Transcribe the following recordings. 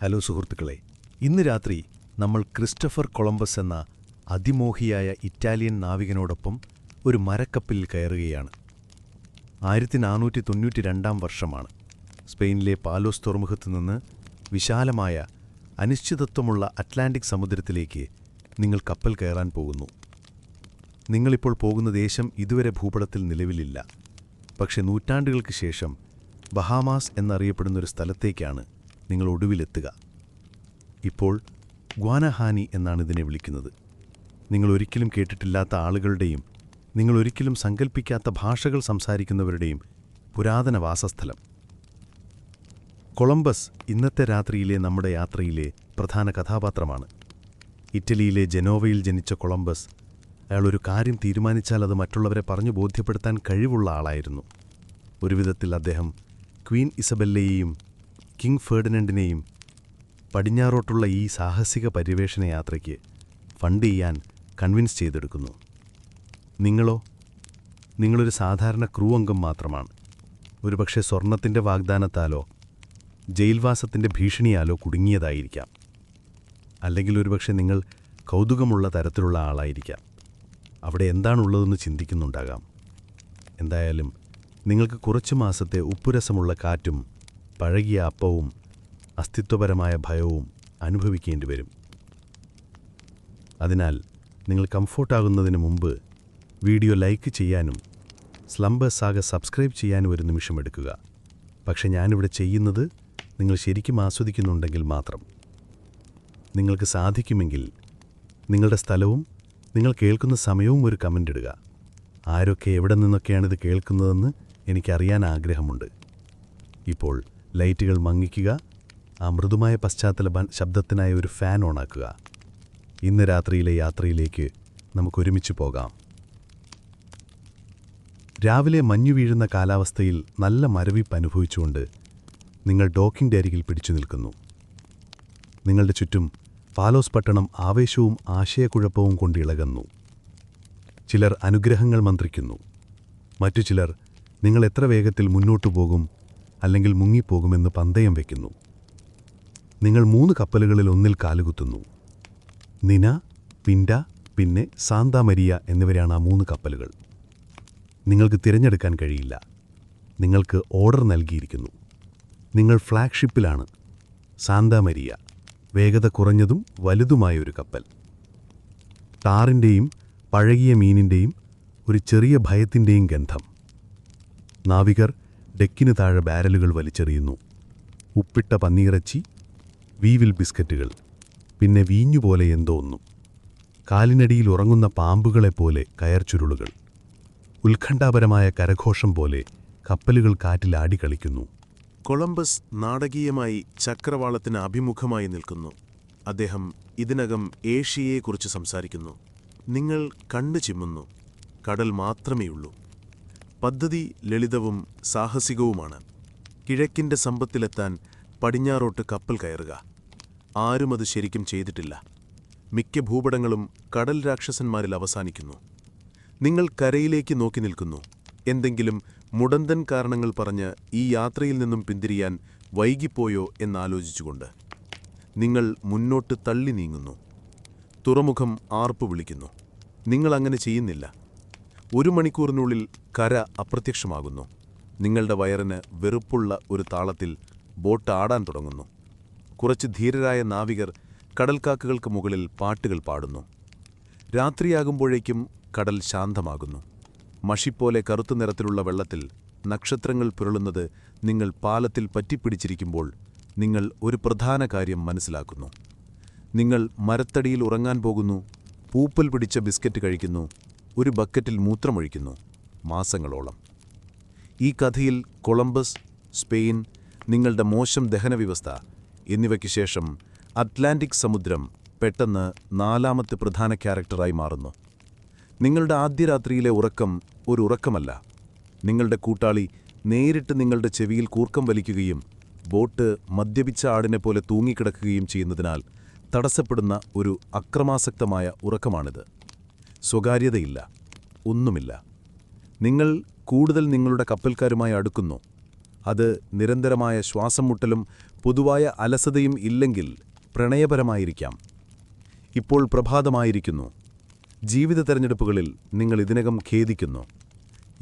Hello സുഹൃത്തുക്കളെ, ഇന്ന് രാത്രി നമ്മൾ ക്രിസ്റ്റഫർ കൊളംബസ് എന്ന അതിമോഹിയായ ഇറ്റാലിയൻ നാവികനോടൊപ്പം ഒരു മരക്കപ്പലിൽ കയറുകയാണ്. 1492 വർഷമാണ്. സ്പെയിനിലെ പാലോസ് തുറമുഖത്തുനിന്ന് വിശാലമായ അനിശ്ചിതത്വമുള്ള അറ്റ്ലാന്റിക് സമുദ്രത്തിലേക്ക് നിങ്ങൾ കപ്പൽ കയറാൻ പോകുന്നു. നിങ്ങളിപ്പോൾ പോകുന്ന ദേശം ഇതുവരെ ഭൂപടത്തിൽ നിലവിലില്ല. പക്ഷെ നൂറ്റാണ്ടുകൾക്ക് ശേഷം ബഹാമാസ് എന്നറിയപ്പെടുന്നൊരു സ്ഥലത്തേക്കാണ് നിങ്ങൾ ഒടുവിലെത്തുക. ഇപ്പോൾ ഗ്വാനഹാനി എന്നാണ് ഇതിനെ വിളിക്കുന്നത്. നിങ്ങൾ ഒരിക്കലും കേട്ടിട്ടില്ലാത്ത ആളുകളുടെയും നിങ്ങൾ ഒരിക്കലും സങ്കല്പിക്കാത്ത ഭാഷകൾ സംസാരിക്കുന്നവരുടെയും പുരാതന വാസസ്ഥലം. കൊളംബസ് ഇന്നത്തെ രാത്രിയിലെ നമ്മുടെ യാത്രയിലെ പ്രധാന കഥാപാത്രമാണ്. ഇറ്റലിയിലെ ജനോവയിൽ ജനിച്ച കൊളംബസ് അയാളൊരു കാര്യം തീരുമാനിച്ചാൽ അത് മറ്റുള്ളവരെ പറഞ്ഞു ബോധ്യപ്പെടുത്താൻ കഴിവുള്ള ആളായിരുന്നു. ഒരുവിധത്തിൽ അദ്ദേഹം ക്വീൻ ഇസബെല്ലയെയും കിങ് ഫെർഡിനൻഡിനെയും പടിഞ്ഞാറോട്ടുള്ള ഈ സാഹസിക പര്യവേഷണ യാത്രയ്ക്ക് ഫണ്ട് ചെയ്യാൻ കൺവിൻസ് ചെയ്തെടുക്കുന്നു. നിങ്ങളൊരു സാധാരണ ക്രൂ അംഗം മാത്രമാണ്. ഒരുപക്ഷെ സ്വർണത്തിൻ്റെ വാഗ്ദാനത്താലോ ജയിൽവാസത്തിൻ്റെ ഭീഷണിയാലോ കുടുങ്ങിയതായിരിക്കാം. അല്ലെങ്കിൽ ഒരുപക്ഷെ നിങ്ങൾ കൗതുകമുള്ള തരത്തിലുള്ള ആളായിരിക്കാം. അവിടെ എന്താണുള്ളതെന്ന് ചിന്തിക്കുന്നുണ്ടാകാം. എന്തായാലും നിങ്ങൾക്ക് കുറച്ചു മാസത്തെ ഉപ്പുരസമുള്ള കാറ്റും പഴകിയ അപ്പവും അസ്തിത്വപരമായ ഭയവും അനുഭവിക്കേണ്ടി വരും. അതിനാൽ നിങ്ങൾ കംഫോർട്ടാകുന്നതിന് മുമ്പ് വീഡിയോ ലൈക്ക് ചെയ്യാനും സ്ലംബേഴ്സ് സാഗ സബ്സ്ക്രൈബ് ചെയ്യാനും ഒരു നിമിഷമെടുക്കുക. പക്ഷെ ഞാനിവിടെ ചെയ്യുന്നത് നിങ്ങൾ ശരിക്കും ആസ്വദിക്കുന്നുണ്ടെങ്കിൽ മാത്രം. നിങ്ങൾക്ക് സാധിക്കുമെങ്കിൽ നിങ്ങളുടെ സ്ഥലവും നിങ്ങൾ കേൾക്കുന്ന സമയവും ഒരു കമൻ്റ് ഇടുക. ആരൊക്കെ എവിടെ നിന്നൊക്കെയാണിത് കേൾക്കുന്നതെന്ന് എനിക്കറിയാൻ ആഗ്രഹമുണ്ട്. ഇപ്പോൾ ലൈറ്റുകൾ മങ്ങിക്കുക. ആ മൃദുമായ പശ്ചാത്തല ശബ്ദത്തിനായി ഒരു ഫാൻ ഓണാക്കുക. ഇന്ന് രാത്രിയിലെ യാത്രയിലേക്ക് നമുക്കൊരുമിച്ച് പോകാം. രാവിലെ മഞ്ഞു വീഴുന്ന കാലാവസ്ഥയിൽ നല്ല മരവിപ്പ് അനുഭവിച്ചുകൊണ്ട് നിങ്ങൾ ഡോക്കിൻ്റെ അരികിൽ പിടിച്ചു നിൽക്കുന്നു. നിങ്ങളുടെ ചുറ്റും പാലോസ് പട്ടണം ആവേശവും ആശയക്കുഴപ്പവും കൊണ്ടിളകുന്നു. ചിലർ അനുഗ്രഹങ്ങൾ മന്ത്രിക്കുന്നു. മറ്റു ചിലർ നിങ്ങൾ എത്ര വേഗത്തിൽ മുന്നോട്ടു പോകും അല്ലെങ്കിൽ മുങ്ങിപ്പോകുമെന്ന് പന്തയം വയ്ക്കുന്നു. നിങ്ങൾ 3 കപ്പലുകളിൽ ഒന്നിൽ കാലുകുത്തുന്നു. നിന, പിൻഡ, പിന്നെ സാന്താ മരിയ എന്നിവരാണ് ആ 3 കപ്പലുകൾ. നിങ്ങൾക്ക് തിരഞ്ഞെടുക്കാൻ കഴിയില്ല. നിങ്ങൾക്ക് ഓർഡർ നൽകിയിരിക്കുന്നു. നിങ്ങൾ ഫ്ലാഗ്ഷിപ്പിലാണ്. സാന്താ മരിയ, വേഗത കുറഞ്ഞതും വലുതുമായൊരു കപ്പൽ. ടാറിൻ്റെയും പഴകിയ മീനിൻ്റെയും ഒരു ചെറിയ ഭയത്തിൻ്റെയും ഗന്ധം. നാവികർ ഡെക്കിന് താഴെ ബാരലുകൾ വലിച്ചെറിയുന്നു. ഉപ്പിട്ട പന്നിയിറച്ചി, വീവിൽ ബിസ്ക്കറ്റുകൾ, പിന്നെ വീഞ്ഞുപോലെ എന്തോ ഒന്നും. കാലിനടിയിൽ ഉറങ്ങുന്ന പാമ്പുകളെപ്പോലെ കയർച്ചുരുളുകൾ. ഉത്കണ്ഠാപരമായ കരഘോഷം പോലെ കപ്പലുകൾ കാറ്റിൽ ആടിക്കളിക്കുന്നു. കൊളംബസ് നാടകീയമായി ചക്രവാളത്തിന് അഭിമുഖമായി നിൽക്കുന്നു. അദ്ദേഹം ഇതിനകം ഏഷ്യയെക്കുറിച്ച് സംസാരിക്കുന്നു. നിങ്ങൾ കണ്ണു ചിമ്മുന്നു. കടൽ മാത്രമേയുള്ളൂ. പദ്ധതി ലളിതവും സാഹസികവുമാണ്. കിഴക്കിൻ്റെ സമ്പത്തിലെത്താൻ പടിഞ്ഞാറോട്ട് കപ്പൽ കയറുക. ആരും അത് ശരിക്കും ചെയ്തിട്ടില്ല. മിക്ക ഭൂപടങ്ങളും കടൽ രാക്ഷസന്മാരിൽ അവസാനിക്കുന്നു. നിങ്ങൾ കരയിലേക്ക് നോക്കി നിൽക്കുന്നു. എന്തെങ്കിലും മുടന്തൻ കാരണങ്ങൾ പറഞ്ഞ് ഈ യാത്രയിൽ നിന്നും പിന്തിരിയാൻ വൈകിപ്പോയോ എന്നാലോചിച്ചുകൊണ്ട് നിങ്ങൾ മുന്നോട്ട് തള്ളി നീങ്ങുന്നു. തുറമുഖം ആർപ്പു വിളിക്കുന്നു. നിങ്ങളങ്ങനെ ചെയ്യുന്നില്ല. 1 മണിക്കൂറിനുള്ളിൽ കര അപ്രത്യക്ഷമാകുന്നു. നിങ്ങളുടെ വയറിന് വെറുപ്പുള്ള ഒരു താളത്തിൽ ബോട്ട് ആടാൻ തുടങ്ങുന്നു. കുറച്ച് ധീരരായ നാവികർ കടൽക്കാക്കുകൾക്ക് മുകളിൽ പാട്ടുകൾ പാടുന്നു. രാത്രിയാകുമ്പോഴേക്കും കടൽ ശാന്തമാകുന്നു. മഷിപ്പോലെ കറുത്ത നിറത്തിലുള്ള വെള്ളത്തിൽ നക്ഷത്രങ്ങൾ പുരളുന്നത് നിങ്ങൾ പാലത്തിൽ പറ്റിപ്പിടിച്ചിരിക്കുമ്പോൾ നിങ്ങൾ ഒരു പ്രധാന കാര്യം മനസ്സിലാക്കുന്നു. നിങ്ങൾ മരത്തടിയിൽ ഉറങ്ങാൻ പോകുന്നു. പൂപ്പൽ പിടിച്ച ബിസ്ക്കറ്റ് കഴിക്കുന്നു. ഒരു ബക്കറ്റിൽ മൂത്രമൊഴിക്കുന്നു. മാസങ്ങളോളം. ഈ കഥയിൽ കൊളംബസ്, സ്പെയിൻ, നിങ്ങളുടെ മോശം ദഹനവ്യവസ്ഥ എന്നിവയ്ക്ക് ശേഷം അറ്റ്ലാന്റിക് സമുദ്രം പെട്ടെന്ന് 4ാമത്തെ പ്രധാന ക്യാരക്ടറായി മാറുന്നു. നിങ്ങളുടെ ആദ്യ രാത്രിയിലെ ഉറക്കം ഒരു ഉറക്കമല്ല. നിങ്ങളുടെ കൂട്ടാളി നേരിട്ട് നിങ്ങളുടെ ചെവിയിൽ കൂർക്കം വലിക്കുകയും ബോട്ട് മദ്യപിച്ച ആടിനെപ്പോലെ തൂങ്ങിക്കിടക്കുകയും ചെയ്യുന്നതിനാൽ തടസ്സപ്പെടുന്ന ഒരു അക്രമാസക്തമായ ഉറക്കമാണിത്. സ്വകാര്യതയില്ല. ഒന്നുമില്ല. നിങ്ങൾ കൂടുതൽ നിങ്ങളുടെ കപ്പൽക്കാരുമായി അടുക്കുന്നു. അത് നിരന്തരമായ ശ്വാസം മുട്ടലും പൊതുവായ അലസതയും ഇല്ലെങ്കിൽ പ്രണയപരമായിരിക്കാം. ഇപ്പോൾ പ്രഭാതമായിരിക്കുന്നു. ജീവിത തെരഞ്ഞെടുപ്പുകളിൽ നിങ്ങൾ ഇതിനകം ഖേദിക്കുന്നു.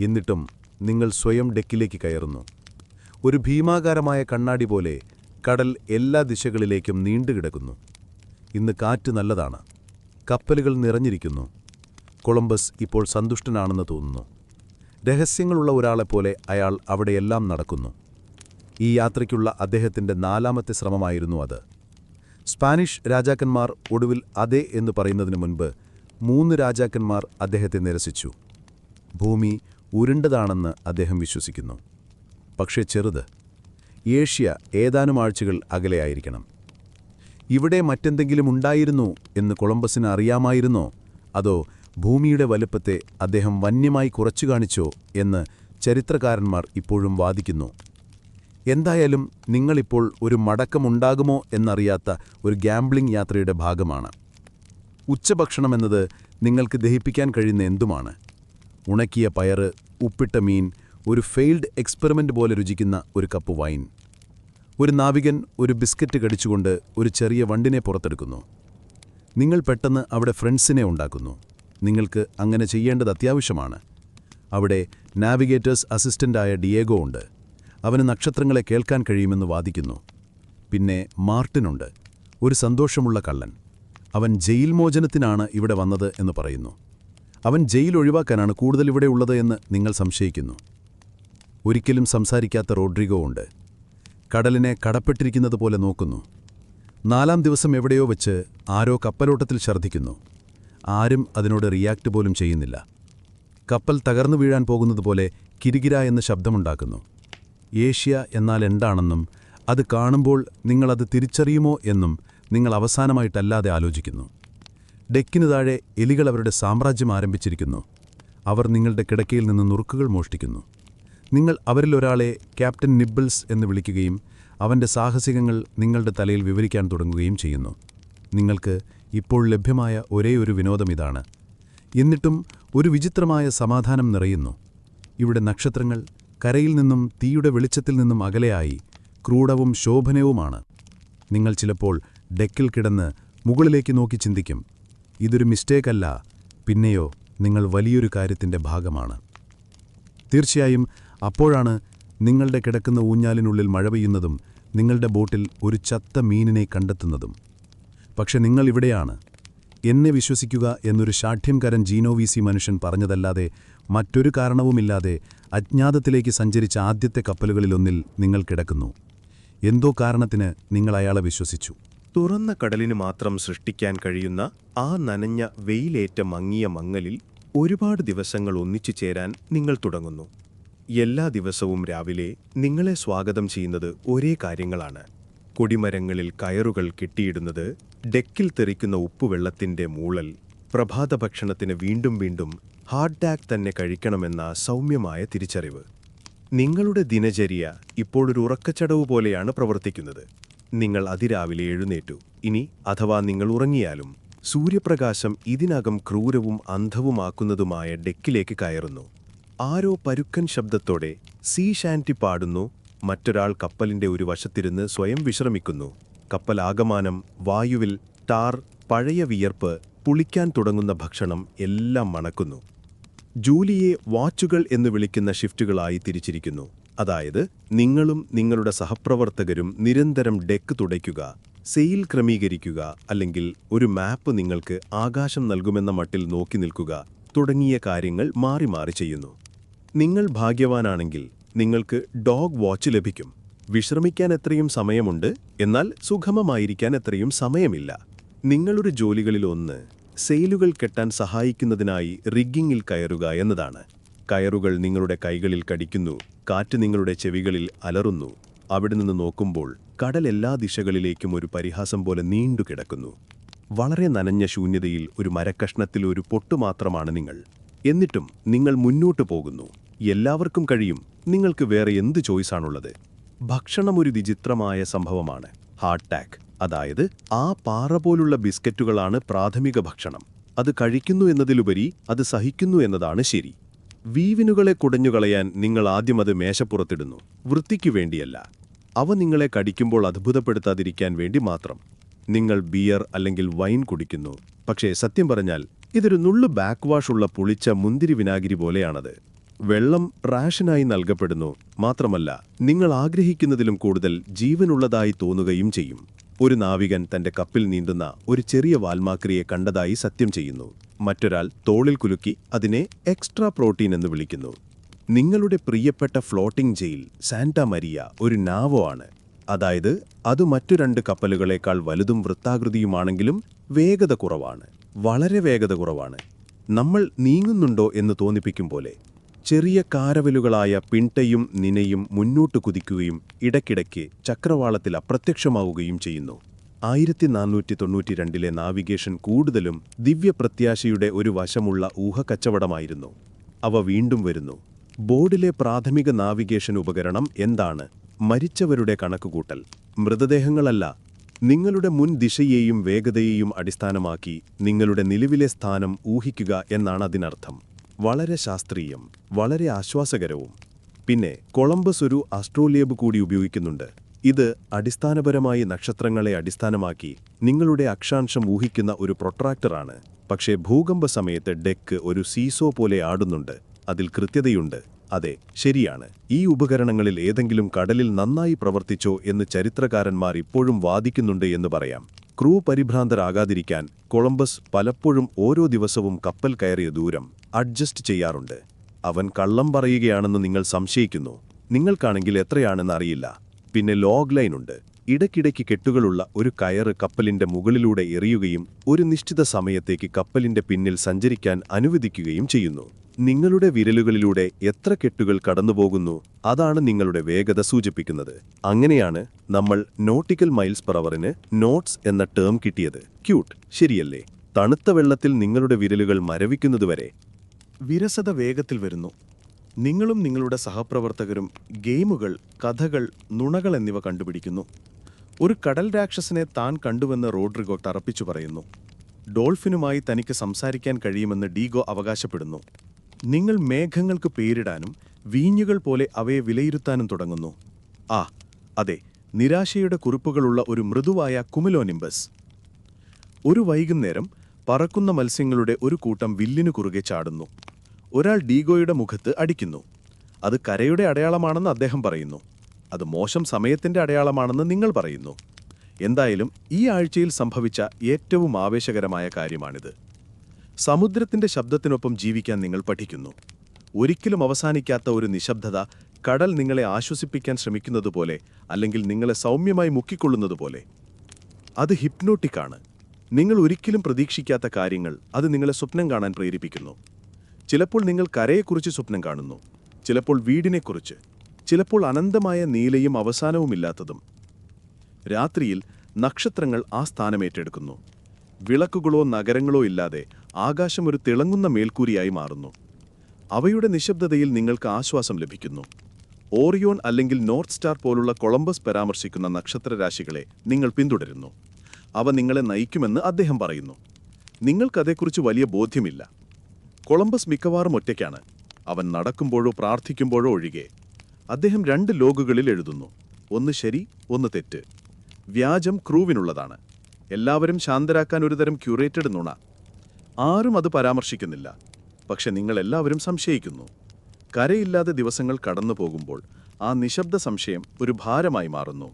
എന്നിട്ടും നിങ്ങൾ സ്വയം ഡെക്കിലേക്ക് കയറുന്നു. ഒരു ഭീമാകാരമായ കണ്ണാടി പോലെ കടൽ എല്ലാ ദിശകളിലേക്കും നീണ്ടുകിടക്കുന്നു. ഇന്ന് കാറ്റ് നല്ലതാണ്. കപ്പലുകൾ നിറഞ്ഞിരിക്കുന്നു. കൊളംബസ് ഇപ്പോൾ സന്തുഷ്ടനാണെന്ന് തോന്നുന്നു. രഹസ്യങ്ങളുള്ള ഒരാളെപ്പോലെ അയാൾ അവിടെയെല്ലാം നടക്കുന്നു. ഈ യാത്രയ്ക്കുള്ള അദ്ദേഹത്തിൻ്റെ 4ാമത്തെ ശ്രമമായിരുന്നു അത്. സ്പാനിഷ് രാജാക്കന്മാർ ഒടുവിൽ അതെ എന്ന് പറയുന്നതിന് മുൻപ് 3 രാജാക്കന്മാർ അദ്ദേഹത്തെ നിരസിച്ചു. ഭൂമി ഉരുണ്ടതാണെന്ന് അദ്ദേഹം വിശ്വസിക്കുന്നു. പക്ഷേ ചെറുത്. ഏഷ്യ ഏതാനും ആഴ്ചകൾ അകലെയായിരിക്കണം. ഇവിടെ മറ്റെന്തെങ്കിലും ഉണ്ടായിരുന്നു എന്ന് കൊളംബസിന് അറിയാമായിരുന്നോ, അതോ ഭൂമിയുടെ വലുപ്പത്തെ അദ്ദേഹം വന്യമായി കുറച്ചു കാണിച്ചോ എന്ന് ചരിത്രകാരന്മാർ ഇപ്പോഴും വാദിക്കുന്നു. എന്തായാലും നിങ്ങളിപ്പോൾ ഒരു മടക്കമുണ്ടാകുമോ എന്നറിയാത്ത ഒരു ഗാംബ്ലിംഗ് യാത്രയുടെ ഭാഗമാണ്. ഉച്ചഭക്ഷണമെന്നത് നിങ്ങൾക്ക് ദഹിപ്പിക്കാൻ കഴിയുന്ന എന്തുമാണ്. ഉണക്കിയ പയറ്, ഉപ്പിട്ട മീൻ, ഒരു ഫെയിൽഡ് എക്സ്പെരിമെൻ്റ് പോലെ രുചിക്കുന്ന ഒരു കപ്പ് വൈൻ. ഒരു നാവികൻ ഒരു ബിസ്ക്കറ്റ് കടിച്ചുകൊണ്ട് ഒരു ചെറിയ വണ്ടിനെ പുറത്തെടുക്കുന്നു. നിങ്ങൾ പെട്ടെന്ന് അവിടെ ഫ്രണ്ട്സിനെ ഉണ്ടാക്കുന്നു. നിങ്ങൾക്ക് അങ്ങനെ ചെയ്യേണ്ടത് അത്യാവശ്യമാണ്. അവിടെ നാവിഗേറ്റേഴ്സ് അസിസ്റ്റൻ്റായ ഡിയേഗോ ഉണ്ട്. അവന് നക്ഷത്രങ്ങളെ കേൾക്കാൻ കഴിയുമെന്ന് വാദിക്കുന്നു. പിന്നെ മാർട്ടിനുണ്ട്, ഒരു സന്തോഷമുള്ള കള്ളൻ. അവൻ ജയിൽ മോചനത്തിനാണ് ഇവിടെ വന്നത് എന്ന് പറയുന്നു. അവൻ ജയിൽ ഒഴിവാക്കാനാണ് കൂടുതൽ ഇവിടെ ഉള്ളത് എന്ന് നിങ്ങൾ സംശയിക്കുന്നു. ഒരിക്കലും സംസാരിക്കാത്ത റോഡ്രിഗോ ഉണ്ട്. കടലിനെ കടപ്പെട്ടിരിക്കുന്നത് പോലെ നോക്കുന്നു. 4ാം ദിവസം എവിടെയോ വെച്ച് ആരോ കപ്പലോട്ടത്തിൽ ഛർദ്ദിക്കുന്നു. ആരും അതിനോട് റിയാക്ട് പോലും ചെയ്യുന്നില്ല. കപ്പൽ തകർന്നു വീഴാൻ പോകുന്നതുപോലെ കിരികിര എന്ന് ശബ്ദമുണ്ടാക്കുന്നു. ഏഷ്യ എന്നാൽ എന്താണെന്നും അത് കാണുമ്പോൾ നിങ്ങളത് തിരിച്ചറിയുമോ എന്നും നിങ്ങൾ അവസാനമായിട്ടല്ലാതെ ആലോചിക്കുന്നു. ഡെക്കിനു താഴെ എലികൾ അവരുടെ സാമ്രാജ്യം ആരംഭിച്ചിരിക്കുന്നു. അവർ നിങ്ങളുടെ കിടക്കയിൽ നിന്ന് നുറുക്കുകൾ മോഷ്ടിക്കുന്നു. നിങ്ങൾ അവരിലൊരാളെ ക്യാപ്റ്റൻ നിബ്ബിൾസ് എന്ന് വിളിക്കുകയും അവൻ്റെ സാഹസികങ്ങൾ നിങ്ങളുടെ തലയിൽ വിവരിക്കാൻ തുടങ്ങുകയും ചെയ്യുന്നു. നിങ്ങൾക്ക് ഇപ്പോൾ ലഭ്യമായ ഒരേയൊരു വിനോദം ഇതാണ്. എന്നിട്ടും ഒരു വിചിത്രമായ സമാധാനം നിറയുന്നു. ഇവിടെ നക്ഷത്രങ്ങൾ കരയിൽ നിന്നും തീയുടെ വെളിച്ചത്തിൽ നിന്നും അകലെയായി ക്രൂഡവും ശോഭനവുമാണ്. നിങ്ങൾ ചിലപ്പോൾ ഡെക്കിൽ കിടന്ന് മുകളിലേക്ക് നോക്കി ചിന്തിക്കും, ഇതൊരു മിസ്റ്റേക്കല്ല, പിന്നെയോ നിങ്ങൾ വലിയൊരു കാര്യത്തിൻ്റെ ഭാഗമാണ്. തീർച്ചയായും അപ്പോഴാണ് നിങ്ങളുടെ കിടക്കുന്ന ഊഞ്ഞാലിനുള്ളിൽ മഴ പെയ്യുന്നതും നിങ്ങളുടെ ബോട്ടിൽ ഒരു ചത്ത മീനിനെ കണ്ടെത്തുന്നതും. പക്ഷെ നിങ്ങൾ ഇവിടെയാണ്. എന്നെ വിശ്വസിക്കുക എന്നൊരു ശാഠ്യംകരൻ ജീനോവീസി മനുഷ്യൻ പറഞ്ഞതല്ലാതെ മറ്റൊരു കാരണവുമില്ലാതെ അജ്ഞാതത്തിലേക്ക് സഞ്ചരിച്ച ആദ്യത്തെ കപ്പലുകളിലൊന്നിൽ നിങ്ങൾ കിടക്കുന്നു. എന്തോ കാരണത്തിന് നിങ്ങൾ അയാളെ വിശ്വസിച്ചു. തുറന്ന കടലിന് മാത്രം സൃഷ്ടിക്കാൻ കഴിയുന്ന ആ നനഞ്ഞ വെയിലേറ്റ മങ്ങിയ മങ്ങലിൽ ഒരുപാട് ദിവസങ്ങൾ ഒന്നിച്ചു ചേരാൻ നിങ്ങൾ തുടങ്ങുന്നു. എല്ലാ ദിവസവും രാവിലെ നിങ്ങളെ സ്വാഗതം ചെയ്യുന്നത് ഒരേ കാര്യങ്ങളാണ്. കൊടിമരങ്ങളിൽ കയറുകൾ കെട്ടിയിടുന്നത്, ഡെക്കിൽ തെറിക്കുന്ന ഉപ്പുവെള്ളത്തിന്റെ മൂളൽ, പ്രഭാതഭക്ഷണത്തിന് വീണ്ടും വീണ്ടും ഹാർഡ് ടാക്ക് തന്നെ കഴിക്കണമെന്ന സൗമ്യമായ തിരിച്ചറിവ്. നിങ്ങളുടെ ദിനചര്യ ഇപ്പോഴൊരു ഉറക്കച്ചടവ് പോലെയാണ് പ്രവർത്തിക്കുന്നത്. നിങ്ങൾ അതിരാവിലെ എഴുന്നേറ്റു. ഇനി അഥവാ നിങ്ങൾ ഉറങ്ങിയാലും സൂര്യപ്രകാശം ഇതിനകം ക്രൂരവും അന്ധവുമാക്കുന്നതുമായ ഡെക്കിലേക്ക് കയറുന്നു. ആരോ പരുക്കൻ ശബ്ദത്തോടെ സീ ഷാൻറ്റി പാടുന്നു. മറ്റൊരാൾ കപ്പലിന്റെ ഒരു വശത്തിരുന്ന് സ്വയം വിശ്രമിക്കുന്നു. കപ്പലാകമാനം, വായുവിൽ ടാർ, പഴയ വിയർപ്പ്, പുളിക്കാൻ തുടങ്ങുന്ന ഭക്ഷണം എല്ലാം മണക്കുന്നു. ജൂലിയെ വാച്ചുകൾ എന്ന് വിളിക്കുന്ന ഷിഫ്റ്റുകളായി തിരിച്ചിരിക്കുന്നു. അതായത് നിങ്ങളും നിങ്ങളുടെ സഹപ്രവർത്തകരും നിരന്തരം ഡെക്ക് തുടയ്ക്കുക, സെയിൽ ക്രമീകരിക്കുക, അല്ലെങ്കിൽ ഒരു മാപ്പ് നിങ്ങൾക്ക് ആകാശം നൽകുമെന്ന മട്ടിൽ നോക്കി നിൽക്കുക തുടങ്ങിയ കാര്യങ്ങൾ മാറി മാറി ചെയ്യുന്നു. നിങ്ങൾ ഭാഗ്യവാനാണെങ്കിൽ നിങ്ങൾക്ക് ഡോഗ് വാച്ച് ലഭിക്കും. വിശ്രമിക്കാൻ എത്രയും സമയമുണ്ട്, എന്നാൽ സുഗമമായിരിക്കാൻ എത്രയും സമയമില്ല. നിങ്ങളുടെ ജോലികളിലൊന്ന് സെയിലുകൾ കെട്ടാൻ സഹായിക്കുന്നതിനായി റിഗ്ഗിങ്ങിൽ കയറുക എന്നതാണ്. കയറുകൾ നിങ്ങളുടെ കൈകളിൽ കടിക്കുന്നു, കാറ്റ് നിങ്ങളുടെ ചെവികളിൽ അലറുന്നു. അവിടെ നിന്ന് നോക്കുമ്പോൾ കടൽ എല്ലാ ദിശകളിലേക്കും ഒരു പരിഹാസം പോലെ നീണ്ടുകിടക്കുന്നു. വളരെ നനഞ്ഞ ശൂന്യതയിൽ ഒരു മരക്കഷ്ണത്തിൽ ഒരു പൊട്ടു മാത്രമാണ് നിങ്ങൾ. എന്നിട്ടും നിങ്ങൾ മുന്നോട്ടു പോകുന്നു. എല്ലാവർക്കും കഴിയും. നിങ്ങൾക്ക് വേറെ എന്ത് ചോയ്സാണുള്ളത്? ഭക്ഷണം ഒരു വിചിത്രമായ സംഭവമാണ്. ഹാർഡ് ടാക്ക്, അതായത് ആ പാറ പോലുള്ള ബിസ്ക്കറ്റുകളാണ് പ്രാഥമിക ഭക്ഷണം. അത് കഴിക്കുന്നു എന്നതിലുപരി അത് സഹിക്കുന്നു എന്നതാണ് ശരി. വീവിനുകളെ കുടഞ്ഞുകളയാൻ നിങ്ങൾ ആദ്യം അത് മേശപ്പുറത്തിടുന്നു. വൃത്തിക്കു വേണ്ടിയല്ല. അവ നിങ്ങളെ കടിക്കുമ്പോൾ അത്ഭുതപ്പെടുത്താതിരിക്കാൻ വേണ്ടി മാത്രം. നിങ്ങൾ ബിയർ അല്ലെങ്കിൽ വൈൻ കുടിക്കുന്നു, പക്ഷേ സത്യം പറഞ്ഞാൽ ഇതൊരു നുള്ളു ബാക്ക് വാഷുള്ള പുളിച്ച മുന്തിരി വിനാഗിരി പോലെയാണത്. വെള്ളം റാഷനായി നൽകപ്പെടുന്നു, മാത്രമല്ല നിങ്ങൾ ആഗ്രഹിക്കുന്നതിലും കൂടുതൽ ജീവനുള്ളതായി തോന്നുകയും ചെയ്യും. ഒരു നാവികൻ തന്റെ കപ്പിൽ നീന്തുന്ന ഒരു ചെറിയ വാൽമാക്രിയെ കണ്ടതായി സത്യം ചെയ്യുന്നു. മറ്റൊരാൾ തോളിൽ കുലുക്കി അതിനെ എക്സ്ട്രാ പ്രോട്ടീൻ എന്ന് വിളിക്കുന്നു. നിങ്ങളുടെ പ്രിയപ്പെട്ട ഫ്ലോട്ടിംഗ് ജയിൽ സാന്റാ മരിയ ഒരു നാവോ ആണ്. അതായത് അത് മറ്റു 2 കപ്പലുകളേക്കാൾ വലുതും വൃത്താകൃതിയുമാണെങ്കിലും വേഗത കുറവാണ്, വളരെ വേഗത കുറവാണ്. നമ്മൾ നീങ്ങുന്നുണ്ടോ എന്ന് തോന്നിപ്പിക്കും പോലെ. ചെറിയ കാരവലുകളായ പിൻട്ടയും നിനയും മുന്നോട്ട് കുതിക്കുകയും ഇടയ്ക്കിടയ്ക്ക് ചക്രവാളത്തിൽ അപ്രത്യക്ഷമാവുകയും ചെയ്യുന്നു. 1492 നാവിഗേഷൻ കൂടുതലും ദിവ്യപ്രത്യാശയുടെ ഒരു വശമുള്ള ഊഹക്കച്ചവടമായിരുന്നു. അവ വീണ്ടും വരുന്നു. ബോർഡിലെ പ്രാഥമിക നാവിഗേഷൻ ഉപകരണം എന്താണ്? മരിച്ചവരുടെ കണക്കുകൂട്ടൽ, മൃതദേഹങ്ങളല്ല. നിങ്ങളുടെ മുൻ ദിശയെയും വേഗതയെയും അടിസ്ഥാനമാക്കി നിങ്ങളുടെ നിലവിലെ സ്ഥാനം ഊഹിക്കുക എന്നാണ് അതിനർത്ഥം. വളരെ ശാസ്ത്രീയം, വളരെ ആശ്വാസകരവും. പിന്നെ കൊളംബസ് ഒരു ആസ്ട്രോലേബ് കൂടി ഉപയോഗിക്കുന്നുണ്ട്. ഇത് അടിസ്ഥാനപരമായി നക്ഷത്രങ്ങളെ അടിസ്ഥാനമാക്കി നിങ്ങളുടെ അക്ഷാംശം ഊഹിക്കുന്ന ഒരു പ്രൊട്രാക്ടറാണ്. പക്ഷേ ഭൂകമ്പ സമയത്ത് ഡെക്ക് ഒരു സീസോ പോലെ ആടുന്നുണ്ട്. അതിൽ കൃത്യതയുണ്ട്. അതെ, ശരിയാണ്. ഈ ഉപകരണങ്ങളിൽ ഏതെങ്കിലും കടലിൽ നന്നായി പ്രവർത്തിച്ചോ എന്ന് ചരിത്രകാരന്മാർ ഇപ്പോഴും വാദിക്കുന്നുണ്ട് എന്ന് പറയാം. ക്രൂ പരിഭ്രാന്തരാകാതിരിക്കാൻ കൊളംബസ് പലപ്പോഴും ഓരോ ദിവസവും കപ്പൽ കയറിയ ദൂരം അഡ്ജസ്റ്റ് ചെയ്യാറുണ്ട്. അവൻ കള്ളം പറയുകയാണെന്ന് നിങ്ങൾ സംശയിക്കുന്നു. നിങ്ങൾക്കാണെങ്കിൽ എത്രയാണെന്ന് അറിയില്ല. പിന്നെ ലോഗ് ലൈൻ ഉണ്ട്. ഇടയ്ക്കിടയ്ക്ക് കെട്ടുകളുള്ള ഒരു കയറ് കപ്പലിന്റെ മുകളിലൂടെ എറിയുകയും ഒരു നിശ്ചിത സമയത്തേക്ക് കപ്പലിന്റെ പിന്നിൽ സഞ്ചരിക്കാൻ അനുവദിക്കുകയും ചെയ്യുന്നു. നിങ്ങളുടെ വിരലുകളിലൂടെ എത്ര കെട്ടുകൾ കടന്നുപോകുന്നു അതാണ് നിങ്ങളുടെ വേഗത സൂചിപ്പിക്കുന്നത്. അങ്ങനെയാണ് നമ്മൾ നോട്ടിക്കൽ മൈൽസ് പെർ അവറിന് നോട്ട്സ് എന്ന ടേം കിട്ടിയത്. ക്യൂട്ട്, ശരിയല്ലേ? തണുത്ത വെള്ളത്തിൽ നിങ്ങളുടെ വിരലുകൾ മരവിക്കുന്നതുവരെ. വിരസത വേഗത്തിൽ വരുന്നു. നിങ്ങളും നിങ്ങളുടെ സഹപ്രവർത്തകരും ഗെയിമുകൾ, കഥകൾ, നുണകൾ എന്നിവ കണ്ടുപിടിക്കുന്നു. ഒരു കടൽ രാക്ഷസനെ താൻ കണ്ടുവെന്ന് റോഡ്രിഗോ തറപ്പിച്ചു പറയുന്നു. ഡോൾഫിനുമായി തനിക്ക് സംസാരിക്കാൻ കഴിയുമെന്ന് ഡീഗോ അവകാശപ്പെടുന്നു. നിങ്ങൾ മേഘങ്ങൾക്ക് പേരിടാനും വീഞ്ഞുകൾ പോലെ അവയെ വിലയിരുത്താനും തുടങ്ങുന്നു. അതെ, നിരാശയുടെ കുറിപ്പുകളുള്ള ഒരു മൃദുവായ കുമുലോനിംബസ്. ഒരു വൈകുന്നേരം പറക്കുന്ന മത്സ്യങ്ങളുടെ ഒരു കൂട്ടം വില്ലിനു കുറുകെ ചാടുന്നു. ഒരാൾ ഡീഗോയുടെ മുഖത്ത് അടിക്കുന്നു. അത് കരയുടെ അടയാളമാണെന്ന് അദ്ദേഹം പറയുന്നു. അത് മോശം സമയത്തിന്റെ അടയാളമാണെന്ന് നിങ്ങൾ പറയുന്നു. എന്തായാലും ഈ ആഴ്ചയിൽ സംഭവിച്ച ഏറ്റവും ആവേശകരമായ കാര്യമാണിത്. സമുദ്രത്തിന്റെ ശബ്ദത്തിനൊപ്പം ജീവിക്കാൻ നിങ്ങൾ പഠിക്കുന്നു. ഒരിക്കലും അവസാനിക്കാത്ത ഒരു നിശബ്ദത, കടൽ നിങ്ങളെ ആശ്വസിപ്പിക്കാൻ ശ്രമിക്കുന്നതുപോലെ, അല്ലെങ്കിൽ നിങ്ങളെ സൗമ്യമായി മുക്കിക്കൊള്ളുന്നതുപോലെ. അത് ഹിപ്നോട്ടിക്കാണ്. നിങ്ങൾ ഒരിക്കലും പ്രതീക്ഷിക്കാത്ത കാര്യങ്ങൾ അത് നിങ്ങളെ സ്വപ്നം കാണാൻ പ്രേരിപ്പിക്കുന്നു. ചിലപ്പോൾ നിങ്ങൾ കരയെക്കുറിച്ച് സ്വപ്നം കാണുന്നു, ചിലപ്പോൾ വീടിനെക്കുറിച്ച്, ചിലപ്പോൾ അനന്തമായ നീലയും അവസാനവുമില്ലാത്തതും. രാത്രിയിൽ നക്ഷത്രങ്ങൾ ആ സ്ഥാനമേറ്റെടുക്കുന്നു. വിളക്കുകളോ നഗരങ്ങളോ ഇല്ലാതെ ആകാശം ഒരു തിളങ്ങുന്ന മേൽക്കൂരിയായി മാറുന്നു. അവയുടെ നിശബ്ദതയിൽ നിങ്ങൾക്ക് ആശ്വാസം ലഭിക്കുന്നു. ഓറിയോൺ അല്ലെങ്കിൽ നോർത്ത് സ്റ്റാർ പോലുള്ള കൊളംബസ് പരാമർശിക്കുന്ന നക്ഷത്രരാശികളെ നിങ്ങൾ പിന്തുടരുന്നു. അവ നിങ്ങളെ നയിക്കുമെന്ന് അദ്ദേഹം പറയുന്നു. നിങ്ങൾക്കതേക്കുറിച്ച് വലിയ ബോധ്യമില്ല. കൊളംബസ് മിക്കവാറും ഒറ്റയ്ക്കാണ്. അവൻ നടക്കുമ്പോഴോ പ്രാർത്ഥിക്കുമ്പോഴോ ഒഴികെ. അദ്ദേഹം 2 ലോഗുകളിൽ എഴുതുന്നു. ഒന്ന് ശരി, ഒന്ന് തെറ്റ്. വ്യാജം ക്രൂവിനുള്ളതാണ്. എല്ലാവരും ശാന്തരാക്കാൻ ഒരുതരം ക്യൂറേറ്റഡ് നുണ. ആരും അത് പരാമർശിക്കുന്നില്ല. പക്ഷെ നിങ്ങളെല്ലാവരും സംശയിക്കുന്നു. കരയില്ലാതെ ദിവസങ്ങൾ കടന്നു പോകുമ്പോൾ ആ നിശബ്ദ സംശയം ഒരു ഭാരമായി മാറുന്നു.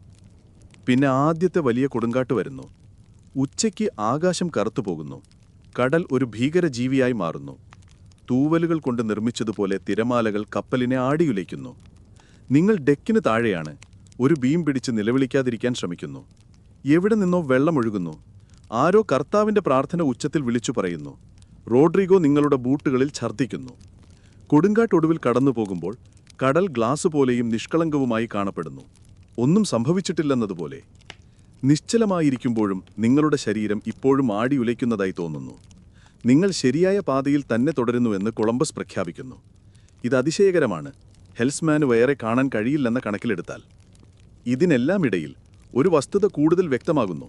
പിന്നെ ആദ്യത്തെ വലിയ കൊടുങ്കാട്ട് വരുന്നു. ഉച്ചയ്ക്ക് ആകാശം കറുത്തുപോകുന്നു. കടൽ ഒരു ഭീകരജീവിയായി മാറുന്നു. തൂവലുകൾ കൊണ്ട് നിർമ്മിച്ചതുപോലെ തിരമാലകൾ കപ്പലിനെ ആടിയുലയ്ക്കുന്നു. നിങ്ങൾ ഡെക്കിന് താഴെയാണ്. ഒരു ബീം പിടിച്ച് നിലവിളിക്കാതിരിക്കാൻ ശ്രമിക്കുന്നു. എവിടെ നിന്നോ വെള്ളമൊഴുകുന്നു. ആരോ കർത്താവിന്റെ പ്രാർത്ഥന ഉച്ചത്തിൽ വിളിച്ചു പറയുന്നു. റോഡ്രിഗോ നിങ്ങളുടെ ബൂട്ടുകളിൽ ഛർദ്ദിക്കുന്നു. കൊടുങ്കാട്ടൊടുവിൽ കടന്നുപോകുമ്പോൾ കടൽ ഗ്ലാസ് പോലെയും നിഷ്കളങ്കവുമായി കാണപ്പെടുന്നു. ഒന്നും സംഭവിച്ചിട്ടില്ലെന്നതുപോലെ. നിശ്ചലമായിരിക്കുമ്പോഴും നിങ്ങളുടെ ശരീരം ഇപ്പോഴും ആടിയുലയ്ക്കുന്നതായി തോന്നുന്നു. നിങ്ങൾ ശരിയായ പാതയിൽ തന്നെ തുടരുന്നുവെന്ന് കൊളംബസ് പ്രഖ്യാപിക്കുന്നു. ഇത് അതിശയകരമാണ്. ഹെൽസ്മാന് വേറെ കാണാൻ കഴിയില്ലെന്ന കണക്കിലെടുത്താൽ. ഇതിനെല്ലാമിടയിൽ ഒരു വസ്തുത കൂടുതൽ വ്യക്തമാകുന്നു.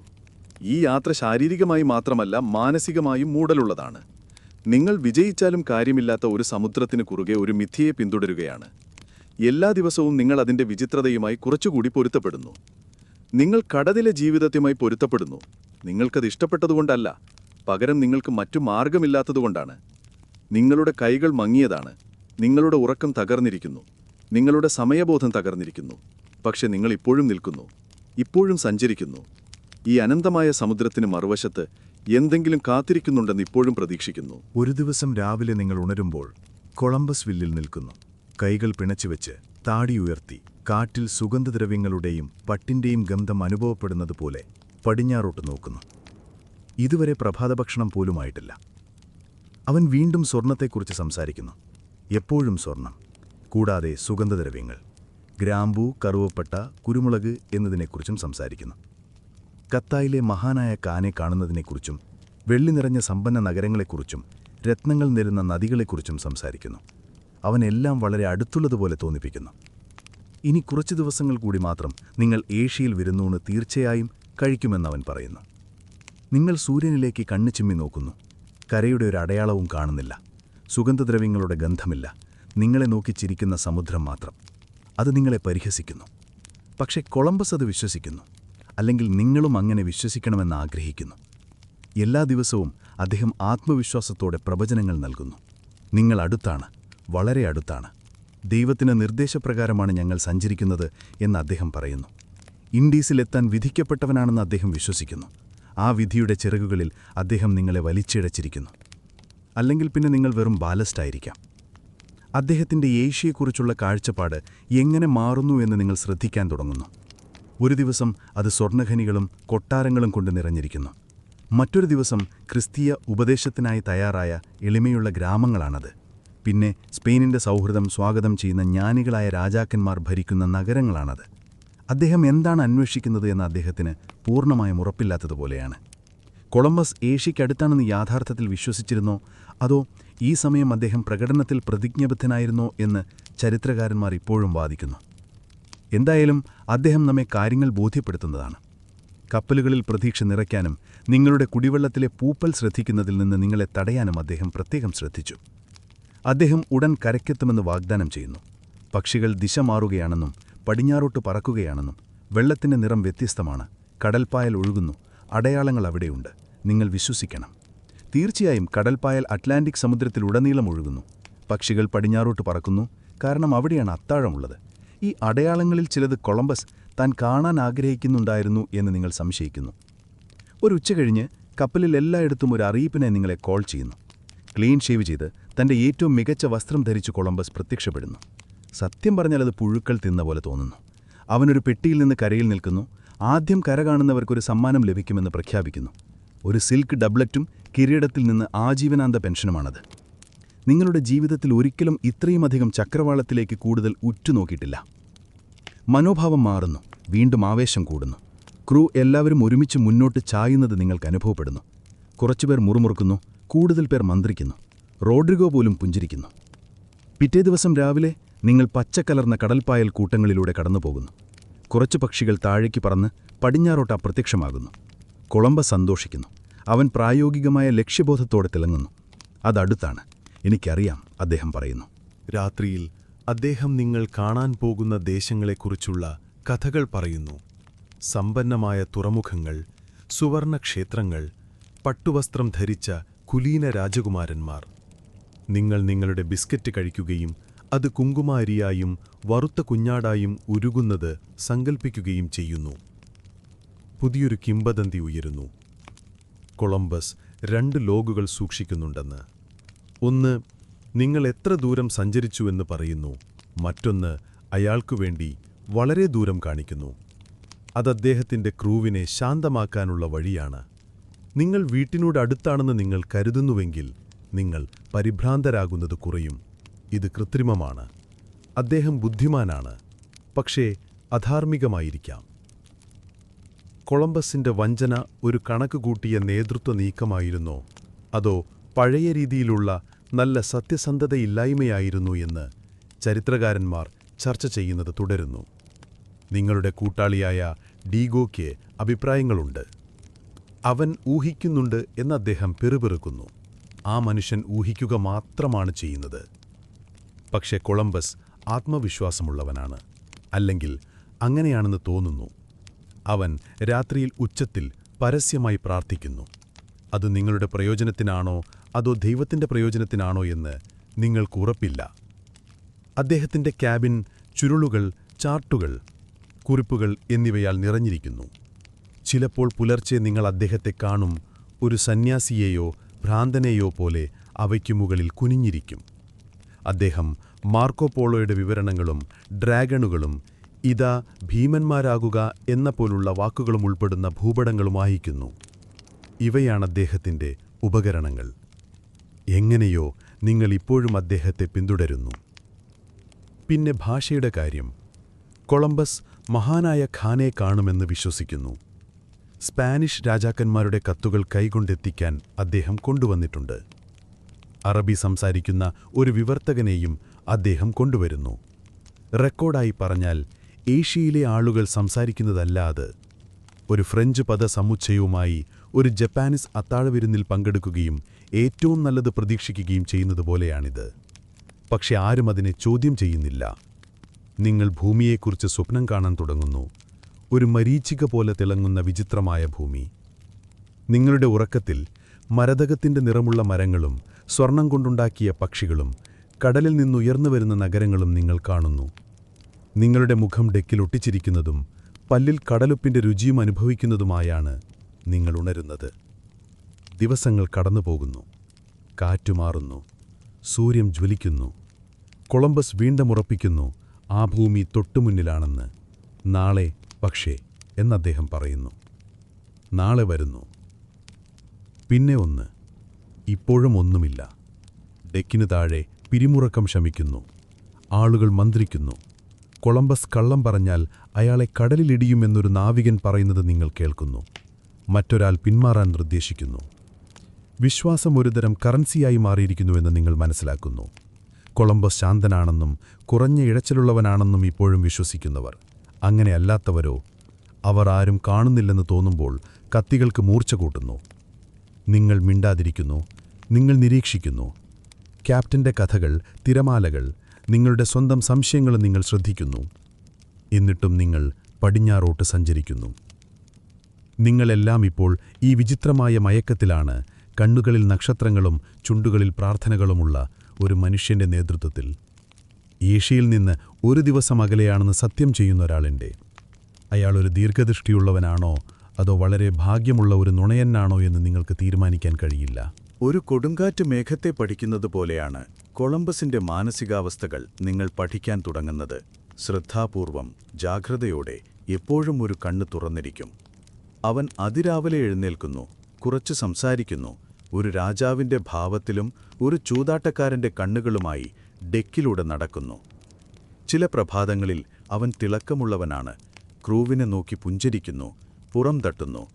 ഈ യാത്ര ശാരീരികമായി മാത്രമല്ല, മാനസികമായും മൂടലുള്ളതാണ്. നിങ്ങൾ വിജയിച്ചാലും കാര്യമില്ലാത്ത ഒരു സമുദ്രത്തിന് കുറുകെ ഒരു മിഥ്യയെ പിന്തുടരുകയാണ്. എല്ലാ ദിവസവും നിങ്ങൾ അതിന്റെ വിചിത്രതയുമായി കുറച്ചുകൂടി പൊരുത്തപ്പെടുന്നു. നിങ്ങൾ കടലിലെ ജീവിതവുമായി പൊരുത്തപ്പെടുന്നു. നിങ്ങൾക്കത് ഇഷ്ടപ്പെട്ടതുകൊണ്ടല്ല, പകരം നിങ്ങൾക്ക് മറ്റു മാർഗമില്ലാത്തതുകൊണ്ടാണ്. നിങ്ങളുടെ കൈകൾ മങ്ങിയതാണ്, നിങ്ങളുടെ ഉറക്കം തകർന്നിരിക്കുന്നു, നിങ്ങളുടെ സമയബോധം തകർന്നിരിക്കുന്നു. പക്ഷെ നിങ്ങൾ ഇപ്പോഴും നിൽക്കുന്നു, ഇപ്പോഴും സഞ്ചരിക്കുന്നു. ഈ അനന്തമായ സമുദ്രത്തിന് മറുവശത്ത് എന്തെങ്കിലും കാത്തിരിക്കുന്നുണ്ടെന്ന് ഇപ്പോഴും പ്രതീക്ഷിക്കുന്നു. ഒരു ദിവസം രാവിലെ നിങ്ങൾ ഉണരുമ്പോൾ കൊളംബസ് വില്ലിൽ നിൽക്കുന്നു. കൈകൾ പിണച്ചുവെച്ച്, താടി ഉയർത്തി, കാറ്റിൽ സുഗന്ധദ്രവ്യങ്ങളുടെയും പട്ടിന്റെയും ഗന്ധം അനുഭവപ്പെടുന്നത് പോലെ പടിഞ്ഞാറോട്ട് നോക്കുന്നു. ഇതുവരെ പ്രഭാതഭക്ഷണം പോലുമായിട്ടില്ല. അവൻ വീണ്ടും സ്വർണത്തെക്കുറിച്ച് സംസാരിക്കുന്നു. എപ്പോഴും സ്വർണം, കൂടാതെ സുഗന്ധദ്രവ്യങ്ങൾ, ഗ്രാമ്പൂ, കറുവപ്പട്ട, കുരുമുളക് എന്നതിനെക്കുറിച്ചും സംസാരിക്കുന്നു. കത്തായിലെ മഹാനായ കാനെ കാണുന്നതിനെക്കുറിച്ചും വെള്ളി നിറഞ്ഞ സമ്പന്ന നഗരങ്ങളെക്കുറിച്ചും രത്നങ്ങൾ നിരന്ന നദികളെക്കുറിച്ചും സംസാരിക്കുന്നു. അവനെല്ലാം വളരെ അടുത്തുള്ളതുപോലെ തോന്നിപ്പിക്കുന്നു. ഇനി കുറച്ചു ദിവസങ്ങൾ കൂടി മാത്രം നിങ്ങൾ ഏഷ്യയിൽ വരുന്നൂണ് തീർച്ചയായും കഴിക്കുമെന്നവൻ പറയുന്നു. നിങ്ങൾ സൂര്യനിലേക്ക് കണ്ണു ചിമ്മി നോക്കുന്നു. കരയുടെ ഒരു അടയാളവും കാണുന്നില്ല. സുഗന്ധദ്രവ്യങ്ങളുടെ ഗന്ധമില്ല. നിങ്ങളെ നോക്കി ചിരിക്കുന്ന സമുദ്രം മാത്രം. അത് നിങ്ങളെ പരിഹസിക്കുന്നു. പക്ഷേ കൊളംബസ് അത് വിശ്വസിക്കുന്നു, അല്ലെങ്കിൽ നിങ്ങളും അങ്ങനെ വിശ്വസിക്കണമെന്ന് ആഗ്രഹിക്കുന്നു. എല്ലാ ദിവസവും അദ്ദേഹം ആത്മവിശ്വാസത്തോടെ പ്രവചനങ്ങൾ നൽകുന്നു. നിങ്ങൾ അടുത്താണ്, വളരെ അടുത്താണ്. ദൈവത്തിന് നിർദ്ദേശപ്രകാരമാണ് ഞങ്ങൾ സഞ്ചരിക്കുന്നത് എന്ന് അദ്ദേഹം പറയുന്നു. ഇൻഡീസിലെത്താൻ വിധിക്കപ്പെട്ടവനാണെന്ന് അദ്ദേഹം വിശ്വസിക്കുന്നു. ആ വിധിയുടെ ചിറകുകളിൽ അദ്ദേഹം നിങ്ങളെ വലിച്ചിഴച്ചിരിക്കുന്നു. അല്ലെങ്കിൽ പിന്നെ നിങ്ങൾ വെറും ബാലസ്റ്റായിരിക്കാം. അദ്ദേഹത്തിൻ്റെ ഏഷ്യയെക്കുറിച്ചുള്ള കാഴ്ചപ്പാട് എങ്ങനെ മാറുന്നു എന്ന് നിങ്ങൾ ശ്രദ്ധിക്കാൻ തുടങ്ങുന്നു. ഒരു ദിവസം അത് സ്വർണ്ണഖനികളും കൊട്ടാരങ്ങളും കൊണ്ട് നിറഞ്ഞിരിക്കുന്നു. മറ്റൊരു ദിവസം ക്രിസ്തീയ ഉപദേശത്തിനായി തയ്യാറായ എളിമയുള്ള ഗ്രാമങ്ങളാണത്. പിന്നെ സ്പെയിനിൻ്റെ സൗഹൃദം സ്വാഗതം ചെയ്യുന്ന ജ്ഞാനികളായ രാജാക്കന്മാർ ഭരിക്കുന്ന നഗരങ്ങളാണത്. അദ്ദേഹം എന്താണ് അന്വേഷിക്കുന്നത് എന്ന് അദ്ദേഹത്തിന് പൂർണ്ണമായും ഉറപ്പില്ലാത്തതുപോലെയാണ്. കൊളംബസ് ഏഷ്യയ്ക്കടുത്താണെന്ന് യാഥാർത്ഥത്തിൽ വിശ്വസിച്ചിരുന്നോ, അതോ ഈ സമയം അദ്ദേഹം പ്രകടനത്തിൽ പ്രതിജ്ഞാബദ്ധനായിരുന്നോ എന്ന് ചരിത്രകാരന്മാർ ഇപ്പോഴും വാദിക്കുന്നു. എന്തായാലും അദ്ദേഹം നമ്മെ കാര്യങ്ങൾ ബോധ്യപ്പെടുത്തുന്നതാണ്. കപ്പലുകളിൽ പ്രതീക്ഷ നിറയ്ക്കാനും നിങ്ങളുടെ കുടിവെള്ളത്തിലെ പൂപ്പൽ ശ്രദ്ധിക്കുന്നതിൽ നിന്ന് നിങ്ങളെ തടയാനും അദ്ദേഹം പ്രത്യേകം ശ്രദ്ധിച്ചു. അദ്ദേഹം ഉടൻ കരയ്ക്കെത്തുമെന്ന് വാഗ്ദാനം ചെയ്യുന്നു. പക്ഷികൾ ദിശ മാറുകയാണെന്നും പടിഞ്ഞാറോട്ട് പറക്കുകയാണെന്നും വെള്ളത്തിൻ്റെ നിറം വ്യത്യസ്തമാണ്, കടൽപ്പായൽ ഒഴുകുന്നു, അടയാളങ്ങൾ അവിടെയുണ്ട്, നിങ്ങൾ വിശ്വസിക്കണം. തീർച്ചയായും കടൽപ്പായൽ അറ്റ്ലാന്റിക് സമുദ്രത്തിലുടനീളം ഒഴുകുന്നു. പക്ഷികൾ പടിഞ്ഞാറോട്ട് പറക്കുന്നു, കാരണം അവിടെയാണ് അത്താഴമുള്ളത്. ഈ അടയാളങ്ങളിൽ ചിലത് കൊളംബസ് താൻ കാണാൻ ആഗ്രഹിക്കുന്നുണ്ടായിരുന്നു എന്ന് നിങ്ങൾ സംശയിക്കുന്നു. ഒരു ഉച്ച കഴിഞ്ഞ് കപ്പലിൽ എല്ലായിടത്തും ഒരു അറിയിപ്പിനെ നിങ്ങളെ കോൾ ചെയ്യുന്നു. ക്ലീൻ ഷേവ് ചെയ്ത് തൻ്റെ ഏറ്റവും മികച്ച വസ്ത്രം ധരിച്ച് കൊളംബസ് പ്രത്യക്ഷപ്പെടുന്നു. സത്യം പറഞ്ഞാൽ അത് പുഴുക്കൾ തിന്ന പോലെ തോന്നുന്നു. അവനൊരു പെട്ടിയിൽ നിന്ന് കരയിൽ നിൽക്കുന്നു. ആദ്യം കര കാണുന്നവർക്കൊരു സമ്മാനം ലഭിക്കുമെന്ന് പ്രഖ്യാപിക്കുന്നു. ഒരു സിൽക്ക് ഡബ്ലറ്റും കിരീടത്തിൽ നിന്ന് ആജീവനാന്ത പെൻഷനുമാണത്. നിങ്ങളുടെ ജീവിതത്തിൽ ഒരിക്കലും ഇത്രയുമധികം ചക്രവാളത്തിലേക്ക് കൂടുതൽ ഉറ്റുനോക്കിയിട്ടില്ല. മനോഭാവം മാറുന്നു, വീണ്ടും ആവേശം കൂടുന്നു. ക്രൂ എല്ലാവരും ഒരുമിച്ച് മുന്നോട്ട് ചായുന്നത് നിങ്ങൾക്ക് അനുഭവപ്പെടുന്നു. കുറച്ചുപേർ മുറുമുറുക്കുന്നു, കൂടുതൽ പേർ മന്ത്രിക്കുന്നു. റോഡ്രിഗോ പോലും പുഞ്ചിരിക്കുന്നു. പിറ്റേ ദിവസം രാവിലെ നിങ്ങൾ പച്ചക്കലർന്ന കടൽപ്പായൽ കൂട്ടങ്ങളിലൂടെ കടന്നുപോകുന്നു. കുറച്ചു പക്ഷികൾ താഴേക്ക് പറന്ന് പടിഞ്ഞാറോട്ട് അപ്രത്യക്ഷമാകുന്നു. കൊളംബസ് സന്തോഷിക്കുന്നു. അവൻ പ്രായോഗികമായ ലക്ഷ്യബോധത്തോടെ തിളങ്ങുന്നു. അതടുത്താണ്, എനിക്കറിയാം, അദ്ദേഹം പറയുന്നു. രാത്രിയിൽ അദ്ദേഹം നിങ്ങൾ കാണാൻ പോകുന്ന ദേശങ്ങളെക്കുറിച്ചുള്ള കഥകൾ പറയുന്നു. സമ്പന്നമായ തുറമുഖങ്ങൾ, സുവർണക്ഷേത്രങ്ങൾ, പട്ടുവസ്ത്രം ധരിച്ച കുലീന രാജകുമാരന്മാർ. നിങ്ങൾ നിങ്ങളുടെ ബിസ്ക്കറ്റ് കഴിക്കുകയും അത് കുങ്കുമാരിയായും വറുത്ത കുഞ്ഞാടായും ഉരുകുന്നത് സങ്കൽപ്പിക്കുകയും ചെയ്യുന്നു. പുതിയൊരു കിംവദന്തി ഉയരുന്നു. കൊളംബസ് 2 ലോഗുകൾ സൂക്ഷിക്കുന്നുണ്ടെന്ന്. ഒന്ന്, നിങ്ങൾ എത്ര ദൂരം സഞ്ചരിച്ചുവെന്ന് പറയുന്നു. മറ്റൊന്ന്, അയാൾക്കുവേണ്ടി വളരെ ദൂരം കാണിക്കുന്നു. അത് അദ്ദേഹത്തിൻ്റെ ക്രൂവിനെ ശാന്തമാക്കാനുള്ള വഴിയാണ്. നിങ്ങൾ വീട്ടിനോട് അടുത്താണെന്ന് നിങ്ങൾ കരുതുന്നുവെങ്കിൽ നിങ്ങൾ പരിഭ്രാന്തരാകുന്നത് കുറയും. ഇത് കൃത്രിമമാണ്. അദ്ദേഹം ബുദ്ധിമാനാണ്, പക്ഷേ അധാർമികമായിരിക്കാം. കൊളംബസിന്റെ വഞ്ചന ഒരു കണക്കുകൂട്ടിയ നേതൃത്വ നീക്കമായിരുന്നോ, അതോ പഴയ രീതിയിലുള്ള നല്ല സത്യസന്ധതയില്ലായ്മയായിരുന്നു എന്ന് ചരിത്രകാരന്മാർ ചർച്ച ചെയ്യുന്നത് തുടരുന്നു. നിങ്ങളുടെ കൂട്ടാളിയായ ഡീഗോയ്ക്ക് അഭിപ്രായങ്ങളുണ്ട്. അവൻ ഊഹിക്കുന്നുണ്ട് എന്ന് അദ്ദേഹം പിറുപിറുക്കുന്നു. ആ മനുഷ്യൻ ഊഹിക്കുക മാത്രമാണ് ചെയ്യുന്നത്. പക്ഷേ കൊളംബസ് ആത്മവിശ്വാസമുള്ളവനാണ്, അല്ലെങ്കിൽ അങ്ങനെയാണെന്ന് തോന്നുന്നു. അവൻ രാത്രിയിൽ ഉച്ചത്തിൽ പരസ്യമായി പ്രാർത്ഥിക്കുന്നു. അത് നിങ്ങളുടെ പ്രയോജനത്തിനാണോ അതോ ദൈവത്തിന്റെ പ്രയോജനത്തിനാണോ എന്ന് നിങ്ങൾക്കുറപ്പില്ല. അദ്ദേഹത്തിന്റെ ക്യാബിൻ ചുരുളുകൾ, ചാർട്ടുകൾ, കുറിപ്പുകൾ എന്നിവയാൽ നിറഞ്ഞിരിക്കുന്നു. ചിലപ്പോൾ പുലർച്ചെ നിങ്ങൾ അദ്ദേഹത്തെ കാണും, ഒരു സന്യാസിയെയോ ഭ്രാന്തനെയോ പോലെ അവയ്ക്കു മുകളിൽ കുനിഞ്ഞിരിക്കും. അദ്ദേഹം മാർക്കോപോളോയുടെ വിവരണങ്ങളും ഡ്രാഗണുകളും ഇതാ ഭീമന്മാരാകുക എന്ന പോലുള്ള വാക്കുകളും ഉൾപ്പെടുന്ന ഭൂപടങ്ങളും വായിക്കുന്നു. ഇവയാണ് അദ്ദേഹത്തിന്റെ ഉപകരണങ്ങൾ. എങ്ങനെയോ നിങ്ങൾ ഇപ്പോഴും അദ്ദേഹത്തെ പിന്തുടരുന്നു. പിന്നെ ഭാഷയുടെ കാര്യം. കൊളംബസ് മഹാനായ ഖാനെ കാണുമെന്ന് വിശ്വസിക്കുന്നു. സ്പാനിഷ് രാജാക്കന്മാരുടെ കത്തുകൾ കൈകൊണ്ടെത്തിക്കാൻ അദ്ദേഹം കൊണ്ടുവന്നിട്ടുണ്ട്. അറബി സംസാരിക്കുന്ന ഒരു വിവർത്തകനെയും അദ്ദേഹം കൊണ്ടുവരുന്നു. റെക്കോർഡായി പറഞ്ഞാൽ, ഏഷ്യയിലെ ആളുകൾ സംസാരിക്കുന്നതല്ലാതെ ഒരു ഫ്രഞ്ച് പദസമുച്ചയവുമായി ഒരു ജപ്പാനീസ് അത്താഴവിരുന്നിൽ പങ്കെടുക്കുകയും ഏറ്റവും നല്ലത് പ്രതീക്ഷിക്കുകയും ചെയ്യുന്നതുപോലെയാണിത്. പക്ഷെ ആരും അതിനെ ചോദ്യം ചെയ്യുന്നില്ല. നിങ്ങൾ ഭൂമിയെക്കുറിച്ച് സ്വപ്നം കാണാൻ തുടങ്ങുന്നു, ഒരു മരീചിക പോലെ തിളങ്ങുന്ന വിചിത്രമായ ഭൂമി. നിങ്ങളുടെ ഉറക്കത്തിൽ മരതകത്തിന്റെ നിറമുള്ള മരങ്ങളും സ്വർണം കൊണ്ടുണ്ടാക്കിയ പക്ഷികളും കടലിൽ നിന്നുയർന്നു വരുന്ന നഗരങ്ങളും നിങ്ങൾ കാണുന്നു. നിങ്ങളുടെ മുഖം ഡെക്കിലൊട്ടിച്ചിരിക്കുന്നതും പല്ലിൽ കടലുപ്പിന്റെ രുചിയും അനുഭവിക്കുന്നതുമായാണ് നിങ്ങൾ ഉണരുന്നത്. ദിവസങ്ങൾ കടന്നുപോകുന്നു, കാറ്റുമാറുന്നു, സൂര്യൻ ജ്വലിക്കുന്നു. കൊളംബസ് വീണ്ടും ഉറപ്പിക്കുന്നു, ആ ഭൂമി തൊട്ടുമുന്നിലാണെന്ന്. നാളെ പക്ഷേ എന്നദ്ദേഹം പറയുന്നു. നാളെ വരുന്നു. പിന്നെ ഒന്ന്. ഇപ്പോഴും ഒന്നുമില്ല. ഡെക്കിനു താഴെ പിരിമുറക്കം ശമിക്കുന്നു. ആളുകൾ മന്ത്രിക്കുന്നു. കൊളംബസ് കള്ളം പറഞ്ഞാൽ അയാളെ കടലിലിടിയുമെന്നൊരു നാവികൻ പറയുന്നത് നിങ്ങൾ കേൾക്കുന്നു. മറ്റൊരാൾ പിന്മാറാൻ നിർദ്ദേശിക്കുന്നു. വിശ്വാസം ഒരുതരം കറൻസിയായി മാറിയിരിക്കുന്നുവെന്ന് നിങ്ങൾ മനസ്സിലാക്കുന്നു. കൊളംബസ് ശാന്തനാണെന്നും കുറഞ്ഞ ഇഴച്ചിലുള്ളവനാണെന്നും ഇപ്പോഴും വിശ്വസിക്കുന്നവർ. അങ്ങനെയല്ലാത്തവരോ, അവർ ആരും കാണുന്നില്ലെന്ന് തോന്നുമ്പോൾ കത്തികൾക്ക് മൂർച്ച കൂട്ടുന്നു. നിങ്ങൾ മിണ്ടാതിരിക്കുന്നു. നിങ്ങൾ നിരീക്ഷിക്കുന്നു. ക്യാപ്റ്റന്റെ കഥകൾ, തിരമാലകൾ, നിങ്ങളുടെ സ്വന്തം സംശയങ്ങളും നിങ്ങൾ ശ്രദ്ധിക്കുന്നു. എന്നിട്ടും നിങ്ങൾ പടിഞ്ഞാറോട്ട് സഞ്ചരിക്കുന്നു. നിങ്ങളെല്ലാം ഇപ്പോൾ ഈ വിചിത്രമായ മയക്കത്തിലാണ്, കണ്ണുകളിൽ നക്ഷത്രങ്ങളും ചുണ്ടുകളിൽ പ്രാർത്ഥനകളുമുള്ള ഒരു മനുഷ്യന്റെ നേതൃത്വത്തിൽ. ഏഷ്യയിൽ നിന്ന് ഒരു ദിവസം അകലെയാണെന്ന് സത്യം ചെയ്യുന്ന ഒരാളുണ്ട്. അയാൾ ഒരു ദീർഘദൃഷ്ടിയുള്ളവനാണോ അതോ വളരെ ഭാഗ്യമുള്ള ഒരു നുണയനാണോ എന്ന് നിങ്ങൾക്ക് തീരുമാനിക്കാൻ കഴിയില്ല. ഒരു കൊടുങ്കാറ്റ് മേഘത്തെ പഠിക്കുന്നത് പോലെയാണ് കൊളംബസിന്റെ മാനസികാവസ്ഥകൾ നിങ്ങൾ പഠിക്കാൻ തുടങ്ങുന്നത്. ശ്രദ്ധാപൂർവം, ജാഗ്രതയോടെ, എപ്പോഴും ഒരു കണ്ണ് തുറന്നിരിക്കും. അവൻ അതിരാവിലെ എഴുന്നേൽക്കുന്നു, കുറച്ച് സംസാരിക്കുന്നു, ഒരു രാജാവിന്റെ ഭാവത്തിലും ഒരു ചൂതാട്ടക്കാരന്റെ കണ്ണുകളുമായി ഡെക്കിലൂടെ നടക്കുന്നു. ചില പ്രഭാതങ്ങളിൽ അവൻ തിളക്കമുള്ളവനാണ്, ക്രൂവിനെ നോക്കി പുഞ്ചിരിക്കുന്നു, പുറം തട്ടുന്നു.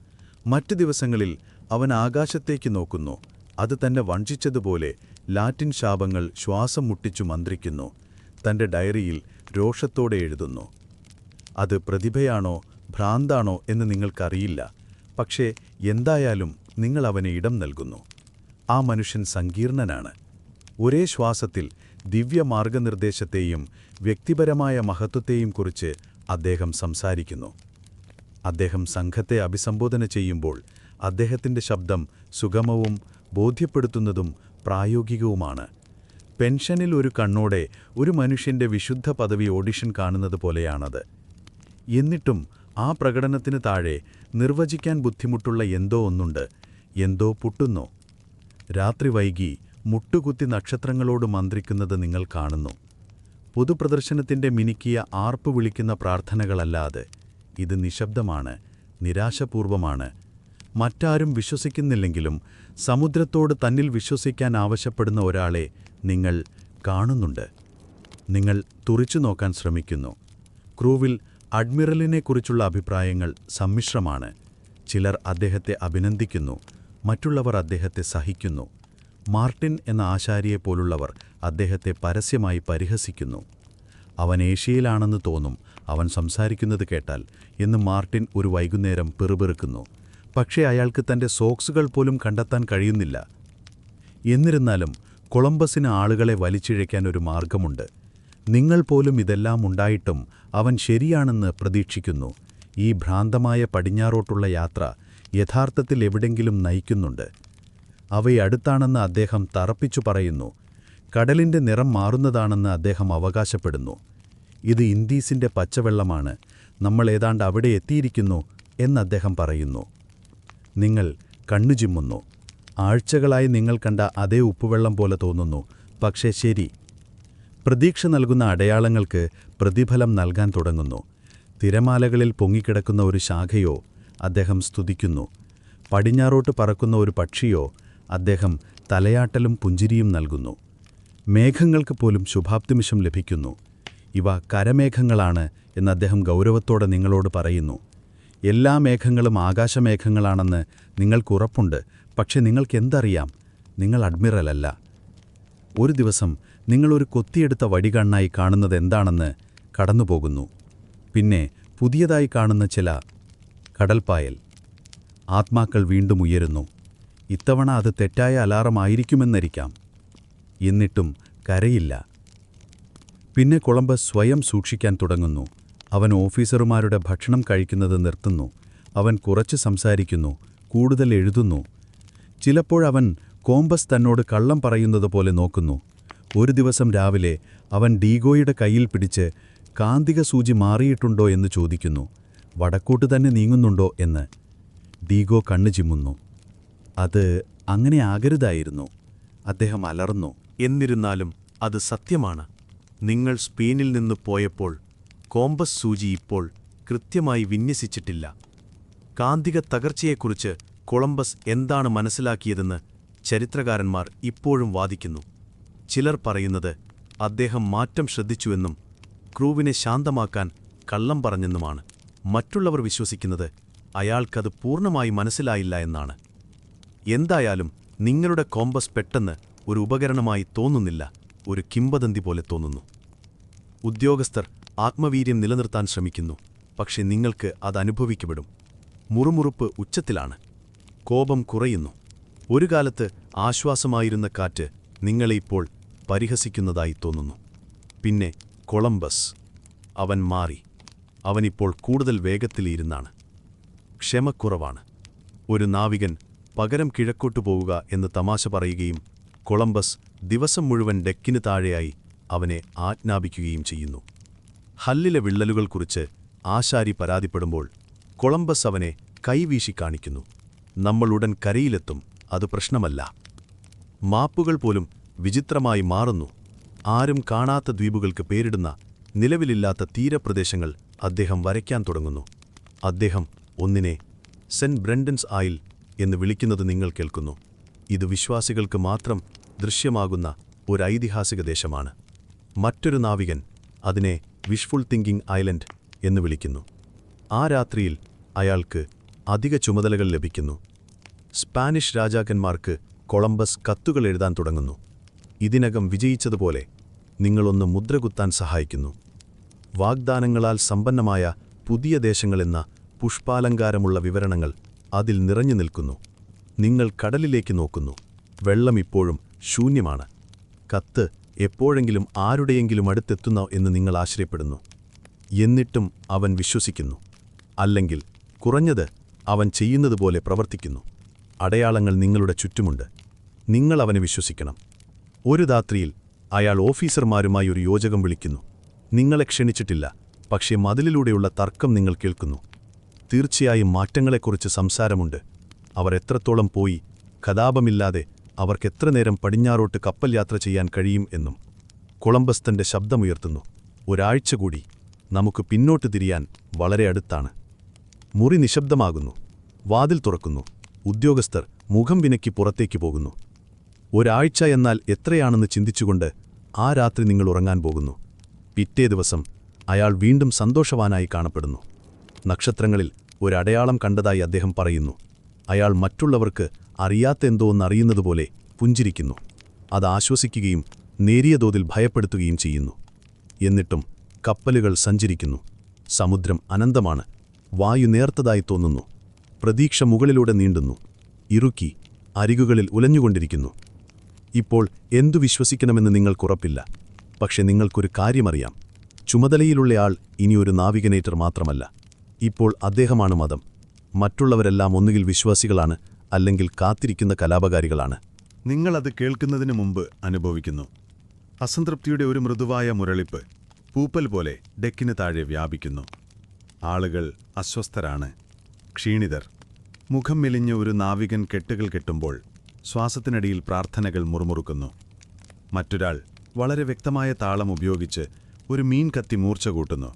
മറ്റു ദിവസങ്ങളിൽ അവൻ ആകാശത്തേക്ക് നോക്കുന്നു, അത് തന്നെ വഞ്ചിച്ചതുപോലെ ലാറ്റിൻ ശാപങ്ങൾ ശ്വാസം മുട്ടിച്ചു മന്ത്രിക്കുന്നു, തന്റെ ഡയറിയിൽ രോഷത്തോടെ എഴുതുന്നു. അത് പ്രതിഭയാണോ ഭ്രാന്താണോ എന്ന് നിങ്ങൾക്കറിയില്ല. പക്ഷേ എന്തായാലും നിങ്ങൾ അവന് ഇടം നൽകുന്നു. ആ മനുഷ്യൻ സങ്കീർണനാണ്. ഒരേ ശ്വാസത്തിൽ ദിവ്യമാർഗനിർദ്ദേശത്തെയും വ്യക്തിപരമായ മഹത്വത്തെയും കുറിച്ച് അദ്ദേഹം സംസാരിക്കുന്നു. അദ്ദേഹം സംഘത്തെ അഭിസംബോധന ചെയ്യുമ്പോൾ അദ്ദേഹത്തിന്റെ ശബ്ദം സുഗമവും ബോധ്യപ്പെടുത്തുന്നതും പ്രായോഗികവുമാണ്. പെൻഷനിൽ ഒരു കണ്ണോടെ ഒരു മനുഷ്യന്റെ വിശുദ്ധ പദവി ഓഡിഷൻ കാണുന്നത് പോലെയാണത്. എന്നിട്ടും ആ പ്രകടനത്തിന് താഴെ നിർവചിക്കാൻ ബുദ്ധിമുട്ടുള്ള എന്തോ ഒന്നുണ്ട്. എന്തോ പുട്ടുന്നു. രാത്രി വൈകി മുട്ടുകുത്തി നക്ഷത്രങ്ങളോട് മന്ത്രിക്കുന്നത് നിങ്ങൾ കാണുന്നു. പൊതുപ്രദർശനത്തിന്റെ മിനുക്കിയ ആർപ്പ് വിളിക്കുന്ന പ്രാർത്ഥനകളല്ലാതെ ഇത് നിശബ്ദമാണ്, നിരാശപൂർവമാണ്. മറ്റാരും വിശ്വസിക്കുന്നില്ലെങ്കിലും സമുദ്രത്തോട് തന്നിൽ വിശ്വസിക്കാൻ ആവശ്യപ്പെടുന്ന ഒരാളെ നിങ്ങൾ കാണുന്നുണ്ട്. നിങ്ങൾ തുറിച്ചു നോക്കാൻ ശ്രമിക്കുന്നു. ക്രൂവിൽ അഡ്മിറലിനെക്കുറിച്ചുള്ള അഭിപ്രായങ്ങൾ സമ്മിശ്രമാണ്. ചിലർ അദ്ദേഹത്തെ അഭിനന്ദിക്കുന്നു, മറ്റുള്ളവർ അദ്ദേഹത്തെ സഹിക്കുന്നു. മാർട്ടിൻ എന്ന ആശാരിയെപ്പോലുള്ളവർ അദ്ദേഹത്തെ പരസ്യമായി പരിഹസിക്കുന്നു. അവൻ ഏഷ്യയിലാണെന്ന് തോന്നും അവൻ സംസാരിക്കുന്നത് കേട്ടാൽ എന്ന് മാർട്ടിൻ ഒരു വൈകുന്നേരം പിറുപിറുക്കുന്നു. പക്ഷേ അയാൾക്ക് തന്റെ സോക്സുകൾ പോലും കണ്ടെത്താൻ കഴിയുന്നില്ല. എന്നിരുന്നാലും കൊളംബസിന് ആളുകളെ വലിച്ചിഴയ്ക്കാൻ ഒരു മാർഗമുണ്ട്. നിങ്ങൾ പോലും ഇതെല്ലാം ഉണ്ടായിട്ടും അവൻ ശരിയാണെന്ന് പ്രതീക്ഷിക്കുന്നു. ഈ ഭ്രാന്തമായ പടിഞ്ഞാറോട്ടുള്ള യാത്ര യഥാർത്ഥത്തിൽ എവിടെങ്കിലും നയിക്കുന്നുണ്ട്. അവയടുത്താണെന്ന് അദ്ദേഹം തറപ്പിച്ചു പറയുന്നു. കടലിന്റെ നിറം മാറുന്നതാണെന്ന് അദ്ദേഹം അവകാശപ്പെടുന്നു. ഇത് ഇൻഡീസിന്റെ പച്ചവെള്ളമാണ്, നമ്മൾ ഏതാണ്ട് അവിടെ എത്തിയിരിക്കുന്നു എന്നദ്ദേഹം പറയുന്നു. നിങ്ങൾ കണ്ണുചിമ്മുന്നു. ആഴ്ചകളായി നിങ്ങൾ കണ്ട അതേ ഉപ്പുവെള്ളം പോലെ തോന്നുന്നു. പക്ഷേ ശരി. പ്രതീക്ഷ നൽകുന്ന അടയാളങ്ങൾക്ക് പ്രതിഫലം നൽകാൻ തുടങ്ങുന്നു. തിരമാലകളിൽ പൊങ്ങിക്കിടക്കുന്ന ഒരു ശാഖയോ അദ്ദേഹം സ്തുതിക്കുന്നു. പടിഞ്ഞാറോട്ട് പറക്കുന്ന ഒരു പക്ഷിയോ അദ്ദേഹം തലയാട്ടലും പുഞ്ചിരിയും നൽകുന്നു. മേഘങ്ങൾക്ക് പോലും ശുഭാപ്തിമിഷം ലഭിക്കുന്നു. ഇവ കരമേഘങ്ങളാണ് എന്ന് അദ്ദേഹം ഗൗരവത്തോടെ നിങ്ങളോട് പറയുന്നു. എല്ലാ മേഘങ്ങളും ആകാശമേഘങ്ങളാണെന്ന് നിങ്ങൾക്കുറപ്പുണ്ട്. പക്ഷെ നിങ്ങൾക്കെന്തറിയാം? നിങ്ങൾ അഡ്മിറലല്ല. ഒരു ദിവസം നിങ്ങളൊരു കൊത്തിയെടുത്ത വടികണ്ണായി കാണുന്നത് എന്താണെന്ന് കടന്നുപോകുന്നു. പിന്നെ പുതിയതായി കാണുന്ന ചില കടൽപ്പായൽ. ആത്മാക്കൾ വീണ്ടും ഉയരുന്നു. ഇത്തവണ അത് തെറ്റായ അലാറമായിരിക്കുമെന്നരിക്കാം. എന്നിട്ടും കരയില്ല. പിന്നെ കൊളംബസ് സ്വയം സൂക്ഷിക്കാൻ തുടങ്ങുന്നു. അവൻ ഓഫീസർമാരുടെ ഭക്ഷണം കഴിക്കുന്നത് നിർത്തുന്നു. അവൻ കുറച്ച് സംസാരിക്കുന്നു, കൂടുതൽ എഴുതുന്നു. ചിലപ്പോഴവൻ കോമ്പസ് തന്നോട് കള്ളം പറയുന്നത് പോലെ നോക്കുന്നു. ഒരു ദിവസം രാവിലെ അവൻ ഡീഗോയുടെ കയ്യിൽ പിടിച്ച് കാന്തിക സൂചി മാറിയിട്ടുണ്ടോ എന്ന് ചോദിക്കുന്നു. വടക്കോട്ട് തന്നെ നീങ്ങുന്നുണ്ടോ എന്ന്. ഡീഗോ കണ്ണു ചിമ്മുന്നു. അത് അങ്ങനെ ആകരുതായിരുന്നു. അദ്ദേഹം അലർന്നു. എന്നിരുന്നാലും അത് സത്യമാണ്. നിങ്ങൾ സ്പെയിനിൽ നിന്ന് പോയപ്പോൾ കോമ്പസ് സൂചി ഇപ്പോൾ കൃത്യമായി വിന്യസിച്ചിട്ടില്ല. കാന്തിക തകർച്ചയെക്കുറിച്ച് കൊളംബസ് എന്താണ് മനസ്സിലാക്കിയതെന്ന് ചരിത്രകാരന്മാർ ഇപ്പോഴും വാദിക്കുന്നു. ചിലർ പറയുന്നത് അദ്ദേഹം മാറ്റം ശ്രദ്ധിച്ചുവെന്നും ക്രൂവിനെ ശാന്തമാക്കാൻ കള്ളം പറഞ്ഞെന്നുമാണ്. മറ്റുള്ളവർ വിശ്വസിക്കുന്നത് അയാൾക്കത് പൂർണ്ണമായി മനസ്സിലായില്ല എന്നാണ്. എന്തായാലും നിങ്ങളുടെ കോമ്പസ് പെട്ടെന്ന് ഒരു ഉപകരണമായി തോന്നുന്നില്ല, ഒരു കിംവദന്തി പോലെ തോന്നുന്നു. ഉദ്യോഗസ്ഥർ ആത്മവീര്യം നിലനിർത്താൻ ശ്രമിക്കുന്നു, പക്ഷെ നിങ്ങൾക്ക് അത് അനുഭവിക്കപ്പെടും. മുറുമുറുപ്പ് ഉച്ചത്തിലാണ്. കോപം കുറയുന്നു. ഒരു കാലത്ത് ആശ്വാസമായിരുന്ന കാറ്റ് നിങ്ങളെ ഇപ്പോൾ പരിഹസിക്കുന്നതായി തോന്നുന്നു. പിന്നെ കൊളംബസ്. അവൻ മാറി. അവനിപ്പോൾ കൂടുതൽ വേഗത്തിലിരുന്നാണ്. ക്ഷമക്കുറവാണ്. ഒരു നാവികൻ പകരം കിഴക്കോട്ടു പോവുക എന്ന് തമാശ പറയുകയും കൊളംബസ് ദിവസം മുഴുവൻ ഡെക്കിന് താഴെയായി അവനെ ആജ്ഞാപിക്കുകയും ചെയ്യുന്നു. ഹല്ലിലെ വിള്ളലുകൾക്കുറിച്ച് ആശാരി പരാതിപ്പെടുമ്പോൾ കൊളംബസ് അവനെ കൈവീശി കാണിക്കുന്നു. നമ്മൾ ഉടൻ കരയിലെത്തും, അത് പ്രശ്നമല്ല. മാപ്പുകൾ പോലും വിചിത്രമായി മാറുന്നു. ആരും കാണാത്ത ദ്വീപുകൾക്ക് പേരിടുന്ന നിലവിലില്ലാത്ത തീരപ്രദേശങ്ങൾ അദ്ദേഹം വരയ്ക്കാൻ തുടങ്ങുന്നു. അദ്ദേഹം ഒന്നിനെ സെന്റ് ബ്രണ്ടൻസ് ഐൽ എന്ന് വിളിക്കുന്നത് നിങ്ങൾ കേൾക്കുന്നു. ഇത് വിശ്വാസികൾക്ക് മാത്രം ദൃശ്യമാകുന്ന ഒരു ഐതിഹാസിക ദേശമാണ്. മറ്റൊരു നാവികൻ അതിനെ വിഷ്ഫുൾ തിങ്കിംഗ് ഐലൻഡ് എന്ന് വിളിക്കുന്നു. ആ രാത്രിയിൽ അയാൾക്ക് അധിക ചുമതലകൾ ലഭിക്കുന്നു. സ്പാനിഷ് രാജാക്കന്മാർക്ക് കൊളംബസ് കത്തുകൾ എഴുതാൻ തുടങ്ങുന്നു. ഇതിനകം വിജയിച്ചതുപോലെ നിങ്ങളൊന്ന് മുദ്രകുത്താൻ സഹായിക്കുന്നു. വാഗ്ദാനങ്ങളാൽ സമ്പന്നമായ പുതിയ ദേശങ്ങളെന്ന പുഷ്പാലങ്കാരമുള്ള വിവരണങ്ങൾ അതിൽ നിറഞ്ഞു നിൽക്കുന്നു. നിങ്ങൾ കടലിലേക്ക് നോക്കുന്നു. വെള്ളം ഇപ്പോഴും ശൂന്യമാണ്. കത്ത് എപ്പോഴെങ്കിലും ആരുടെയെങ്കിലും അടുത്തെത്തുന്നോ എന്ന് നിങ്ങൾ ആശ്ചര്യപ്പെടുന്നു. എന്നിട്ടും അവൻ വിശ്വസിക്കുന്നു. അല്ലെങ്കിൽ കുറഞ്ഞത് അവൻ ചെയ്യുന്നതുപോലെ പ്രവർത്തിക്കുന്നു. അടയാളങ്ങൾ നിങ്ങളുടെ ചുറ്റുമുണ്ട്. നിങ്ങൾ അവനെ വിശ്വസിക്കണം. ഒരു രാത്രിയിൽ അയാൾ ഓഫീസർമാരുമായി ഒരു യോജകം വിളിക്കുന്നു. നിങ്ങളെ ക്ഷണിച്ചിട്ടില്ല, പക്ഷേ മതിലിലൂടെയുള്ള തർക്കം നിങ്ങൾ കേൾക്കുന്നു. തീർച്ചയായും മാറ്റങ്ങളെക്കുറിച്ച് സംസാരമുണ്ട്. അവർ എത്രത്തോളം പോയി, കലാപമില്ലാതെ അവർക്കെത്ര നേരം പടിഞ്ഞാറോട്ട് കപ്പൽ യാത്ര ചെയ്യാൻ കഴിയും എന്നും. കൊളംബസ് തന്റെ ശബ്ദമുയർത്തുന്നു. ഒരാഴ്ച കൂടി, നമുക്ക് പിന്നോട്ട് തിരിയാൻ വളരെ അടുത്താണ്. മുറി നിശബ്ദമാകുന്നു. വാതിൽ തുറക്കുന്നു. ഉദ്യോഗസ്ഥർ മുഖം വിനക്കി പുറത്തേക്ക് പോകുന്നു. ഒരാഴ്ച എന്നാൽ എത്രയാണെന്ന് ചിന്തിച്ചുകൊണ്ട് ആ രാത്രി നിങ്ങൾ ഉറങ്ങാൻ പോകുന്നു. പിറ്റേ ദിവസം അയാൾ വീണ്ടും സന്തോഷവാനായി കാണപ്പെടുന്നു. നക്ഷത്രങ്ങളിൽ ഒരടയാളം കണ്ടതായി അദ്ദേഹം പറയുന്നു. അയാൾ മറ്റുള്ളവർക്ക് അറിയാത്ത എന്തോ ഒന്നറിയുന്നതുപോലെ പുഞ്ചിരിക്കുന്നു. അത് ആശ്വസിക്കുകയും നേരിയ തോതിൽ ഭയപ്പെടുത്തുകയും ചെയ്യുന്നു. എന്നിട്ടും കപ്പലുകൾ സഞ്ചരിക്കുന്നു. സമുദ്രം അനന്തമാണ്. വായു നേർത്തതായി തോന്നുന്നു. പ്രതീക്ഷ മുകളിലൂടെ നീണ്ടുന്നു. ഇറുക്കി അരികുകളിൽ ഉലഞ്ഞുകൊണ്ടിരിക്കുന്നു. ഇപ്പോൾ എന്തു വിശ്വസിക്കണമെന്ന് നിങ്ങൾക്കുറപ്പില്ല. പക്ഷെ നിങ്ങൾക്കൊരു കാര്യമറിയാം, ചുമതലയിലുള്ളയാൾ ഇനിയൊരു നാവിഗനേറ്റർ മാത്രമല്ല. ഇപ്പോൾ അദ്ദേഹമാണ് മതം. മറ്റുള്ളവരെല്ലാം ഒന്നുകിൽ വിശ്വാസികളാണ്, അല്ലെങ്കിൽ കാത്തിരിക്കുന്ന കലാപകാരികളാണ്. നിങ്ങളത് കേൾക്കുന്നതിന് മുമ്പ് അനുഭവിക്കുന്നു. അസംതൃപ്തിയുടെ ഒരു മൃദുവായ മുരളിപ്പ് പൂപ്പൽ പോലെ ഡെക്കിന് താഴെ വ്യാപിക്കുന്നു. ആളുകൾ അസ്വസ്ഥരാണ്, ക്ഷീണിതർ. മുഖം മെലിഞ്ഞ ഒരു നാവികൻ കെട്ടുകൾ കെട്ടുമ്പോൾ ശ്വാസത്തിനടിയിൽ പ്രാർത്ഥനകൾ മുറുമുറുക്കുന്നു. മറ്റൊരാൾ വളരെ വ്യക്തമായ താളം ഉപയോഗിച്ച് ഒരു മീൻ കത്തി മൂർച്ച കൂട്ടുന്നു.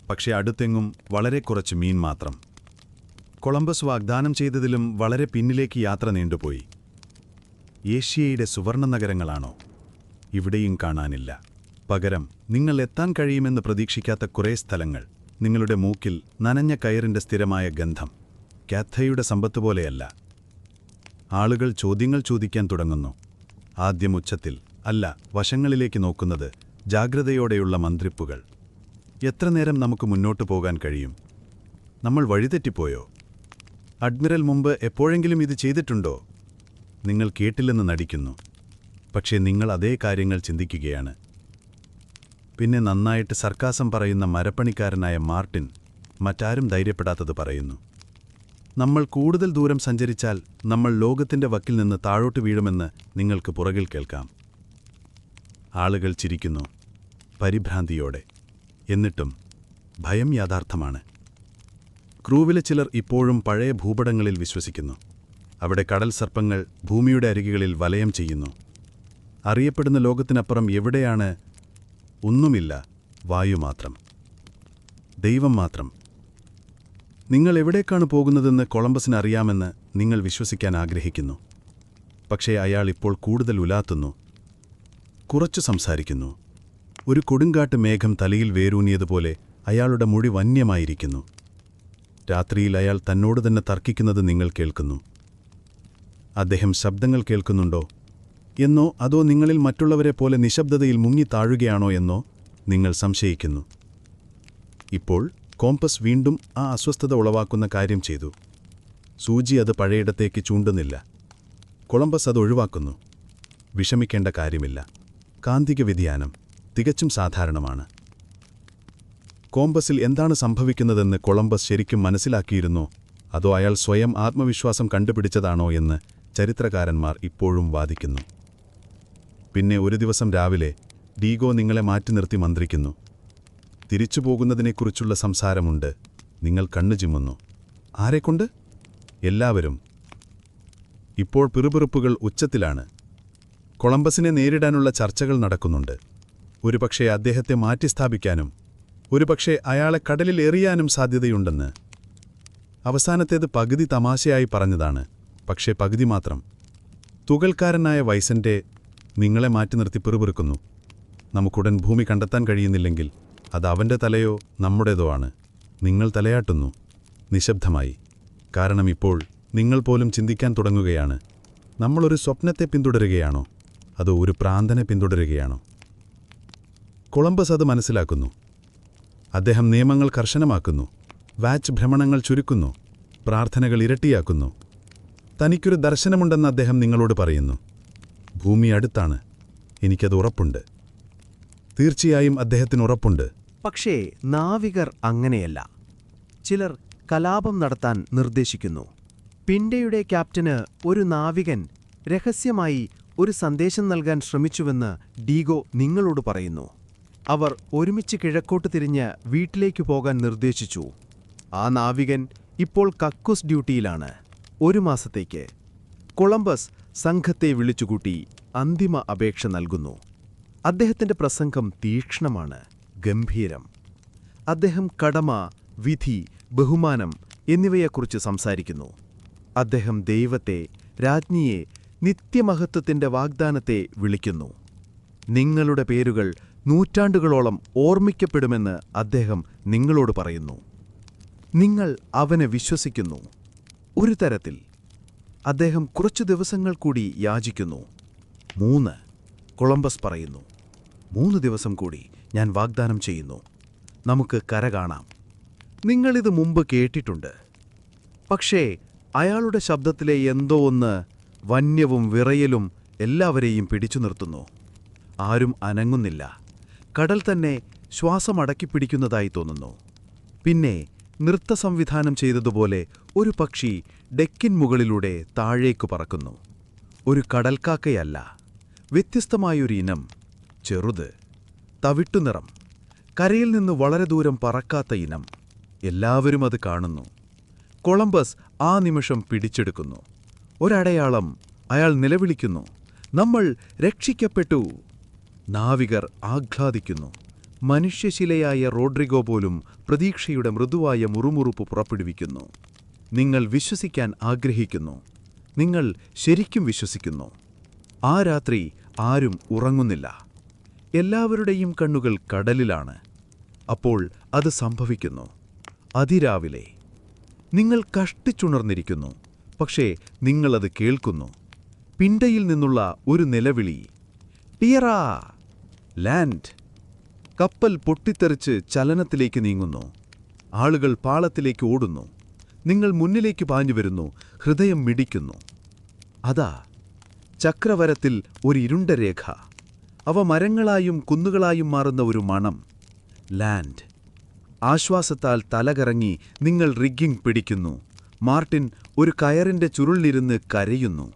പക്ഷേ അടുത്തെങ്ങും വളരെ കുറച്ച് മീൻ മാത്രം. കൊളംബസ് വാഗ്ദാനം ചെയ്തതിലും വളരെ പിന്നിലേക്ക് യാത്ര നീണ്ടുപോയി. ഏഷ്യയുടെ സുവർണ്ണ നഗരങ്ങളാണോ? ഇവിടെയും കാണാനില്ല. പകരം നിങ്ങൾ എത്താൻ കഴിയുമെന്ന് പ്രതീക്ഷിക്കാത്ത കുറേ സ്ഥലങ്ങൾ. നിങ്ങളുടെ മൂക്കിൽ നനഞ്ഞ കയറിന്റെ സ്ഥിരമായ ഗന്ധം. കാഥയുടെ സമ്പത്ത് പോലെയല്ല. ആളുകൾ ചോദ്യങ്ങൾ ചോദിക്കാൻ തുടങ്ങുന്നു. ആദ്യം ഉച്ചത്തിൽ, അല്ല, വശങ്ങളിലേക്ക് നോക്കുന്നത്, ജാഗ്രതയോടെയുള്ള മന്ത്രിപ്പുകൾ. എത്ര നേരം നമുക്ക് മുന്നോട്ടു പോകാൻ കഴിയും? നമ്മൾ വഴിതെറ്റിപ്പോയോ? അഡ്മിറൽ മുമ്പ് എപ്പോഴെങ്കിലും ഇത് ചെയ്തിട്ടുണ്ടോ? നിങ്ങൾ കേട്ടില്ലെന്ന് നടിക്കുന്നു. പക്ഷേ നിങ്ങൾ അതേ കാര്യങ്ങൾ ചിന്തിക്കുകയാണ്. പിന്നെ നന്നായിട്ട് സർക്കാസം പറയുന്ന മരപ്പണിക്കാരനായ മാർട്ടിൻ മറ്റാരും ധൈര്യപ്പെടാത്തത് പറയുന്നു. നമ്മൾ കൂടുതൽ ദൂരം സഞ്ചരിച്ചാൽ നമ്മൾ ലോകത്തിന്റെ വക്കിൽ നിന്ന് താഴോട്ട് വീഴുമെന്ന് നിങ്ങൾക്ക് പുറകിൽ കേൾക്കാം. ആളുകൾ ചിരിക്കുന്നു, പരിഭ്രാന്തിയോടെ. എന്നിട്ടും ഭയം യാഥാർത്ഥ്യമാണ്. ക്രൂവിലെ ചിലർ ഇപ്പോഴും പഴയ ഭൂപടങ്ങളിൽ വിശ്വസിക്കുന്നു. അവിടെ കടൽ സർപ്പങ്ങൾ ഭൂമിയുടെ അരികുകളിൽ വലയം ചെയ്യുന്നു. അറിയപ്പെടുന്ന ലോകത്തിനപ്പുറം എവിടെയാണ്? ഒന്നുമില്ല, വായു മാത്രം, ദൈവം മാത്രം. നിങ്ങൾ എവിടേക്കാണ് പോകുന്നതെന്ന് കൊളംബസിന് അറിയാമെന്ന് നിങ്ങൾ വിശ്വസിക്കാൻ ആഗ്രഹിക്കുന്നു. പക്ഷേ അയാൾ ഇപ്പോൾ കൂടുതൽ ഉലാത്തുന്നു, കുറച്ചു സംസാരിക്കുന്നു. ഒരു കൊടുങ്കാട്ട് മേഘം തലയിൽ വേരൂന്നിയതുപോലെ അയാളുടെ മുടി വന്യമായിരിക്കുന്നു. രാത്രിയിൽ അയാൾ തന്നോട് തന്നെ തർക്കിക്കുന്നത് നിങ്ങൾ കേൾക്കുന്നു. അദ്ദേഹം ശബ്ദങ്ങൾ കേൾക്കുന്നുണ്ടോ എന്നോ അതോ നിങ്ങളിൽ മറ്റുള്ളവരെ പോലെ നിശബ്ദതയിൽ മുങ്ങിത്താഴുകയാണോ എന്നോ നിങ്ങൾ സംശയിക്കുന്നു. ഇപ്പോൾ കോമ്പസ് വീണ്ടും ആ അസ്വസ്ഥത ഉളവാക്കുന്ന കാര്യം ചെയ്തു. സൂചി അത് പഴയിടത്തേക്ക് ചൂണ്ടുന്നില്ല. കൊളംബസ് അത് ഒഴിവാക്കുന്നു. വിഷമിക്കേണ്ട കാര്യമില്ല. കാന്തിക വ്യതിയാനം തികച്ചും സാധാരണമാണ്. കോമ്പസിൽ എന്താണ് സംഭവിക്കുന്നതെന്ന് കൊളംബസ് ശരിക്കും മനസ്സിലാക്കിയിരുന്നോ അതോ അയാൾ സ്വയം ആത്മവിശ്വാസം കണ്ടുപിടിച്ചതാണോ എന്ന് ചരിത്രകാരന്മാർ ഇപ്പോഴും വാദിക്കുന്നു. പിന്നെ ഒരു ദിവസം രാവിലെ ഡീഗോ നിങ്ങളെ മാറ്റി നിർത്തി മന്ത്രിക്കുന്നു. തിരിച്ചു പോകുന്നതിനെക്കുറിച്ചുള്ള സംസാരമുണ്ട്. നിങ്ങൾ കണ്ണു ചിമ്മുന്നു. ആരെക്കൊണ്ട്? എല്ലാവരും. ഇപ്പോൾ പിറുപിറുപ്പുകൾ ഉച്ചത്തിലാണ്. കൊളംബസിനെ നേരിടാനുള്ള ചർച്ചകൾ നടക്കുന്നുണ്ട്. ഒരുപക്ഷെ അദ്ദേഹത്തെ മാറ്റിസ്ഥാപിക്കാനും ഒരുപക്ഷെ അയാളെ കടലിൽ എറിയാനും സാധ്യതയുണ്ടെന്ന്. അവസാനത്തേത് പകുതി തമാശയായി പറഞ്ഞതാണ്, പക്ഷേ പകുതി മാത്രം. തുകൽക്കാരനായ വൈസന്റെ നിങ്ങളെ മാറ്റി നിർത്തി പിറുപിറുക്കുന്നു. നമുക്കുടൻ ഭൂമി കണ്ടെത്താൻ കഴിയുന്നില്ലെങ്കിൽ അത് അവന്റെ തലയോ നമ്മുടേതോ ആണ്. നിങ്ങൾ തലയാട്ടുന്നു, നിശബ്ദമായി. കാരണം ഇപ്പോൾ നിങ്ങൾ പോലും ചിന്തിക്കാൻ തുടങ്ങുകയാണ്. നമ്മളൊരു സ്വപ്നത്തെ പിന്തുടരുകയാണോ അതോ ഒരു പ്രാന്തനെ പിന്തുടരുകയാണോ? കൊളംബസ് അത് മനസ്സിലാക്കുന്നു. അദ്ദേഹം നിയമങ്ങൾ കർശനമാക്കുന്നു, വാച്ച് ഭ്രമണങ്ങൾ ചുരുക്കുന്നു, പ്രാർത്ഥനകൾ ഇരട്ടിയാക്കുന്നു. തനിക്കൊരു ദർശനമുണ്ടെന്ന് അദ്ദേഹം നിങ്ങളോട് പറയുന്നു. ഭൂമി അടുത്താണ്, എനിക്കത് ഉറപ്പുണ്ട്. തീർച്ചയായും അദ്ദേഹത്തിന് ഉറപ്പുണ്ട്. പക്ഷേ നാവികർ അങ്ങനെയല്ല. ചിലർ കലാപം നടത്താൻ നിർദ്ദേശിക്കുന്നു. പിൻഡയുടെ ക്യാപ്റ്റന് ഒരു നാവികൻ രഹസ്യമായി ഒരു സന്ദേശം നൽകാൻ ശ്രമിച്ചുവെന്ന് ഡീഗോ നിങ്ങളോട് പറയുന്നു. അവർ ഒരുമിച്ച് കിഴക്കോട്ട് തിരിഞ്ഞ് വീട്ടിലേക്കു പോകാൻ നിർദ്ദേശിച്ചു. ആ നാവികൻ ഇപ്പോൾ കക്കൂസ് ഡ്യൂട്ടിയിലാണ്, 1 മാസത്തേക്ക്. കൊളംബസ് സംഘത്തെ വിളിച്ചുകൂട്ടി അന്തിമ അപേക്ഷ നൽകുന്നു. അദ്ദേഹത്തിന്റെ പ്രസംഗം തീക്ഷ്ണമാണ്, ഗംഭീരം. അദ്ദേഹം കടമ, വിധി, ബഹുമാനം എന്നിവയെക്കുറിച്ച് സംസാരിക്കുന്നു. അദ്ദേഹം ദൈവത്തെ, രാജ്ഞിയെ, നിത്യമഹത്വത്തിന്റെ വാഗ്ദാനത്തെ വിളിക്കുന്നു. നിങ്ങളുടെ പേരുകൾ നൂറ്റാണ്ടുകളോളം ഓർമ്മിക്കപ്പെടുമെന്ന് അദ്ദേഹം നിങ്ങളോട് പറയുന്നു. നിങ്ങൾ അവനെ വിശ്വസിക്കുന്നു. ഒരു തരത്തിൽ അദ്ദേഹം കുറച്ചു ദിവസങ്ങൾ കൂടി യാചിക്കുന്നു. 3 കൊളംബസ് പറയുന്നു. 3 ദിവസം കൂടി ഞാൻ വാഗ്ദാനം ചെയ്യുന്നു. നമുക്ക് കര കാണാം. നിങ്ങളിത് മുമ്പ് കേട്ടിട്ടുണ്ട്. പക്ഷേ അയാളുടെ ശബ്ദത്തിലെ എന്തോ ഒന്ന് വന്യവും വിറയലും എല്ലാവരെയും പിടിച്ചു നിർത്തുന്നു. ആരും അനങ്ങുന്നില്ല. കടൽ തന്നെ ശ്വാസമടക്കിപ്പിടിക്കുന്നതായി തോന്നുന്നു. പിന്നെ നൃത്തസംവിധാനം ചെയ്തതുപോലെ ഒരു പക്ഷി ഡെക്കിൻ മുകളിലൂടെ താഴേക്കു പറക്കുന്നു. ഒരു കടൽക്കാക്കയല്ല, വ്യത്യസ്തമായൊരു ഇനം, ചെറുത്, തവിട്ടുനിറം, കരയിൽ നിന്ന് വളരെ ദൂരം പറക്കാത്ത ഇനം. എല്ലാവരും അത് കാണുന്നു. കൊളംബസ് ആ നിമിഷം പിടിച്ചെടുക്കുന്നു. ഒരടയാളം. അയാൾ നിലവിളിക്കുന്നു, നമ്മൾ രക്ഷിക്കപ്പെട്ടു. നാവികർ ആഹ്ലാദിക്കുന്നു. മനുഷ്യശിലയായ റോഡ്രിഗോ പോലും പ്രതീക്ഷയുടെ മൃദുവായ മുറുമുറുപ്പ് പുറപ്പെടുവിക്കുന്നു. നിങ്ങൾ വിശ്വസിക്കാൻ ആഗ്രഹിക്കുന്നു. നിങ്ങൾ ശരിക്കും വിശ്വസിക്കുന്നു. ആ രാത്രി ആരും ഉറങ്ങുന്നില്ല. എല്ലാവരുടെയും കണ്ണുകൾ കടലിലാണ്. അപ്പോൾ അത് സംഭവിക്കുന്നു. അതിരാവിലെ നിങ്ങൾ കഷ്ടിച്ചുണർന്നിരിക്കുന്നു. പക്ഷേ നിങ്ങളത് കേൾക്കുന്നു. പിണ്ടയിൽ നിന്നുള്ള ഒരു നിലവിളി, ടിയറാ, ലാൻഡ്. കപ്പൽ പൊട്ടിത്തെറിച്ച് ചലനത്തിലേക്ക് നീങ്ങുന്നു. ആളുകൾ പാളത്തിലേക്ക് ഓടുന്നു. നിങ്ങൾ മുന്നിലേക്ക് പാഞ്ഞുവരുന്നു. ഹൃദയം മിടിക്കുന്നു. അതാ ചക്രവരത്തിൽ ഒരു ഇരുണ്ട രേഖ. അവ മരങ്ങളായും കുന്നുകളായും മാറുന്ന ഒരു മണം. ലാൻഡ്. ആശ്വാസത്താൽ തലകറങ്ങി നിങ്ങൾ റിഗ്ഗിംഗ് പിടിക്കുന്നു. മാർട്ടിൻ ഒരു കയറിന്റെ ചുരുളിലിരുന്ന് കരയുന്നു.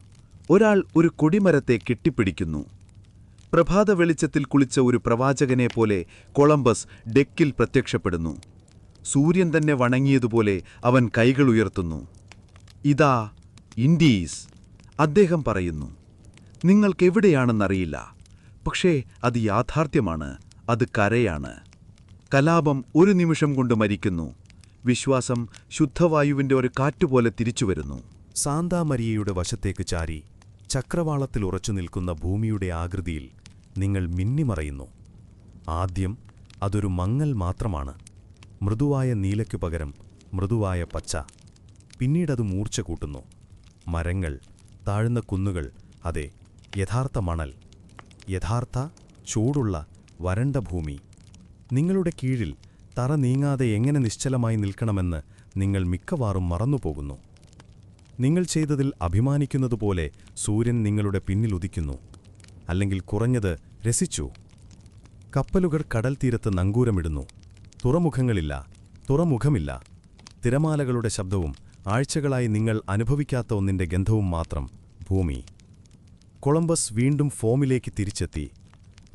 ഒരാൾ ഒരു കൊടിമരത്തെ കെട്ടിപ്പിടിക്കുന്നു. പ്രഭാത വെളിച്ചത്തിൽ കുളിച്ച ഒരു പ്രവാചകനെ പോലെ കൊളംബസ് ഡെക്കിൽ പ്രത്യക്ഷപ്പെടുന്നു. സൂര്യൻ തന്നെ വണങ്ങിയതുപോലെ അവൻ കൈകൾ ഉയർത്തുന്നു. ഇതാ ഇൻഡീസ്, അദ്ദേഹം പറയുന്നു. നിങ്ങൾക്കെവിടെയാണെന്നറിയില്ല, പക്ഷേ അത് യാഥാർത്ഥ്യമാണ്. അത് കരയാണ്. കലാപം ഒരു നിമിഷം കൊണ്ട് മരിക്കുന്നു. വിശ്വാസം ശുദ്ധവായുവിന്റെ ഒരു കാറ്റുപോലെ തിരിച്ചുവരുന്നു. സാന്താമരിയയുടെ വശത്തേക്ക് ചാരി ചക്രവാളത്തിൽ ഉറച്ചു നിൽക്കുന്ന ഭൂമിയുടെ ആകൃതിയിൽ നിങ്ങൾ മിന്നിമറയുന്നു. ആദ്യം അതൊരു മങ്ങൽ മാത്രമാണ്. മൃദുവായ നീലയ്ക്കു പകരം മൃദുവായ പച്ച. പിന്നീടത് മൂർച്ച കൂട്ടുന്നു. മരങ്ങൾ, താഴ്ന്ന കുന്നുകൾ, അതെ, യഥാർത്ഥ മണൽ, യഥാർത്ഥ ചൂടുള്ള വരണ്ട ഭൂമി. നിങ്ങളുടെ കീഴിൽ തറ നീങ്ങാതെ എങ്ങനെ നിശ്ചലമായി നിൽക്കണമെന്ന് നിങ്ങൾ മിക്കവാറും മറന്നുപോകുന്നു. നിങ്ങൾ ചെയ്തതിൽ അഭിമാനിക്കുന്നതുപോലെ സൂര്യൻ നിങ്ങളുടെ പിന്നിലുദിക്കുന്നു. അല്ലെങ്കിൽ കുറഞ്ഞത് രസിച്ചു. കപ്പലുകൾ കടൽ തീരത്ത് നങ്കൂരമിടുന്നു. തുറമുഖമില്ല. തിരമാലകളുടെ ശബ്ദവും ആഴ്ചകളായി നിങ്ങൾ അനുഭവിക്കാത്ത ഒന്നിന്റെ ഗന്ധവും മാത്രം. ഭൂമി. കൊളംബസ് വീണ്ടും ഫോമിലേക്ക് തിരിച്ചെത്തി.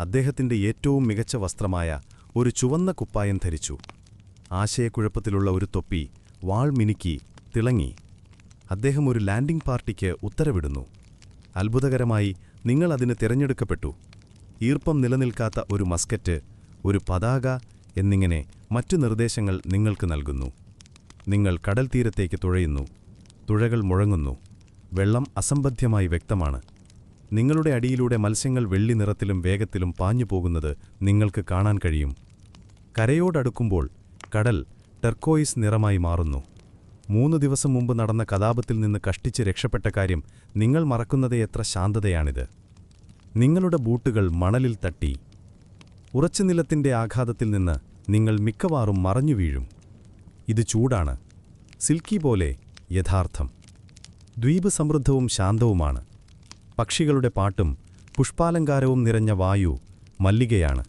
അദ്ദേഹത്തിന്റെ ഏറ്റവും മികച്ച വസ്ത്രമായ ഒരു ചുവന്ന കുപ്പായം ധരിച്ചു. ആശയക്കുഴപ്പത്തിലുള്ള ഒരു തൊപ്പി വാൾ മിനുക്കി തിളങ്ങി. അദ്ദേഹം ഒരു ലാൻഡിംഗ് പാർട്ടിക്ക് ഉത്തരവിടുന്നു. അത്ഭുതകരമായി നിങ്ങൾ അതിന് തിരഞ്ഞെടുക്കപ്പെട്ടു. ഈർപ്പം നിലനിൽക്കാത്ത ഒരു മസ്കറ്റ്, ഒരു പതാക എന്നിങ്ങനെ മറ്റു നിർദ്ദേശങ്ങൾ നിങ്ങൾക്ക് നൽകുന്നു. നിങ്ങൾ കടൽ തീരത്തേക്ക് തുഴയുന്നു. തുഴകൾ മുഴങ്ങുന്നു. വെള്ളം അസംബദ്ധ്യമായി വ്യക്തമാണ്. നിങ്ങളുടെ അടിയിലൂടെ മത്സ്യങ്ങൾ വെള്ളി നിറത്തിലും വേഗത്തിലും പാഞ്ഞു പോകുന്നത് നിങ്ങൾക്ക് കാണാൻ കഴിയും. കരയോടടുക്കുമ്പോൾ കടൽ ടെർക്കോയിസ് നിറമായി മാറുന്നു. 3 ദിവസം മുമ്പ് നടന്ന കലാപത്തിൽ നിന്ന് കഷ്ടിച്ച് രക്ഷപ്പെട്ട കാര്യം നിങ്ങൾ മറക്കുന്നതേ എത്ര ശാന്തതയാണിത്. നിങ്ങളുടെ ബൂട്ടുകൾ മണലിൽ തട്ടി. ഉറച്ച നിലത്തിന്റെ ആഘാതത്തിൽ നിന്ന് നിങ്ങൾ മിക്കവാറും മറഞ്ഞു വീഴും. ഇത് ചൂടാണ്. സിൽക്കി പോലെ യഥാർത്ഥം. ദ്വീപ് സമൃദ്ധവും ശാന്തവുമാണ്. പക്ഷികളുടെ പാട്ടും പുഷ്പാലങ്കാരവും നിറഞ്ഞ വായു മല്ലികയാണ്.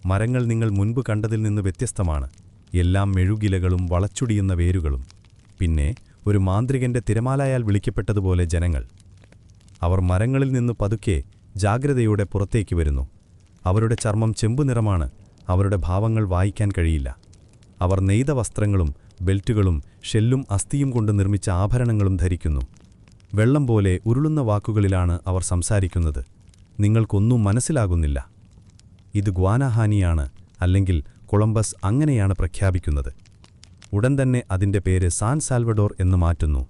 മരങ്ങൾ നിങ്ങൾ മുൻപ് കണ്ടതിൽ നിന്ന് വ്യത്യസ്തമാണ്. എല്ലാം മെഴുകിലകളും വളച്ചൊടിയുന്ന വേരുകളും. പിന്നെ ഒരു മാന്ത്രികന്റെ തിരമാലയാൽ വിളിക്കപ്പെട്ടതുപോലെ ജനങ്ങൾ. അവർ മരങ്ങളിൽ നിന്ന് പതുക്കെ ജാഗ്രതയോടെ പുറത്തേക്ക് വരുന്നു. അവരുടെ ചർമ്മം ചെമ്പുനിറമാണ്. അവരുടെ ഭാവങ്ങൾ വായിക്കാൻ കഴിയില്ല. അവർ നെയ്ത വസ്ത്രങ്ങളും ബെൽറ്റുകളും ഷെല്ലും അസ്ഥിയും കൊണ്ട് നിർമ്മിച്ച ആഭരണങ്ങളും ധരിക്കുന്നു. വെള്ളം പോലെ ഉരുളുന്ന വാക്കുകളിലാണ് അവർ സംസാരിക്കുന്നത്. നിങ്ങൾക്കൊന്നും മനസ്സിലാകുന്നില്ല. ഇത് ഗ്വാനഹാനിയാണ്, അല്ലെങ്കിൽ കൊളംബസ് അങ്ങനെയാണ് പ്രഖ്യാപിക്കുന്നത്. ഉടൻ തന്നെ അതിന്റെ പേര് സാൻ സാൽവഡോർ എന്ന് മാറ്റുന്നു.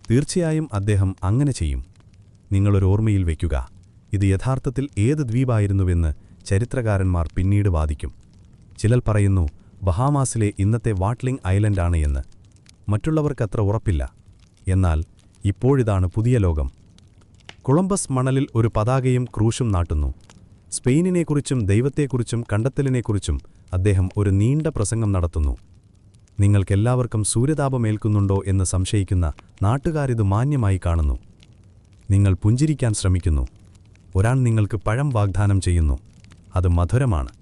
തീർച്ചയായും അദ്ദേഹം അങ്ങനെ ചെയ്യും. നിങ്ങളൊരോർമ്മയിൽ വയ്ക്കുക, ഇത് യഥാർത്ഥത്തിൽ ഏത് ദ്വീപായിരുന്നുവെന്ന് ചരിത്രകാരന്മാർ പിന്നീട് വാദിക്കും. ചിലർ പറയുന്നു ബഹാമാസിലെ ഇന്നത്തെ വാട്ട്ലിംഗ് ഐലൻഡാണ് എന്ന്. മറ്റുള്ളവർക്കത്ര ഉറപ്പില്ല. എന്നാൽ ഇപ്പോഴിതാണ് പുതിയ ലോകം. കൊളംബസ് മണലിൽ ഒരു പതാകയും ക്രൂശും നാട്ടുന്നു. സ്പെയിനിനെക്കുറിച്ചും ദൈവത്തെക്കുറിച്ചും കണ്ടെത്തലിനെക്കുറിച്ചും അദ്ദേഹം ഒരു നീണ്ട പ്രസംഗം നടത്തുന്നു. നിങ്ങൾക്കെല്ലാവർക്കും സൂര്യതാപമേൽക്കുന്നുണ്ടോ എന്ന് സംശയിക്കുന്ന നാട്ടുകാരിത് മാന്യമായി കാണുന്നു. നിങ്ങൾ പുഞ്ചിരിക്കാൻ ശ്രമിക്കുന്നു. ഒരാൾ നിങ്ങൾക്ക് പഴം വാഗ്ദാനം ചെയ്യുന്നു. അത് മധുരമാണ്.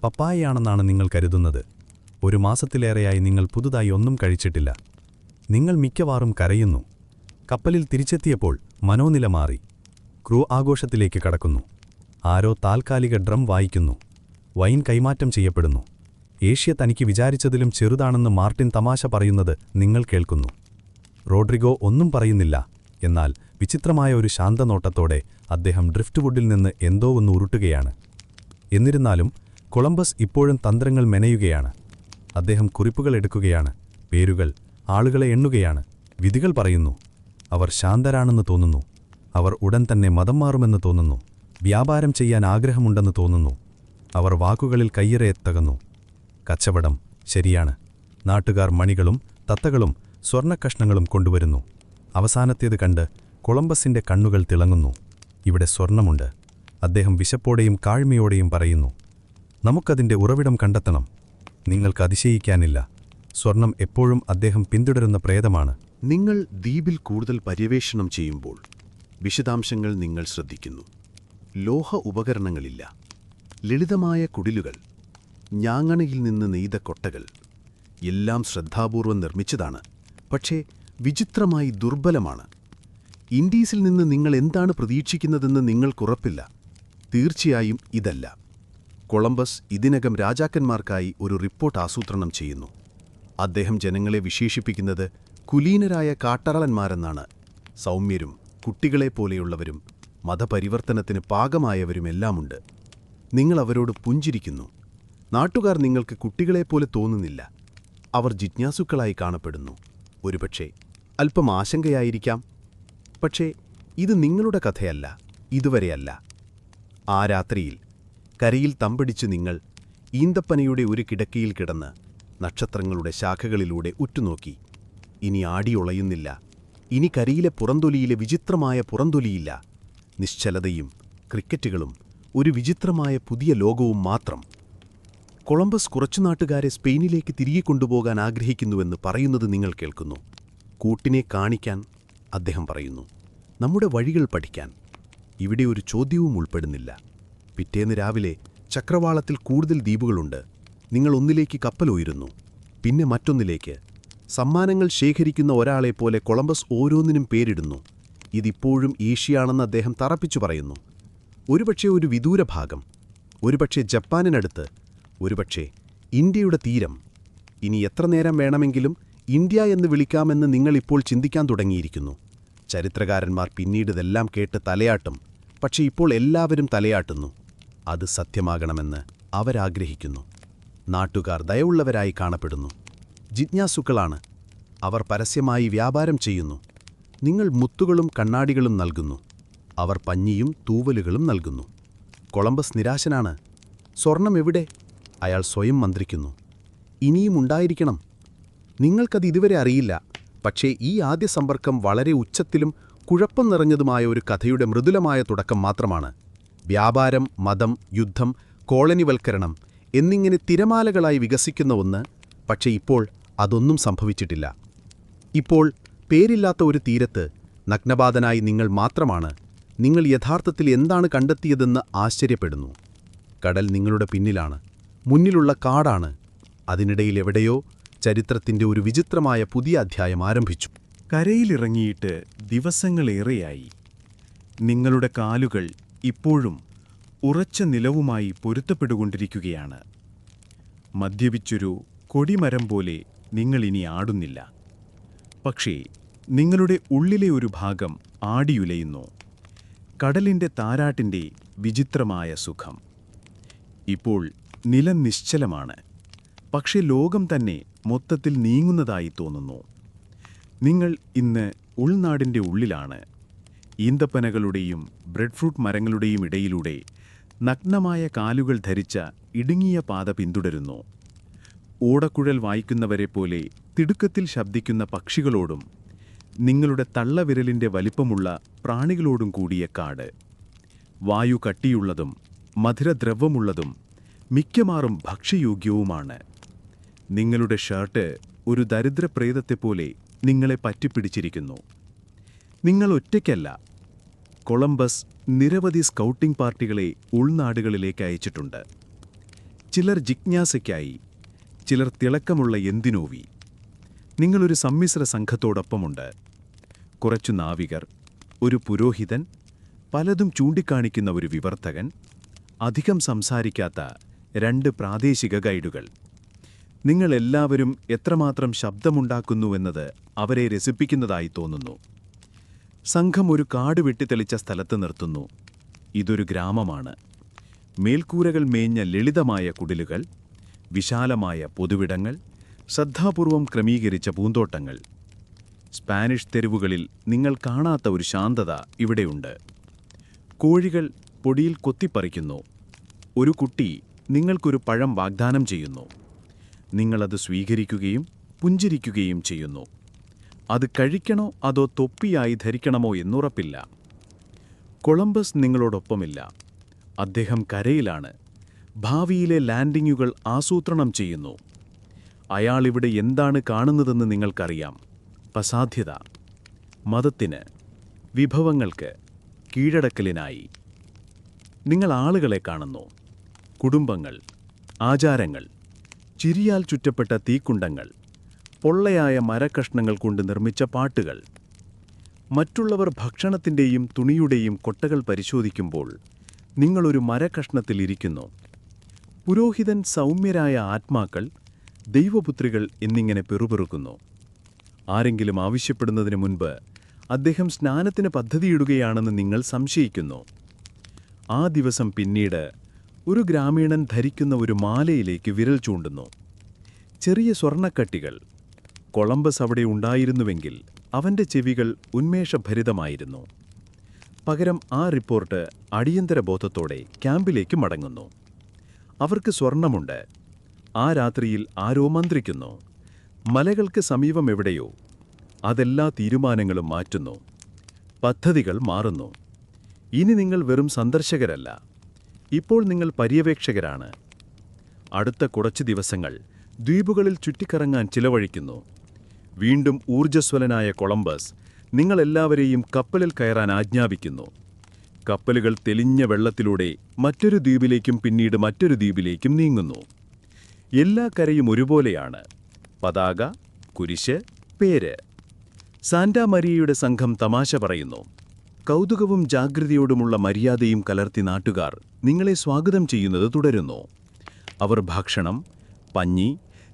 പപ്പായയാണെന്നാണ് നിങ്ങൾ കരുതുന്നത്. ഒരു മാസത്തിലേറെയായി നിങ്ങൾ പുതുതായി ഒന്നും കഴിച്ചിട്ടില്ല. നിങ്ങൾ മിക്കവാറും കരയുന്നു. കപ്പലിൽ തിരിച്ചെത്തിയപ്പോൾ മനോനില മാറി. ക്രൂ ആഘോഷത്തിലേക്ക് കടക്കുന്നു. ആരോ താൽക്കാലിക ഡ്രം വായിക്കുന്നു. വൈൻ കൈമാറ്റം ചെയ്യപ്പെടുന്നു. ഏഷ്യ തനിക്ക് വിചാരിച്ചതിലും ചെറുതാണെന്ന് മാർട്ടിൻ തമാശ പറയുന്നത് നിങ്ങൾ കേൾക്കുന്നു. റോഡ്രിഗോ ഒന്നും പറയുന്നില്ല. എന്നാൽ വിചിത്രമായ ഒരു ശാന്തനോട്ടത്തോടെ അദ്ദേഹം ഡ്രിഫ്റ്റ്വുഡിൽ നിന്ന് എന്തോ ഒന്ന് ഉരുട്ടുകയാണ്. എന്നിരുന്നാലും കൊളംബസ് ഇപ്പോഴും തന്ത്രങ്ങൾ മെനയുകയാണ്. അദ്ദേഹം കുറിപ്പുകൾ എടുക്കുകയാണ്. പേരുകൾ, ആളുകളെ എണ്ണുകയാണ്. വിധികൾ പറയുന്നു. അവർ ശാന്തരാണെന്ന് തോന്നുന്നു. അവർ ഉടൻ തന്നെ മതം മാറുമെന്ന് തോന്നുന്നു. വ്യാപാരം ചെയ്യാൻ ആഗ്രഹമുണ്ടെന്ന് തോന്നുന്നു. അവർ വാക്കുകളിൽ കയ്യറയെത്തകന്നു. കച്ചവടം ശരിയാണ്. നാട്ടുകാർ മണികളും തത്തകളും സ്വർണ്ണക്കഷ്ണങ്ങളും കൊണ്ടുവരുന്നു. അവസാനത്തേത് കണ്ട് കൊളംബസിന്റെ കണ്ണുകൾ തിളങ്ങുന്നു. ഇവിടെ സ്വർണമുണ്ട്. അദ്ദേഹം വിശപ്പോടെയും കാഴ്മയോടെയും പറയുന്നു. നമുക്കതിന്റെ ഉറവിടം കണ്ടെത്തണം. നിങ്ങൾക്ക് അതിശയിക്കാനില്ല. സ്വർണം എപ്പോഴും അദ്ദേഹം പിന്തുടരുന്ന പ്രേതമാണ്. നിങ്ങൾ ദ്വീപിൽ കൂടുതൽ പര്യവേഷണം ചെയ്യുമ്പോൾ വിശദാംശങ്ങൾ നിങ്ങൾ ശ്രദ്ധിക്കുന്നു. ലോഹ ഉപകരണങ്ങളില്ല. ലളിതമായ കുടിലുകൾ, ഞാങ്ങണയിൽ നിന്ന് നെയ്ത കൊട്ടകൾ, എല്ലാം ശ്രദ്ധാപൂർവം നിർമ്മിച്ചതാണ്. പക്ഷേ വിചിത്രമായി ദുർബലമാണ്. ഇൻഡീസിൽ നിന്ന് നിങ്ങൾ എന്താണ് പ്രതീക്ഷിക്കുന്നതെന്ന് നിങ്ങൾക്കുറപ്പില്ല. തീർച്ചയായും ഇതല്ല. കൊളംബസ് ഇതിനകം രാജാക്കന്മാർക്കായി ഒരു റിപ്പോർട്ട് ആസൂത്രണം ചെയ്യുന്നു. അദ്ദേഹം ജനങ്ങളെ വിശേഷിപ്പിക്കുന്നത് കുലീനരായ കാട്ടറളന്മാരെന്നാണ്. സൗമ്യരും കുട്ടികളെപ്പോലെയുള്ളവരും മതപരിവർത്തനത്തിന് പാകമായവരുമെല്ലാമുണ്ട്. നിങ്ങൾ അവരോട് പുഞ്ചിരിക്കുന്നു. നാട്ടുകാർ നിങ്ങൾക്ക് കുട്ടികളെപ്പോലെ തോന്നുന്നില്ല. അവർ ജിജ്ഞാസുക്കളായി കാണപ്പെടുന്നു. ഒരുപക്ഷെ അല്പം ആശങ്കയായിരിക്കാം. പക്ഷേ ഇത് നിങ്ങളുടെ കഥയല്ല. ഇതുവരെയല്ല. ആ രാത്രിയിൽ കരയിൽ തമ്പടിച്ച് നിങ്ങൾ ഈന്തപ്പനയുടെ ഒരു കിടക്കയിൽ കിടന്ന് നക്ഷത്രങ്ങളുടെ ശാഖകളിലൂടെ ഉറ്റുനോക്കി. ഇനി ആടിയൊളയുന്നില്ല. ഇനി കരിയിലെ പുറന്തൊലിയിലെ വിചിത്രമായ പുറന്തൊലിയില്ല. നിശ്ചലതയും ക്രിക്കറ്റുകളും ഒരു വിചിത്രമായ പുതിയ ലോകവും മാത്രം. കൊളംബസ് കുറച്ചു നാട്ടുകാരെ സ്പെയിനിലേക്ക് തിരികെ കൊണ്ടുപോകാൻ ആഗ്രഹിക്കുന്നുവെന്ന് പറയുന്നത് നിങ്ങൾ കേൾക്കുന്നു. കൂട്ടിനെ കാണിക്കാൻ അദ്ദേഹം പറയുന്നു. നമ്മുടെ വഴികൾ പഠിക്കാൻ. ഇവിടെ ഒരു ചോദ്യവും ഉൾപ്പെടുന്നില്ല. പിറ്റേന്ന് രാവിലെ ചക്രവാളത്തിൽ കൂടുതൽ ദ്വീപുകളുണ്ട്. നിങ്ങൾ ഒന്നിലേക്ക് കപ്പലുയരുന്നു, പിന്നെ മറ്റൊന്നിലേക്ക്. സമ്മാനങ്ങൾ ശേഖരിക്കുന്ന ഒരാളെപ്പോലെ കൊളംബസ് ഓരോന്നിനും പേരിടുന്നു. ഇതിപ്പോഴും ഏഷ്യയാണെന്ന് അദ്ദേഹം തറപ്പിച്ചു പറയുന്നു. ഒരുപക്ഷെ ഒരു വിദൂര ഭാഗം, ഒരുപക്ഷെ ജപ്പാനിനടുത്ത്, ഒരുപക്ഷെ ഇന്ത്യയുടെ തീരം. ഇനി എത്ര നേരം വേണമെങ്കിലും ഇന്ത്യ എന്ന് വിളിക്കാമെന്ന് നിങ്ങളിപ്പോൾ ചിന്തിക്കാൻ തുടങ്ങിയിരിക്കുന്നു. ചരിത്രകാരന്മാർ പിന്നീടിതെല്ലാം കേട്ട് തലയാട്ടും. പക്ഷെ ഇപ്പോൾ എല്ലാവരും തലയാട്ടുന്നു. അത് സത്യമാകണമെന്ന് അവരാഗ്രഹിക്കുന്നു. നാട്ടുകാർ ദയവുള്ളവരായി കാണപ്പെടുന്നു. ജിജ്ഞാസുക്കളാണ്. അവർ പരസ്യമായി വ്യാപാരം ചെയ്യുന്നു. നിങ്ങൾ മുത്തുകളും കണ്ണാടികളും നൽകുന്നു. അവർ പഞ്ഞിയും തൂവലുകളും നൽകുന്നു. കൊളംബസ് നിരാശനാണ്. സ്വർണം എവിടെ? അയാൾ സ്വയം മന്ത്രിക്കുന്നു. ഇനിയും ഉണ്ടായിരിക്കണം. നിങ്ങൾക്കത് ഇതുവരെ അറിയില്ല. പക്ഷേ ഈ ആദ്യ സമ്പർക്കം വളരെ ഉച്ചത്തിലും കുഴപ്പം നിറഞ്ഞതുമായ ഒരു കഥയുടെ മൃദുലമായ തുടക്കം മാത്രമാണ്. വ്യാപാരം, മതം, യുദ്ധം, കോളനിവൽക്കരണം എന്നിങ്ങനെ തിരമാലകളായി വികസിക്കുന്ന ഒന്ന്. പക്ഷേ ഇപ്പോൾ അതൊന്നും സംഭവിച്ചിട്ടില്ല. ഇപ്പോൾ പേരില്ലാത്ത ഒരു തീരത്ത് നഗ്നപാതനായി നിങ്ങൾ മാത്രമാണ്. നിങ്ങൾ യഥാർത്ഥത്തിൽ എന്താണ് കണ്ടെത്തിയതെന്ന് ആശ്ചര്യപ്പെടുന്നു. കടൽ നിങ്ങളുടെ പിന്നിലാണ്. മുന്നിലുള്ള കാടാണ്. അതിനിടയിൽ എവിടെയോ ചരിത്രത്തിന്റെ ഒരു വിചിത്രമായ പുതിയ അധ്യായം ആരംഭിച്ചു. കരയിലിറങ്ങിയിട്ട് ദിവസങ്ങളേറെയായി. നിങ്ങളുടെ കാലുകൾ ഇപ്പോഴും ഉറച്ച നിലവുമായി പൊരുത്തപ്പെടുകൊണ്ടിരിക്കുകയാണ്. മദ്യപിച്ചൊരു കൊടിമരം പോലെ നിങ്ങളിനി ആടുന്നില്ല. പക്ഷേ നിങ്ങളുടെ ഉള്ളിലെ ഒരു ഭാഗം ആടിയുലയുന്നു. കടലിന്റെ താരാട്ടിന്റെ വിചിത്രമായ സുഖം. ഇപ്പോൾ നിലം നിശ്ചലമാണ്. പക്ഷേ ലോകം തന്നെ മൊത്തത്തിൽ നീങ്ങുന്നതായി തോന്നുന്നു. നിങ്ങൾ ഇന്ന് ഉൾനാടിന്റെ ഉള്ളിലാണ്. ഈന്തപ്പനകളുടെയും ബ്രെഡ് ഫ്രൂട്ട് മരങ്ങളുടെയും ഇടയിലൂടെ നഗ്നമായ കാലുകൾ ധരിച്ച ഇടുങ്ങിയ പാത പിന്തുടരുന്നു. ഓടക്കുഴൽ വായിക്കുന്നവരെപ്പോലെ തിടുക്കത്തിൽ ശബ്ദിക്കുന്ന പക്ഷികളോടും നിങ്ങളുടെ തള്ളവിരലിന്റെ വലിപ്പമുള്ള പ്രാണികളോടും കൂടിയ കാട്. വായു കട്ടിയുള്ളതും മധുരദ്രവമുള്ളതും മിക്കമാറും ഭക്ഷ്യയോഗ്യവുമാണ്. നിങ്ങളുടെ ഷർട്ട് ഒരു ദരിദ്രപ്രേതത്തെപ്പോലെ നിങ്ങളെ പറ്റിപ്പിടിച്ചിരിക്കുന്നു. നിങ്ങൾ ഒറ്റയ്ക്കല്ല. കൊളംബസ് നിരവധി സ്കൗട്ടിംഗ് പാർട്ടികളെ ഉൾനാടുകളിലേക്ക് അയച്ചിട്ടുണ്ട്. ചിലർ ജിജ്ഞാസയ്ക്കായി, ചിലർ തിളക്കമുള്ള എന്തിനോവി. നിങ്ങളൊരു സമ്മിശ്ര സംഘത്തോടൊപ്പമുണ്ട്. കുറച്ചു നാവികർ, ഒരു പുരോഹിതൻ, പലതും ചൂണ്ടിക്കാണിക്കുന്ന ഒരു വിവർത്തകൻ, അധികം സംസാരിക്കാത്ത 2 പ്രാദേശിക ഗൈഡുകൾ. നിങ്ങളെല്ലാവരും എത്രമാത്രം ശബ്ദമുണ്ടാക്കുന്നുവെന്നത് അവരെ രസിപ്പിക്കുന്നതായി തോന്നുന്നു. സംഘം ഒരു കാട് വെട്ടിത്തെളിച്ച സ്ഥലത്ത് നിർത്തുന്നു. ഇതൊരു ഗ്രാമമാണ്. മേൽക്കൂരകൾ മേഞ്ഞ ലളിതമായ കുടിലുകൾ, വിശാലമായ പൊതുവിടങ്ങൾ, ശ്രദ്ധാപൂർവം ക്രമീകരിച്ച പൂന്തോട്ടങ്ങൾ. സ്പാനിഷ് തെരുവുകളിൽ നിങ്ങൾ കാണാത്ത ഒരു ശാന്തത ഇവിടെയുണ്ട്. കോഴികൾ പൊടിയിൽ കൊത്തിപ്പറിക്കുന്നു. ഒരു കുട്ടി നിങ്ങൾക്കൊരു പഴം വാഗ്ദാനം ചെയ്യുന്നു. നിങ്ങളത് സ്വീകരിക്കുകയും പുഞ്ചിരിക്കുകയും ചെയ്യുന്നു. അത് കഴിക്കണോ അതോ തൊപ്പിയായി ധരിക്കണമോ എന്നുറപ്പില്ല. കൊളംബസ് നിങ്ങളോടൊപ്പമില്ല. അദ്ദേഹം കരയിലാണ്. ഭാവിയിലെ ലാൻഡിങ്ങുകൾ ആസൂത്രണം ചെയ്യുന്നു. അയാളിവിടെ എന്താണ് കാണുന്നതെന്ന് നിങ്ങൾക്കറിയാം. അസാധ്യത, മതത്തിന്, വിഭവങ്ങൾക്ക്, കീഴടക്കലിനായി. നിങ്ങൾ ആളുകളെ കാണുന്നു. കുടുംബങ്ങൾ, ആചാരങ്ങൾ, ചിരിയാൽ ചുറ്റപ്പെട്ട തീക്കുണ്ടങ്ങൾ, പൊള്ളയായ മരക്കഷ്ണങ്ങൾ കൊണ്ട് നിർമ്മിച്ച പാട്ടുകൾ. മറ്റുള്ളവർ ഭക്ഷണത്തിൻ്റെയും തുണിയുടെയും കൊട്ടകൾ പരിശോധിക്കുമ്പോൾ നിങ്ങളൊരു മരക്കഷ്ണത്തിൽ ഇരിക്കുന്നു. പുരോഹിതൻ സൗമ്യരായ ആത്മാക്കൾ, ദൈവപുത്രികൾ എന്നിങ്ങനെ പെറുപെറുക്കുന്നു. ആരെങ്കിലും ആവശ്യപ്പെടുന്നതിന് മുൻപ് അദ്ദേഹം സ്നാനത്തിന് പദ്ധതിയിടുകയാണെന്ന് നിങ്ങൾ സംശയിക്കുന്നു. ആ ദിവസം പിന്നീട് ഒരു ഗ്രാമീണൻ ധരിക്കുന്ന ഒരു മാലയിലേക്ക് വിരൽ ചൂണ്ടുന്നു. ചെറിയ സ്വർണ്ണക്കട്ടികൾ. കൊളംബസ് അവിടെ ഉണ്ടായിരുന്നുവെങ്കിൽ അവൻ്റെ ചെവികൾ ഉന്മേഷഭരിതമായിരുന്നു. പകരം ആ റിപ്പോർട്ട് അടിയന്തര ബോധത്തോടെ ക്യാമ്പിലേക്ക് മടങ്ങുന്നു. അവർക്ക് സ്വർണമുണ്ട്. ആ രാത്രിയിൽ ആരോ മന്ത്രിക്കുന്നു. മലകൾക്ക് സമീപം എവിടെയോ. അതെല്ലാ തീരുമാനങ്ങളും മാറ്റുന്നു. പദ്ധതികൾ മാറുന്നു. ഇനി നിങ്ങൾ വെറും സന്ദർശകരല്ല. ഇപ്പോൾ നിങ്ങൾ പര്യവേക്ഷകരാണ്. അടുത്ത കുറച്ച് ദിവസങ്ങൾ ദ്വീപുകളിൽ ചുറ്റിക്കറങ്ങാൻ ചിലവഴിക്കുന്നു. വീണ്ടും ഊർജ്ജസ്വലനായ കൊളംബസ് നിങ്ങളെല്ലാവരെയും കപ്പലിൽ കയറാൻ ആജ്ഞാപിക്കുന്നു. കപ്പലുകൾ തെളിഞ്ഞ വെള്ളത്തിലൂടെ മറ്റൊരു ദ്വീപിലേക്കും പിന്നീട് മറ്റൊരു ദ്വീപിലേക്കും നീങ്ങുന്നു. എല്ലാ കരയും ഒരുപോലെയാണ്. പതാക, കുരിശ്, പേര്. സാന്റാ മരിയയുടെ സംഘം തമാശ പറയുന്നു. കൗതുകവും ജാഗ്രതയോടുമുള്ള മര്യാദയും കലർത്തി നാട്ടുകാർ നിങ്ങളെ സ്വാഗതം ചെയ്യുന്നത് തുടരുന്നു. അവർ ഭക്ഷണം, പഞ്ഞി,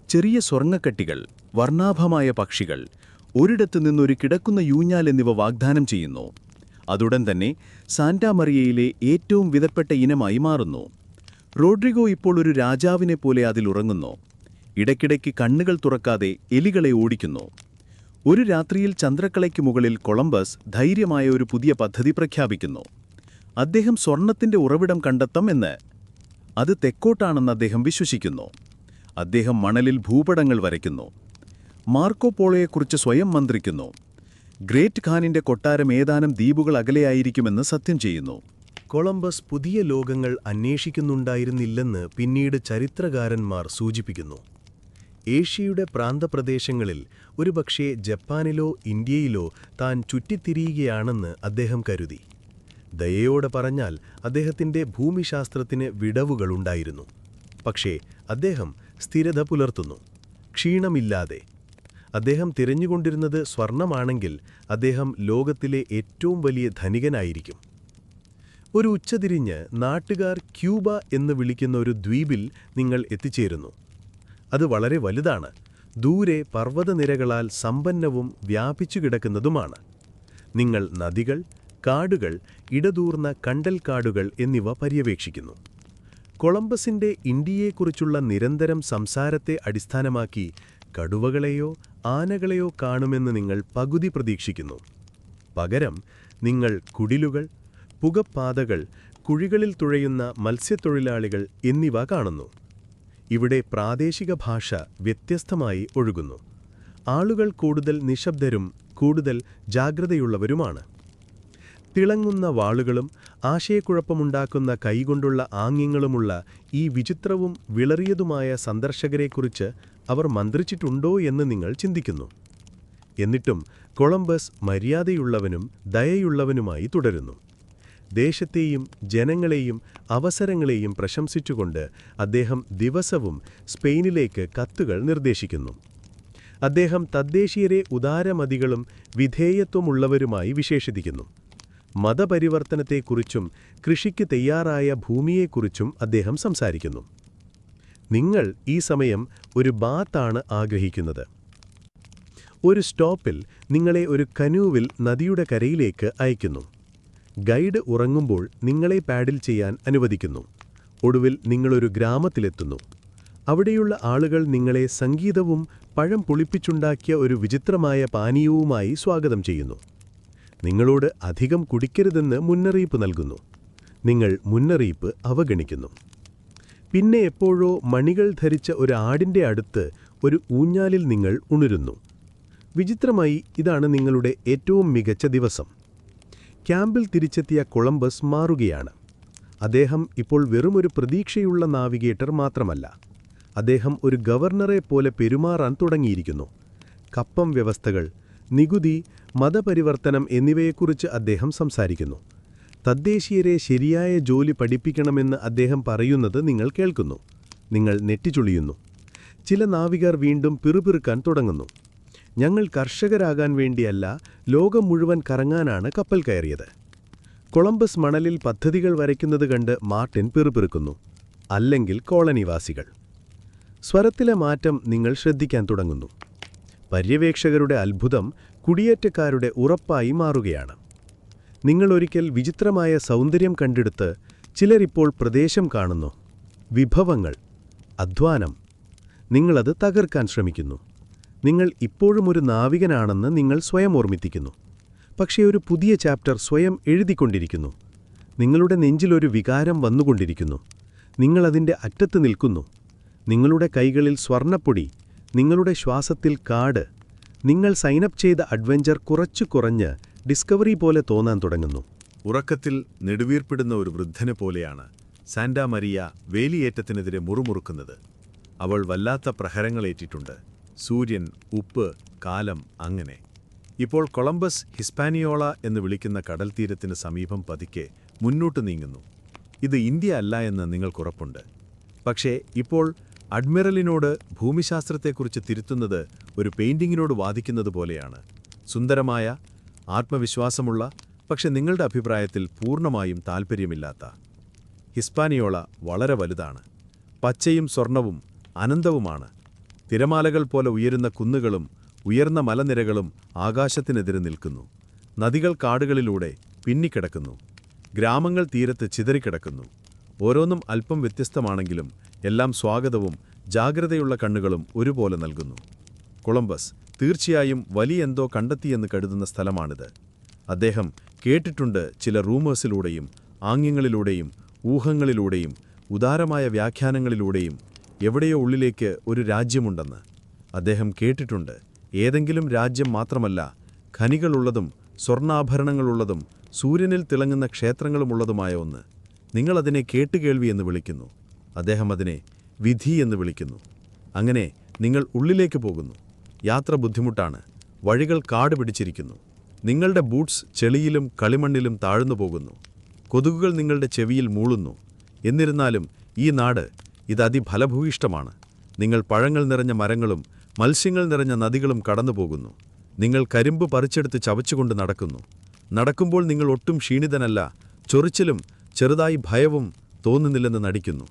ചെറിയ സ്വർണ്ണക്കട്ടികൾ, വർണ്ണാഭമായ പക്ഷികൾ, ഒരിടത്തു നിന്നൊരു കിടക്കുന്ന യൂഞ്ഞാൽ എന്നിവ വാഗ്ദാനം ചെയ്യുന്നു. അതുടൻ തന്നെ സാന്റാ മറിയയിലെ ഏറ്റവും വിധപ്പെട്ട ഇനമായി മാറുന്നു. റോഡ്രിഗോ ഇപ്പോൾ ഒരു രാജാവിനെ പോലെ അതിലുറങ്ങുന്നു. ഇടയ്ക്കിടയ്ക്ക് കണ്ണുകൾ തുറക്കാതെ എലികളെ ഓടിക്കുന്നു. ഒരു രാത്രിയിൽ ചന്ദ്രക്കലയ്ക്ക് മുകളിൽ കൊളംബസ് ധൈര്യമായ ഒരു പുതിയ പദ്ധതി പ്രഖ്യാപിക്കുന്നു. അദ്ദേഹം സ്വർണത്തിന്റെ ഉറവിടം കണ്ടെത്തും എന്ന്. അത് തെക്കോട്ടാണെന്ന് അദ്ദേഹം വിശ്വസിക്കുന്നു. അദ്ദേഹം മണലിൽ ഭൂപടങ്ങൾ വരയ്ക്കുന്നു. മാർക്കോ പോളോയെക്കുറിച്ച് സ്വയം മന്ത്രിക്കുന്നു. ഗ്രേറ്റ് ഖാനിന്റെ കൊട്ടാരം ഏതാനും ദ്വീപുകൾ അകലെയായിരിക്കുമെന്ന് സത്യം ചെയ്യുന്നു. കൊളംബസ് പുതിയ ലോകങ്ങൾ അന്വേഷിക്കുന്നുണ്ടായിരുന്നില്ലെന്ന് പിന്നീട് ചരിത്രകാരന്മാർ സൂചിപ്പിക്കുന്നു. ഏഷ്യയുടെ പ്രാന്തപ്രദേശങ്ങളിൽ ഒരുപക്ഷേ ജപ്പാനിലോ ഇന്ത്യയിലോ താൻ ചുറ്റിത്തിരിയുകയാണെന്ന് അദ്ദേഹം കരുതി. ദയയോടെ പറഞ്ഞാൽ അദ്ദേഹത്തിൻ്റെ ഭൂമിശാസ്ത്രത്തിന് വിടവുകളുണ്ടായിരുന്നു. പക്ഷേ അദ്ദേഹം സ്ഥിരത പുലർത്തുന്നു, ക്ഷീണമില്ലാതെ. അദ്ദേഹം തിരഞ്ഞുകൊണ്ടിരുന്നത് സ്വർണമാണെങ്കിൽ അദ്ദേഹം ലോകത്തിലെ ഏറ്റവും വലിയ ധനികനായിരിക്കും. ഒരു ഉച്ചതിരിഞ്ഞ് നാട്ടുകാർ ക്യൂബ എന്ന് വിളിക്കുന്ന ഒരു ദ്വീപിൽ നിങ്ങൾ എത്തിച്ചേരുന്നു. അത് വളരെ വലുതാണ്. ദൂരെ പർവ്വതനിരകളാൽ സമ്പന്നവും വ്യാപിച്ചു കിടക്കുന്നതുമാണ്. നിങ്ങൾ നദികൾ, കാടുകൾ, ഇടതൂർന്ന കണ്ടൽക്കാടുകൾ എന്നിവ പര്യവേക്ഷിക്കുന്നു. കൊളംബസിന്റെ ഇന്ത്യയെക്കുറിച്ചുള്ള നിരന്തരം സംസാരത്തെ അടിസ്ഥാനമാക്കി കടുവകളെയോ ആനകളെയോ കാണുമെന്ന് നിങ്ങൾ പകുതി പ്രതീക്ഷിക്കുന്നു. പകരം നിങ്ങൾ കുടിലുകൾ, പുകപ്പാതകൾ, കുഴികളിൽ തുഴയുന്ന മത്സ്യത്തൊഴിലാളികൾ എന്നിവ കാണുന്നു. ഇവിടെ പ്രാദേശിക ഭാഷ വ്യത്യസ്തമായി ഒഴുകുന്നു. ആളുകൾ കൂടുതൽ നിശബ്ദരും കൂടുതൽ ജാഗ്രതയുള്ളവരുമാണ്. തിളങ്ങുന്ന വാളുകളും ആശയക്കുഴപ്പമുണ്ടാക്കുന്ന കൈകൊണ്ടുള്ള ആംഗ്യങ്ങളുമുള്ള ഈ വിചിത്രവും വിളറിയതുമായ സന്ദർശകരെക്കുറിച്ച് അവർ മന്ത്രിച്ചിട്ടുണ്ടോ എന്ന് നിങ്ങൾ ചിന്തിക്കുന്നു. എന്നിട്ടും കൊളംബസ് മര്യാദയുള്ളവനും ദയയുള്ളവനുമായി തുടരുന്നു. ദേശത്തെയും ജനങ്ങളെയും അവസരങ്ങളെയും പ്രശംസിച്ചുകൊണ്ട് അദ്ദേഹം ദിവസവും സ്പെയിനിലേക്ക് കത്തുകൾ നിർദ്ദേശിക്കുന്നു. അദ്ദേഹം തദ്ദേശീയരെ ഉദാരമതികളും വിധേയത്വമുള്ളവരുമായി വിശേഷിപ്പിക്കുന്നു. മതപരിവർത്തനത്തെക്കുറിച്ചും കൃഷിക്ക് തയ്യാറായ ഭൂമിയെക്കുറിച്ചും അദ്ദേഹം സംസാരിക്കുന്നു. നിങ്ങൾ ഈ സമയം ഒരു ബാത്താണ് ആഗ്രഹിക്കുന്നത്. ഒരു സ്റ്റോപ്പിൽ നിങ്ങളെ ഒരു കനൂവിൽ നദിയുടെ കരയിലേക്ക് അയക്കുന്നു. ഗൈഡ് ഉറങ്ങുമ്പോൾ നിങ്ങളെ പാഡിൽ ചെയ്യാൻ അനുവദിക്കുന്നു. ഒടുവിൽ നിങ്ങളൊരു ഗ്രാമത്തിലെത്തുന്നു. അവിടെയുള്ള ആളുകൾ നിങ്ങളെ സംഗീതവും പഴം പുളിപ്പിച്ചുണ്ടാക്കിയ ഒരു വിചിത്രമായ പാനീയവുമായി സ്വാഗതം ചെയ്യുന്നു. നിങ്ങളോട് അധികം കുടിക്കരുതെന്ന് മുന്നറിയിപ്പ് നൽകുന്നു. നിങ്ങൾ മുന്നറിയിപ്പ് അവഗണിക്കുന്നു. പിന്നെ എപ്പോഴോ മണികൾ ധരിച്ച ഒരു ആടിൻ്റെ അടുത്ത് ഒരു ഊഞ്ഞാലിൽ നിങ്ങൾ ഉണരുന്നു. വിചിത്രമായി ഇതാണ് നിങ്ങളുടെ ഏറ്റവും മികച്ച ദിവസം. ക്യാമ്പിൽ തിരിച്ചെത്തിയ കൊളംബസ് മാറുകയാണ്. അദ്ദേഹം ഇപ്പോൾ വെറുമൊരു പ്രതീക്ഷയുള്ള നാവിഗേറ്റർ മാത്രമല്ല, അദ്ദേഹം ഒരു ഗവർണറെ പോലെ പെരുമാറാൻ തുടങ്ങിയിരിക്കുന്നു. കപ്പം വ്യവസ്ഥകൾ, നികുതി, മതപരിവർത്തനം എന്നിവയെക്കുറിച്ച് അദ്ദേഹം സംസാരിക്കുന്നു. തദ്ദേശീയരെ ശരിയായ ജോലി പഠിപ്പിക്കണമെന്ന് അദ്ദേഹം പറയുന്നത് നിങ്ങൾ കേൾക്കുന്നു. നിങ്ങൾ നെറ്റിച്ചുളിയുന്നു. ചില നാവികർ വീണ്ടും പിറുപിറുക്കാൻ തുടങ്ങുന്നു. ഞങ്ങൾ കർഷകരാകാൻ വേണ്ടിയല്ല, ലോകം മുഴുവൻ കറങ്ങാനാണ് കപ്പൽ കയറിയത്. കൊളംബസ് മണലിൽ പദ്ധതികൾ വരയ്ക്കുന്നത് കണ്ട് മാർട്ടിൻ പിറുപിറുക്കുന്നു. അല്ലെങ്കിൽ കോളനിവാസികൾ. സ്വരത്തിലെ മാറ്റം നിങ്ങൾ ശ്രദ്ധിക്കാൻ തുടങ്ങുന്നു. പര്യവേക്ഷകരുടെ അത്ഭുതം കുടിയേറ്റക്കാരുടെ ഉറപ്പായി മാറുകയാണ്. നിങ്ങളൊരിക്കൽ വിചിത്രമായ സൗന്ദര്യം കണ്ടെടുത്ത് ചിലരിപ്പോൾ പ്രദേശം കാണുന്നു. വിഭവങ്ങൾ, അധ്വാനം. നിങ്ങളത് തകർക്കാൻ ശ്രമിക്കുന്നു. നിങ്ങൾ ഇപ്പോഴും ഒരു നാവികനാണെന്ന് നിങ്ങൾ സ്വയം ഓർമ്മിപ്പിക്കുന്നു. പക്ഷേ ഒരു പുതിയ ചാപ്റ്റർ സ്വയം എഴുതിക്കൊണ്ടിരിക്കുന്നു. നിങ്ങളുടെ നെഞ്ചിലൊരു വികാരം വന്നുകൊണ്ടിരിക്കുന്നു. നിങ്ങളതിൻ്റെ അറ്റത്ത് നിൽക്കുന്നു. നിങ്ങളുടെ കൈകളിൽ സ്വർണ്ണപ്പൊടി, നിങ്ങളുടെ ശ്വാസത്തിൽ കാട്. നിങ്ങൾ സൈനപ്പ് ചെയ്ത അഡ്വഞ്ചർ കുറച്ചു കുറഞ്ഞ് ഡിസ്കവറി പോലെ തോന്നാൻ തുടങ്ങുന്നു. ഉറക്കത്തിൽ നെടുവീർപ്പിടുന്ന ഒരു വൃദ്ധനെ പോലെയാണ് സാന്റാ മരിയ വേലിയേറ്റത്തിനെതിരെ മുറുമുറുക്കുന്നത്. അവൾ വല്ലാത്ത പ്രഹരങ്ങളേറ്റിട്ടുണ്ട്. സൂര്യൻ, ഉപ്പ്, കാലം, അങ്ങനെ. ഇപ്പോൾ കൊളംബസ് ഹിസ്പാനിയോള എന്ന് വിളിക്കുന്ന കടൽത്തീരത്തിന് സമീപം പതുക്കെ മുന്നോട്ട് നീങ്ങുന്നു. ഇത് ഇന്ത്യ അല്ല എന്ന് നിങ്ങൾക്കുറപ്പുണ്ട്. പക്ഷേ ഇപ്പോൾ അഡ്മിറലിനോട് ഭൂമിശാസ്ത്രത്തെക്കുറിച്ച് തിരുത്തുന്നത് ഒരു പെയിന്റിങ്ങിനോട് വാദിക്കുന്നത് പോലെയാണ്. സുന്ദരമായ, ആത്മവിശ്വാസമുള്ള, പക്ഷെ നിങ്ങളുടെ അഭിപ്രായത്തിൽ പൂർണ്ണമായും താൽപ്പര്യമില്ലാത്ത. ഹിസ്പാനിയോള വളരെ വലുതാണ്. പച്ചയും സ്വർണവും അനന്തവുമാണ്. തിരമാലകൾ പോലെ ഉയരുന്ന കുന്നുകളും ഉയർന്ന മലനിരകളും ആകാശത്തിനെതിരെ നിൽക്കുന്നു. നദികൾ കാടുകളിലൂടെ പിന്നിക്കിടക്കുന്നു. ഗ്രാമങ്ങൾ തീരത്ത് ചിതറിക്കിടക്കുന്നു. ഓരോന്നും അല്പം വ്യത്യസ്തമാണെങ്കിലും എല്ലാം സ്വാഗതവും ജാഗ്രതയുള്ള കണ്ണുകളും ഒരുപോലെ നൽകുന്നു. കൊളംബസ് തീർച്ചയായും വലിയ എന്തോ കണ്ടെത്തിയെന്ന് കരുതുന്ന സ്ഥലമാണിത്. അദ്ദേഹം കേട്ടിട്ടുണ്ട് ചില റൂമേഴ്സിലൂടെയും ആംഗ്യങ്ങളിലൂടെയും ഊഹങ്ങളിലൂടെയും ഉദാരമായ വ്യാഖ്യാനങ്ങളിലൂടെയും എവിടെയോ ഉള്ളിലേക്ക് ഒരു രാജ്യമുണ്ടെന്ന്. അദ്ദേഹം കേട്ടിട്ടുണ്ട് ഏതെങ്കിലും രാജ്യം മാത്രമല്ല, ഖനികളുള്ളതും സ്വർണ്ണാഭരണങ്ങളുള്ളതും സൂര്യനിൽ തിളങ്ങുന്ന ക്ഷേത്രങ്ങളുമുള്ളതുമായ ഒന്ന്. നിങ്ങളതിനെ കേട്ടുകേൾവി എന്ന് വിളിക്കുന്നു. അദ്ദേഹം അതിനെ വിധി എന്ന് വിളിക്കുന്നു. അങ്ങനെ നിങ്ങൾ ഉള്ളിലേക്ക് പോകുന്നു. യാത്ര ബുദ്ധിമുട്ടാണ്. വഴികൾ കാട് പിടിച്ചിരിക്കുന്നു. നിങ്ങളുടെ ബൂട്ട്സ് ചെളിയിലും കളിമണ്ണിലും താഴ്ന്നു പോകുന്നു. കൊതുകുകൾ നിങ്ങളുടെ ചെവിയിൽ മൂളുന്നു. എന്നിരുന്നാലും ഈ നാട് ഇത് അതിഫലഭൂയിഷ്ടമാണ്. നിങ്ങൾ പഴങ്ങൾ നിറഞ്ഞ മരങ്ങളും മത്സ്യങ്ങൾ നിറഞ്ഞ നദികളും കടന്നുപോകുന്നു. നിങ്ങൾ കരിമ്പ് പറിച്ചെടുത്ത് ചവച്ചുകൊണ്ട് നടക്കുന്നു. നടക്കുമ്പോൾ നിങ്ങൾ ഒട്ടും ക്ഷീണിതനല്ല. ചൊറിച്ചിലും ചെറുതായി ഭയവും തോന്നുന്നില്ലെന്ന് നടിക്കുന്നു.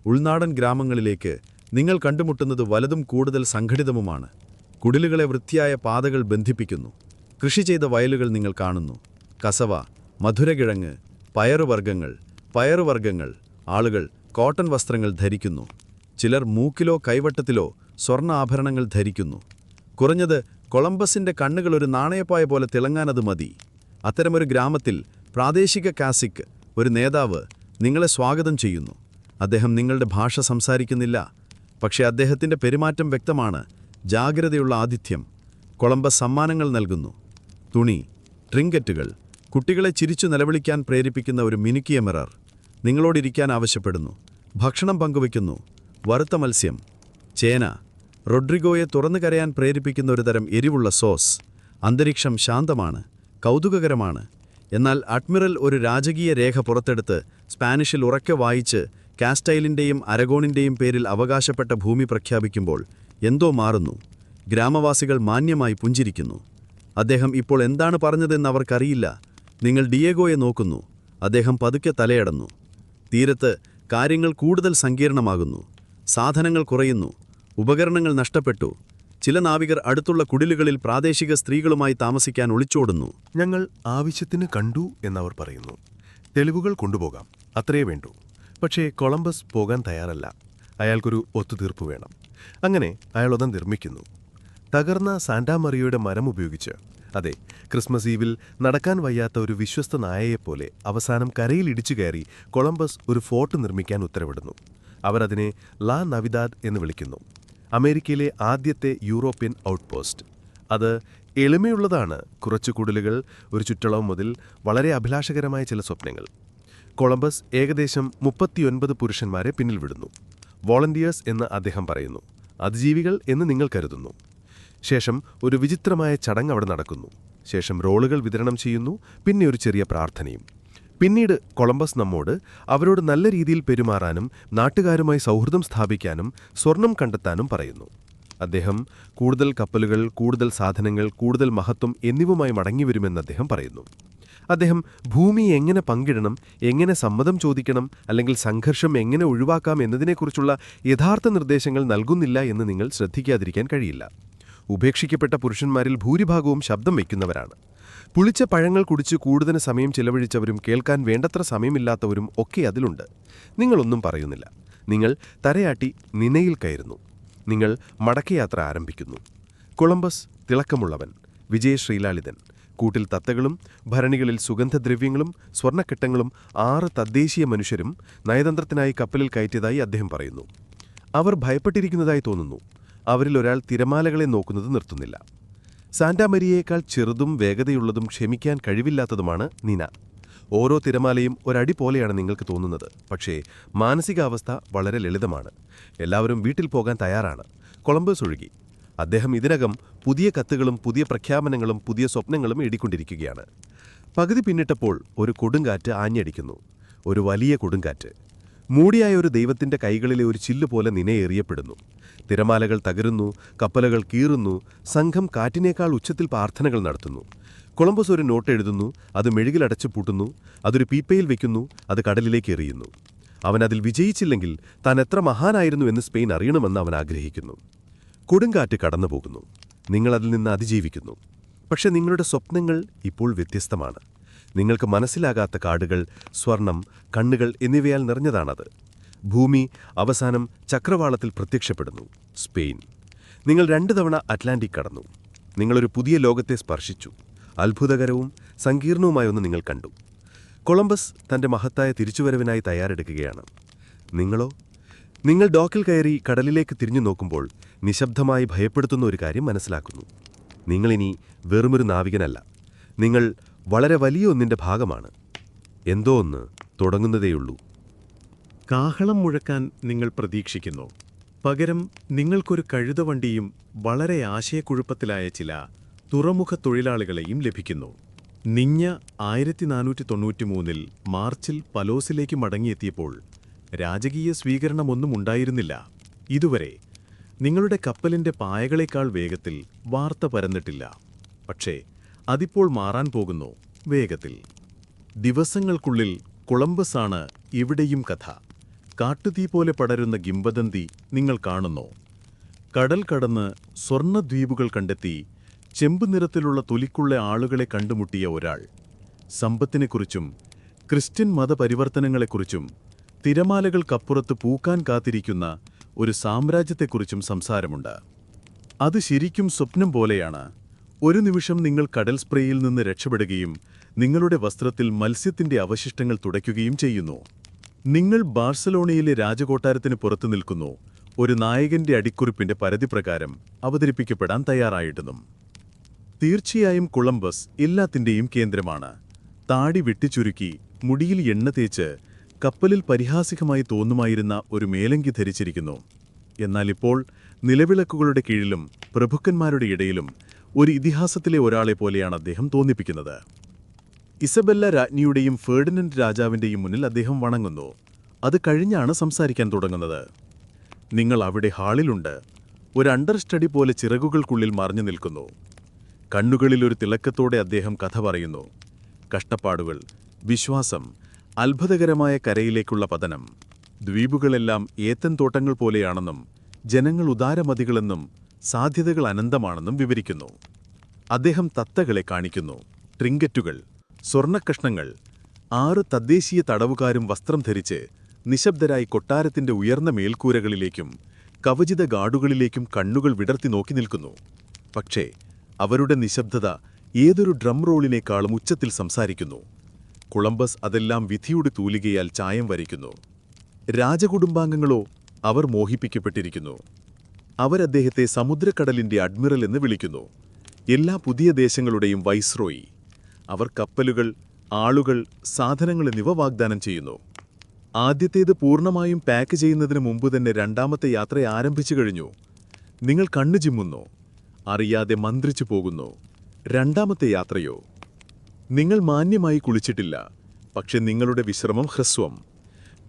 ഉൾനാടൻ ഗ്രാമങ്ങളിലേക്ക് നിങ്ങൾ കണ്ടുമുട്ടുന്നത് വലുതും കൂടുതൽ സംഘടിതവുമാണ്. കുടിലുകളെ വൃത്തിയായ പാതകൾ ബന്ധിപ്പിക്കുന്നു. കൃഷി ചെയ്ത വയലുകൾ നിങ്ങൾ കാണുന്നു. കസവ, മധുരകിഴങ്ങ്, പയറുവർഗ്ഗങ്ങൾ. ആളുകൾ കോട്ടൺ വസ്ത്രങ്ങൾ ധരിക്കുന്നു. ചിലർ മൂക്കിലോ കൈവട്ടത്തിലോ സ്വർണ്ണ ആഭരണങ്ങൾ ധരിക്കുന്നു. കുറഞ്ഞത് കൊളംബസിന്റെ കണ്ണുകൾ ഒരു നാണയപ്പായ പോലെ തിളങ്ങാനത് മതി. അത്തരമൊരു ഗ്രാമത്തിൽ പ്രാദേശിക കാസിക്, ഒരു നേതാവ്, നിങ്ങളെ സ്വാഗതം ചെയ്യുന്നു. അദ്ദേഹം നിങ്ങളുടെ ഭാഷ സംസാരിക്കുന്നില്ല. പക്ഷേ അദ്ദേഹത്തിൻ്റെ പെരുമാറ്റം വ്യക്തമാണ്. ജാഗ്രതയുള്ള ആതിഥ്യം. കൊളംബസ് സമ്മാനങ്ങൾ നൽകുന്നു. തുണി, ട്രിങ്കറ്റുകൾ, കുട്ടികളെ ചിരിച്ചു നിലവിളിക്കാൻ പ്രേരിപ്പിക്കുന്ന ഒരു മിനുക്കിയ മിറർ. നിങ്ങളോടിരിക്കാൻ ആവശ്യപ്പെടുന്നു. ഭക്ഷണം പങ്കുവയ്ക്കുന്നു. വറുത്ത മത്സ്യം, ചേന. റോഡ്രിഗോയെ തുറന്നു കരയാൻ പ്രേരിപ്പിക്കുന്ന ഒരു തരം എരിവുള്ള സോസ്. അന്തരീക്ഷം ശാന്തമാണ്, കൗതുകകരമാണ്. എന്നാൽ അഡ്മിറൽ ഒരു രാജകീയ രേഖ പുറത്തെടുത്ത് സ്പാനിഷിൽ ഉറക്കെ വായിച്ച് കാസ്റ്റൈലിൻ്റെയും അരഗോണിൻ്റെയും പേരിൽ അവകാശപ്പെട്ട ഭൂമി പ്രഖ്യാപിക്കുമ്പോൾ എന്തോ മാറുന്നു. ഗ്രാമവാസികൾ മാന്യമായി പുഞ്ചിരിക്കുന്നു. അദ്ദേഹം ഇപ്പോൾ എന്താണ് പറഞ്ഞതെന്ന് അവർക്കറിയില്ല. നിങ്ങൾ ഡിയേഗോയെ നോക്കുന്നു. അദ്ദേഹം പതുക്കെ തലയടന്നു. തീരത്ത് കാര്യങ്ങൾ കൂടുതൽ സങ്കീർണമാകുന്നു. സാധനങ്ങൾ കുറയുന്നു. ഉപകരണങ്ങൾ നഷ്ടപ്പെട്ടു. ചില നാവികർ അടുത്തുള്ള കുടിലുകളിൽ പ്രാദേശിക സ്ത്രീകളുമായി താമസിക്കാൻ ഒളിച്ചോടുന്നു. ഞങ്ങൾ ആവശ്യത്തിന് കണ്ടു എന്നവർ പറയുന്നു. തെളിവുകൾ കൊണ്ടുപോകാം, അത്രയേ വേണ്ടൂ. പക്ഷേ കൊളംബസ് പോകാൻ തയ്യാറല്ല. അയാൾക്കൊരു ഒത്തുതീർപ്പ് വേണം. അങ്ങനെ അയാൾ ഒന്ന് നിർമ്മിക്കുന്നു. തകർന്ന സാന്റാ മറിയയുടെ മരം ഉപയോഗിച്ച്, അതെ, ക്രിസ്മസ് ഈവിൽ നടക്കാൻ വയ്യാത്ത ഒരു വിശ്വസ്ത നായയെപ്പോലെ അവസാനം കരയിൽ ഇടിച്ചു കയറി കൊളംബസ് ഒരു ഫോർട്ട് നിർമ്മിക്കാൻ ഉത്തരവിടുന്നു. അവർ അതിനെ ലാ നവിദാദ് എന്ന് വിളിക്കുന്നു. അമേരിക്കയിലെ ആദ്യത്തെ യൂറോപ്യൻ ഔട്ട്പോസ്റ്റ്. അത് എളിമയുള്ളതാണ്. കുറച്ചു കുടിലുകൾ, ഒരു ചുറ്റളവ് മുതൽ വളരെ അഭിലാഷകരമായ ചില സ്വപ്നങ്ങൾ. കൊളംബസ് ഏകദേശം 39 പുരുഷന്മാരെ പിന്നിൽ വിടുന്നു. വോളണ്ടിയേഴ്സ് എന്ന് അദ്ദേഹം പറയുന്നു. അതിജീവികൾ എന്ന് നിങ്ങൾ കരുതുന്നു. ശേഷം ഒരു വിചിത്രമായ ചടങ്ങ് അവിടെ നടക്കുന്നു. ശേഷം റോളുകൾ വിതരണം ചെയ്യുന്നു. പിന്നെ ഒരു ചെറിയ പ്രാർത്ഥനയും. പിന്നീട് കൊളംബസ് നമ്മോട് അവരോട് നല്ല രീതിയിൽ പെരുമാറാനും നാട്ടുകാരുമായി സൗഹൃദം സ്ഥാപിക്കാനും സ്വർണം കണ്ടെത്താനും പറയുന്നു. അദ്ദേഹം കൂടുതൽ കപ്പലുകൾ, കൂടുതൽ സാധനങ്ങൾ, കൂടുതൽ മഹത്വം എന്നിവയുമായി മടങ്ങിവരുമെന്ന് അദ്ദേഹം പറയുന്നു. അദ്ദേഹം ഭൂമി എങ്ങനെ പങ്കിടണം, എങ്ങനെ സമ്മതം ചോദിക്കണം, അല്ലെങ്കിൽ സംഘർഷം എങ്ങനെ ഒഴിവാക്കാം എന്നതിനെക്കുറിച്ചുള്ള യഥാർത്ഥ നിർദ്ദേശങ്ങൾ നൽകുന്നില്ല എന്ന് നിങ്ങൾ ശ്രദ്ധിക്കാതിരിക്കാൻ കഴിയില്ല. ഉപേക്ഷിക്കപ്പെട്ട പുരുഷന്മാരിൽ ഭൂരിഭാഗവും ശബ്ദം വയ്ക്കുന്നവരാണ്. പുളിച്ച പഴങ്ങൾ കുടിച്ച് കൂടുതൽ സമയം ചിലവഴിച്ചവരും കേൾക്കാൻ വേണ്ടത്ര സമയമില്ലാത്തവരും ഒക്കെ അതിലുണ്ട്. നിങ്ങളൊന്നും പറയുന്നില്ല. നിങ്ങൾ തലയാട്ടി നിനയിൽ കയറുന്നു. നിങ്ങൾ മടക്കയാത്ര ആരംഭിക്കുന്നു. കൊളംബസ് തിളക്കമുള്ളവൻ, വിജയശ്രീലാളിതൻ. കൂട്ടിൽ തത്തകളും ഭരണികളിൽ സുഗന്ധദ്രവ്യങ്ങളും സ്വർണ്ണക്കെട്ടങ്ങളും 6 തദ്ദേശീയ മനുഷ്യരും നയതന്ത്രത്തിനായി കപ്പലിൽ കയറ്റിയതായി അദ്ദേഹം പറയുന്നു. അവർ ഭയപ്പെട്ടിരിക്കുന്നതായി തോന്നുന്നു. അവരിൽ ഒരാൾ തിരമാലകളെ നോക്കുന്നത് നിർത്തുന്നില്ല. സാന്റാ മരിയയേക്കാൾ ചെറുതും വേഗതയുള്ളതും ക്ഷമിക്കാൻ കഴിവില്ലാത്തതുമാണ് നിന. ഓരോ തിരമാലയും ഒരടി പോലെയാണ് നിങ്ങൾക്ക് തോന്നുന്നത്. പക്ഷേ മാനസികാവസ്ഥ വളരെ ലളിതമാണ്. എല്ലാവരും വീട്ടിൽ പോകാൻ തയ്യാറാണ്, കൊളംബസ് ഒഴുകി. അദ്ദേഹം ഇതിനകം പുതിയ കത്തുകളും പുതിയ പ്രഖ്യാപനങ്ങളും പുതിയ സ്വപ്നങ്ങളും എഴുതിക്കൊണ്ടിരിക്കുകയാണ്. പകുതി പിന്നിട്ടപ്പോൾ ഒരു കൊടുങ്കാറ്റ് ആഞ്ഞടിക്കുന്നു. ഒരു വലിയ കൊടുങ്കാറ്റ്. മൂടിയായ ഒരു ദൈവത്തിന്റെ കൈകളിലെ ഒരു ചില്ലുപോലെ നിനയേറിയപ്പെടുന്നു. തിരമാലകൾ തകരുന്നു, കപ്പലുകൾ കീറുന്നു. സംഘം കാറ്റിനേക്കാൾ ഉച്ചത്തിൽ പ്രാർത്ഥനകൾ നടത്തുന്നു. കൊളംബസ് ഒരു നോട്ട് എഴുതുന്നു. അത് മെഴുകിലടച്ചു പൂട്ടുന്നു. അതൊരു പീപ്പയിൽ വയ്ക്കുന്നു. അത് കടലിലേക്ക് എറിയുന്നു. അവൻ അതിൽ വിജയിച്ചില്ലെങ്കിൽ താൻ എത്ര മഹാനായിരുന്നു എന്ന് സ്പെയിൻ അറിയണമെന്ന് അവൻ ആഗ്രഹിക്കുന്നു. കൊടുങ്കാറ്റ് കടന്നുപോകുന്നു. നിങ്ങളതിൽ നിന്ന് അതിജീവിക്കുന്നു. പക്ഷെ നിങ്ങളുടെ സ്വപ്നങ്ങൾ ഇപ്പോൾ വ്യത്യസ്തമാണ്. നിങ്ങൾക്ക് മനസ്സിലാകാത്ത കാടുകൾ, സ്വർണം, കണ്ണുകൾ എന്നിവയാൽ നിറഞ്ഞതാണത്. ഭൂമി അവസാനം ചക്രവാളത്തിൽ പ്രത്യക്ഷപ്പെടുന്നു. സ്പെയിൻ. നിങ്ങൾ 2 തവണ അറ്റ്ലാന്റിക് കടന്നു. നിങ്ങളൊരു പുതിയ ലോകത്തെ സ്പർശിച്ചു. അത്ഭുതകരവും സങ്കീർണവുമായൊന്ന് നിങ്ങൾ കണ്ടു. കൊളംബസ് തന്റെ മഹത്തായ തിരിച്ചുവരവിനായി തയ്യാറെടുക്കുകയാണ്. നിങ്ങളോ? നിങ്ങൾ ഡോക്കിൽ കയറി കടലിലേക്ക് തിരിഞ്ഞു നോക്കുമ്പോൾ നിശബ്ദമായി ഭയപ്പെടുത്തുന്ന ഒരു കാര്യം മനസ്സിലാക്കുന്നു. നിങ്ങളിനി വെറുമൊരു നാവികനല്ല. നിങ്ങൾ വളരെ വലിയ ഒന്നിന്റെ ഭാഗമാണ്. എന്തോ ഒന്ന് തുടങ്ങുന്നതേയുള്ളൂ. കാഹളം മുഴക്കാൻ നിങ്ങൾ പ്രതീക്ഷിക്കുന്നു. പകരം നിങ്ങൾക്കൊരു കഴുതവണ്ടിയും വളരെ ആശയക്കുഴപ്പത്തിലായ ചില തുറമുഖ തൊഴിലാളികളെയും ലഭിക്കുന്നു. നിഞ്ഞ 1493 മാർച്ചിൽ പലോസിലേക്ക് മടങ്ങിയെത്തിയപ്പോൾ രാജകീയ സ്വീകരണമൊന്നും ഉണ്ടായിരുന്നില്ല. ഇതുവരെ നിങ്ങളുടെ കപ്പലിന്റെ പായകളേക്കാൾ വേഗത്തിൽ വാർത്ത പരന്നിട്ടില്ല. പക്ഷേ അതിപ്പോൾ മാറാൻ പോകുന്നു, വേഗത്തിൽ. ദിവസങ്ങൾക്കുള്ളിൽ കൊളംബസാണ് ഇവിടെയും കഥ. കാട്ടുതീ പോലെ പടരുന്ന കിംവദന്തി നിങ്ങൾ കാണുന്നു. കടൽ കടന്ന് സ്വർണ്ണദ്വീപുകൾ കണ്ടെത്തി ചെമ്പ് നിറത്തിലുള്ള തൊലിക്കുള്ള ആളുകളെ കണ്ടുമുട്ടിയ ഒരാൾ. സമ്പത്തിനെക്കുറിച്ചും ക്രിസ്ത്യൻ മതപരിവർത്തനങ്ങളെക്കുറിച്ചും തിരമാലകൾക്കപ്പുറത്ത് പൂക്കാൻ കാത്തിരിക്കുന്ന ഒരു സാമ്രാജ്യത്തെക്കുറിച്ചും സംസാരമുണ്ട്. അത് ശരിക്കും സ്വപ്നം പോലെയാണ്. ഒരു നിമിഷം നിങ്ങൾ കടൽ സ്പ്രേയിൽ നിന്ന് രക്ഷപ്പെടുകയും നിങ്ങളുടെ വസ്ത്രത്തിൽ മത്സ്യത്തിന്റെ അവശിഷ്ടങ്ങൾ തുടയ്ക്കുകയും ചെയ്യുന്നു. നിങ്ങൾ ബാർസലോണയിലെ രാജകൊട്ടാരത്തിന് പുറത്തു നിൽക്കുന്നു, ഒരു നായകന്റെ അടിക്കുറിപ്പിന്റെ പരിധിപ്രകാരം അവതരിപ്പിക്കപ്പെടാൻ തയ്യാറായിട്ടതും. തീർച്ചയായും കൊളംബസ് എല്ലാത്തിന്റെയും കേന്ദ്രമാണ്. താടി വെട്ടിച്ചുരുക്കി മുടിയിൽ എണ്ണ തേച്ച് കപ്പലിൽ പരിഹാസികമായി തോന്നുമായിരുന്ന ഒരു മേലങ്കി ധരിച്ചിരിക്കുന്നു. എന്നാൽ ഇപ്പോൾ നിലവിളക്കുകളുടെ കീഴിലും പ്രഭുക്കന്മാരുടെ ഇടയിലും ഒരു ഇതിഹാസത്തിലെ ഒരാളെ പോലെയാണ് അദ്ദേഹം തോന്നിപ്പിക്കുന്നത്. ഇസബെല്ല രാജ്ഞിയുടെയും ഫെർഡിനൻഡ് രാജാവിൻ്റെയും മുന്നിൽ അദ്ദേഹം വണങ്ങുന്നു. അത് കഴിഞ്ഞാണ് സംസാരിക്കാൻ തുടങ്ങുന്നത്. നിങ്ങൾ അവിടെ ഹാളിലുണ്ട്. ഒരു അണ്ടർസ്റ്റഡി പോലെ ചിറകുകൾക്കുള്ളിൽ മറഞ്ഞു നിൽക്കുന്നു. കണ്ണുകളിൽ ഒരു തിളക്കത്തോടെ അദ്ദേഹം കഥ പറയുന്നു. കഷ്ടപ്പാടുകൾ, വിശ്വാസം, അത്ഭുതകരമായ കരയിലേക്കുള്ള പതനം. ദ്വീപുകളെല്ലാം ഏത്തൻ തോട്ടങ്ങൾ പോലെയാണെന്നും ജനങ്ങൾ ഉദാരമതികളെന്നും സാധ്യതകൾ അനന്തമാണെന്നും വിവരിക്കുന്നു. അദ്ദേഹം തത്തകളെ കാണിക്കുന്നു, ട്രിങ്കറ്റുകൾ, സ്വർണ്ണക്കഷ്ണങ്ങൾ. 6 തദ്ദേശീയ തടവുകാരും വസ്ത്രം ധരിച്ച് നിശബ്ദരായി കൊട്ടാരത്തിന്റെ ഉയർന്ന മേൽക്കൂരകളിലേക്കും കവചിത ഗാർഡുകളിലേക്കും കണ്ണുകൾ വിടർത്തി നോക്കി നിൽക്കുന്നു. പക്ഷേ അവരുടെ നിശബ്ദത ഏതൊരു ഡ്രം റോളിനേക്കാളും ഉച്ചത്തിൽ സംസാരിക്കുന്നു. കൊളംബസ് അതെല്ലാം വിധിയുടെ തൂലികയാൽ ചായം വരയ്ക്കുന്നു. രാജകുടുംബാംഗങ്ങളോ അവർ മോഹിപ്പിക്കപ്പെട്ടിരിക്കുന്നു. അവരദ്ദേഹത്തെ സമുദ്രക്കടലിന്റെ അഡ്മിറൽ എന്ന് വിളിക്കുന്നു, എല്ലാ പുതിയ ദേശങ്ങളുടെയും വൈസ്രോയി. അവർ കപ്പലുകൾ, ആളുകൾ, സാധനങ്ങൾ എന്നിവ വാഗ്ദാനം ചെയ്യുന്നു. ആദ്യത്തേത് പൂർണ്ണമായും പാക്ക് ചെയ്യുന്നതിന് മുമ്പ് തന്നെ രണ്ടാമത്തെ യാത്ര ആരംഭിച്ചു കഴിഞ്ഞു. നിങ്ങൾ കണ്ണു ചിമ്മുന്നു, അറിയാതെ മന്ത്രിച്ചു പോകുന്നു. രണ്ടാമത്തെ യാത്രയോ? നിങ്ങൾ മാന്യമായി കുളിച്ചിട്ടില്ല, പക്ഷെ നിങ്ങളുടെ വിശ്രമം ഹ്രസ്വം.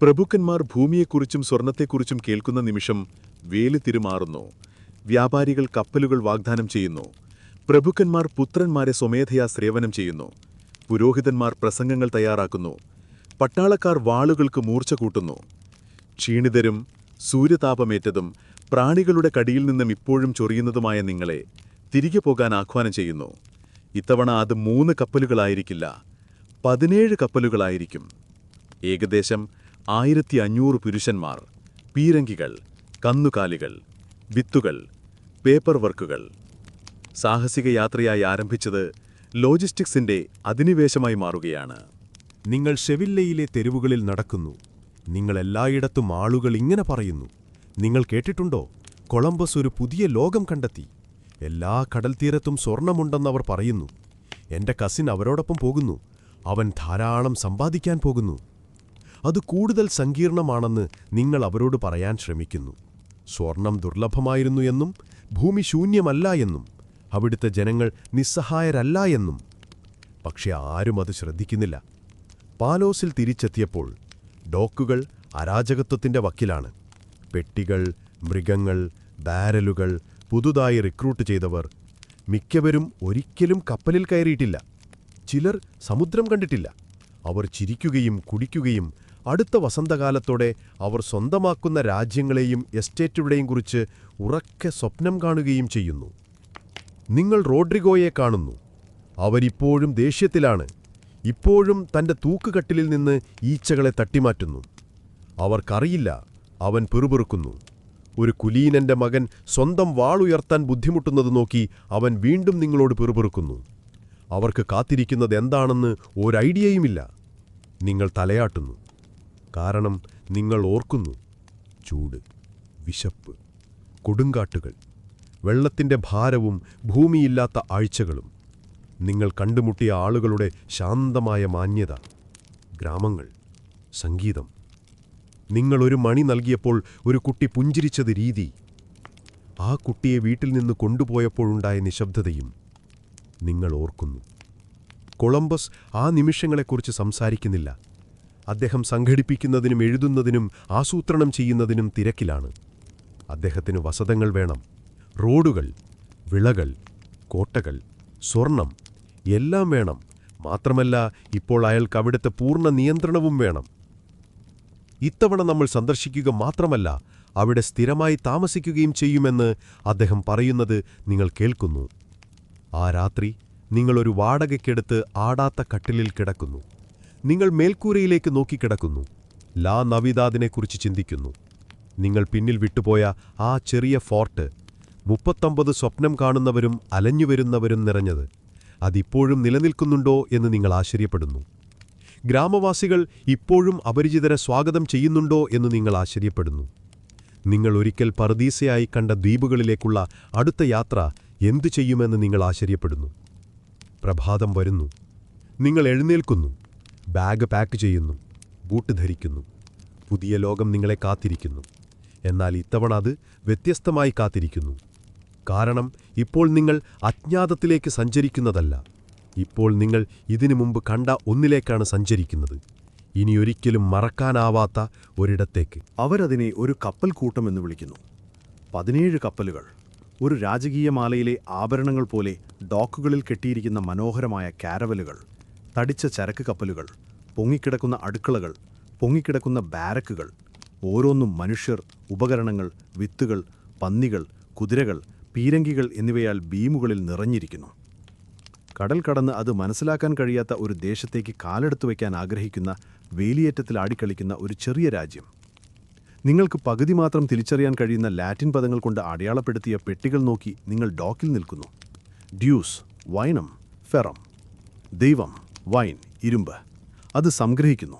പ്രഭുക്കന്മാർ ഭൂമിയെക്കുറിച്ചും സ്വർണത്തെക്കുറിച്ചും കേൾക്കുന്ന നിമിഷം വേലി തിരുമാറുന്നു. വ്യാപാരികൾ കപ്പലുകൾ വാഗ്ദാനം ചെയ്യുന്നു. പ്രഭുക്കന്മാർ പുത്രന്മാരെ സ്വമേധയാ സേവനം ചെയ്യുന്നു. പുരോഹിതന്മാർ പ്രസംഗങ്ങൾ തയ്യാറാക്കുന്നു. പട്ടാളക്കാർ വാളുകൾക്ക് മൂർച്ച കൂട്ടുന്നു. ക്ഷീണിതരും സൂര്യതാപമേറ്റതും പ്രാണികളുടെ കടിയിൽ നിന്നും ഇപ്പോഴും ചൊറിയുന്നതുമായ നിങ്ങളെ തിരികെ പോകാൻ ആഹ്വാനം ചെയ്യുന്നു. ഇത്തവണ അത് 3 കപ്പലുകളായിരിക്കില്ല, 17 കപ്പലുകളായിരിക്കും. ഏകദേശം 1500 പുരുഷന്മാർ, പീരങ്കികൾ, കന്നുകാലികൾ, വിത്തുകൾ, പേപ്പർ വർക്കുകൾ. സാഹസിക യാത്രയായി ആരംഭിച്ചത് ലോജിസ്റ്റിക്സിന്റെ അധിനിവേശമായി മാറുകയാണ്. നിങ്ങൾ ഷെവില്ലയിലെ തെരുവുകളിൽ നടക്കുന്നു. നിങ്ങൾ എല്ലായിടത്തും ആളുകൾ ഇങ്ങനെ പറയുന്നു. നിങ്ങൾ കേട്ടിട്ടുണ്ടോ? കൊളംബസ് ഒരു പുതിയ ലോകം കണ്ടെത്തി. എല്ലാ കടൽത്തീരത്തും സ്വർണമുണ്ടെന്നവർ പറയുന്നു. എന്റെ കസിൻ അവരോടൊപ്പം പോകുന്നു. അവൻ ധാരാളം സമ്പാദിക്കാൻ പോകുന്നു. അത് കൂടുതൽ സങ്കീർണമാണെന്ന് നിങ്ങൾ അവരോട് പറയാൻ ശ്രമിക്കുന്നു. സ്വർണം ദുർലഭമായിരുന്നു എന്നും ഭൂമി ശൂന്യമല്ല എന്നും അവിടുത്തെ ജനങ്ങൾ നിസ്സഹായരല്ല എന്നും. പക്ഷെ ആരും അത് ശ്രദ്ധിക്കുന്നില്ല. പാലോസിൽ തിരിച്ചെത്തിയപ്പോൾ ഡോക്കുകൾ അരാജകത്വത്തിന്റെ വക്കിലാണ്. പെട്ടികൾ, മൃഗങ്ങൾ, ബാരലുകൾ, പുതുതായി റിക്രൂട്ട് ചെയ്തവർ. മിക്കവരും ഒരിക്കലും കപ്പലിൽ കയറിയിട്ടില്ല. ചിലർ സമുദ്രം കണ്ടിട്ടില്ല. അവർ ചിരിക്കുകയും കുടിക്കുകയും അടുത്ത വസന്തകാലത്തോടെ അവർ സ്വന്തമാക്കുന്ന രാജ്യങ്ങളെയും എസ്റ്റേറ്റുകളെയും കുറിച്ച് ഉറക്കെ സ്വപ്നം കാണുകയും ചെയ്യുന്നു. നിങ്ങൾ റോഡ്രിഗോയെ കാണുന്നു. അവരിപ്പോഴും ദേഷ്യത്തിലാണ്. ഇപ്പോഴും തന്റെ തൂക്കുകട്ടിലിൽ നിന്ന് ഈച്ചകളെ തട്ടിമാറ്റുന്നു. അവർക്കറിയില്ല, അവൻ പിറുപിറുക്കുന്നു. ഒരു കുലീനന്റെ മകൻ സ്വന്തം വാളുയർത്താൻ ബുദ്ധിമുട്ടുന്നത് നോക്കി അവൻ വീണ്ടും നിങ്ങളോട് പിറുപിറുക്കുന്നു. അവർക്ക് കാത്തിരിക്കുന്നത് എന്താണെന്ന് ഒരൈഡിയയുമില്ല. നിങ്ങൾ തലയാട്ടുന്നു. കാരണം നിങ്ങൾ ഓർക്കുന്നു. ചൂട്, വിശപ്പ്, കൊടുങ്കാട്ടുകൾ, വെള്ളത്തിന്റെ ഭാരവും ഭൂമിയില്ലാത്ത ആഴ്ചകളും. നിങ്ങൾ കണ്ടുമുട്ടിയ ആളുകളുടെ ശാന്തമായ മാന്യത, ഗ്രാമങ്ങൾ, സംഗീതം. നിങ്ങളൊരു മണി നൽകിയപ്പോൾ ഒരു കുട്ടി പുഞ്ചിരിച്ചത് രീതി. ആ കുട്ടിയെ വീട്ടിൽ നിന്ന് കൊണ്ടുപോയപ്പോഴുണ്ടായ നിശബ്ദതയും നിങ്ങൾ ഓർക്കുന്നു. കൊളംബസ് ആ നിമിഷങ്ങളെക്കുറിച്ച് സംസാരിക്കുന്നില്ല. അദ്ദേഹം സംഘടിപ്പിക്കുന്നതിനും എഴുതുന്നതിനും ആസൂത്രണം ചെയ്യുന്നതിനും തിരക്കിലാണ്. അദ്ദേഹത്തിന് വസതങ്ങൾ വേണം, റോഡുകൾ, വിളകൾ, കോട്ടകൾ, സ്വർണം, എല്ലാം വേണം. മാത്രമല്ല, ഇപ്പോൾ അയാൾക്ക് അവിടുത്തെ പൂർണ്ണ നിയന്ത്രണവും വേണം. ഇത്തവണ നമ്മൾ സന്ദർശിക്കുക മാത്രമല്ല, അവിടെ സ്ഥിരമായി താമസിക്കുകയും ചെയ്യുമെന്ന് അദ്ദേഹം പറയുന്നത് നിങ്ങൾ കേൾക്കുന്നു. ആ രാത്രി നിങ്ങളൊരു വാടകയ്ക്കെടുത്ത് ആടാത്ത കട്ടിലിൽ കിടക്കുന്നു. നിങ്ങൾ മേൽക്കൂരയിലേക്ക് നോക്കിക്കിടക്കുന്നു. ലാ നവിദാദിനെക്കുറിച്ച് ചിന്തിക്കുന്നു. നിങ്ങൾ പിന്നിൽ വിട്ടുപോയ ആ ചെറിയ ഫോർട്ട്, 39 സ്വപ്നം കാണുന്നവരും അലഞ്ഞുവരുന്നവരും നിറഞ്ഞത്, അതിപ്പോഴും നിലനിൽക്കുന്നുണ്ടോ എന്ന് നിങ്ങൾ ആശ്ചര്യപ്പെടുന്നു. ഗ്രാമവാസികൾ ഇപ്പോഴും അപരിചിതരെ സ്വാഗതം ചെയ്യുന്നുണ്ടോ എന്ന് നിങ്ങൾ ആശ്ചര്യപ്പെടുന്നു. നിങ്ങൾ ഒരിക്കൽ പർദീസയായി കണ്ട ദ്വീപുകളിലേക്കുള്ള അടുത്ത യാത്ര എന്തു ചെയ്യുമെന്ന് നിങ്ങൾ ആശ്ചര്യപ്പെടുന്നു. പ്രഭാതം വരുന്നു. നിങ്ങൾ എഴുന്നേൽക്കുന്നു. ബാഗ് പാക്ക് ചെയ്യുന്നു. ബൂട്ട് ധരിക്കുന്നു. പുതിയ ലോകം നിങ്ങളെ കാത്തിരിക്കുന്നു. എന്നാൽ ഇത്തവണ അത് വ്യത്യസ്തമായി കാത്തിരിക്കുന്നു. കാരണം ഇപ്പോൾ നിങ്ങൾ അജ്ഞാതത്തിലേക്ക് സഞ്ചരിക്കുന്നതല്ല, ഇപ്പോൾ നിങ്ങൾ ഇതിനു മുമ്പ് കണ്ട ഒന്നിലേക്കാണ് സഞ്ചരിക്കുന്നത്. ഇനിയൊരിക്കലും മറക്കാനാവാത്ത ഒരിടത്തേക്ക്. അവരതിനെ ഒരു കപ്പൽ കൂട്ടം എന്ന് വിളിക്കുന്നു. 17 കപ്പലുകൾ, ഒരു രാജകീയമാലയിലെ ആഭരണങ്ങൾ പോലെ ഡോക്കുകളിൽ കെട്ടിയിരിക്കുന്ന മനോഹരമായ കാരവലുകൾ, തടിച്ച ചരക്ക് കപ്പലുകൾ, പൊങ്ങിക്കിടക്കുന്ന അടുക്കളകൾ, പൊങ്ങിക്കിടക്കുന്ന ബാരക്കുകൾ, ഓരോന്നും മനുഷ്യർ, ഉപകരണങ്ങൾ, വിത്തുകൾ, പന്നികൾ, കുതിരകൾ, പീരങ്കികൾ എന്നിവയാൽ ബീമുകളിൽ നിറഞ്ഞിരിക്കുന്നു. കടൽ കടന്ന് അത് മനസ്സിലാക്കാൻ കഴിയാത്ത ഒരു ദേശത്തേക്ക് കാലെടുത്തു വയ്ക്കാൻ ആഗ്രഹിക്കുന്ന വേലിയേറ്റത്തിൽ ആടിക്കളിക്കുന്ന ഒരു ചെറിയ രാജ്യം. നിങ്ങൾക്ക് പകുതി മാത്രം തിരിച്ചറിയാൻ കഴിയുന്ന ലാറ്റിൻ പദങ്ങൾ കൊണ്ട് അടയാളപ്പെടുത്തിയ പെട്ടികൾ നോക്കി നിങ്ങൾ ഡോക്കിൽ നിൽക്കുന്നു. ഡ്യൂസ്, വൈനം, ഫെറം. ദൈവം, വൈൻ, ഇരുമ്പ്. അത് സംഗ്രഹിക്കുന്നു.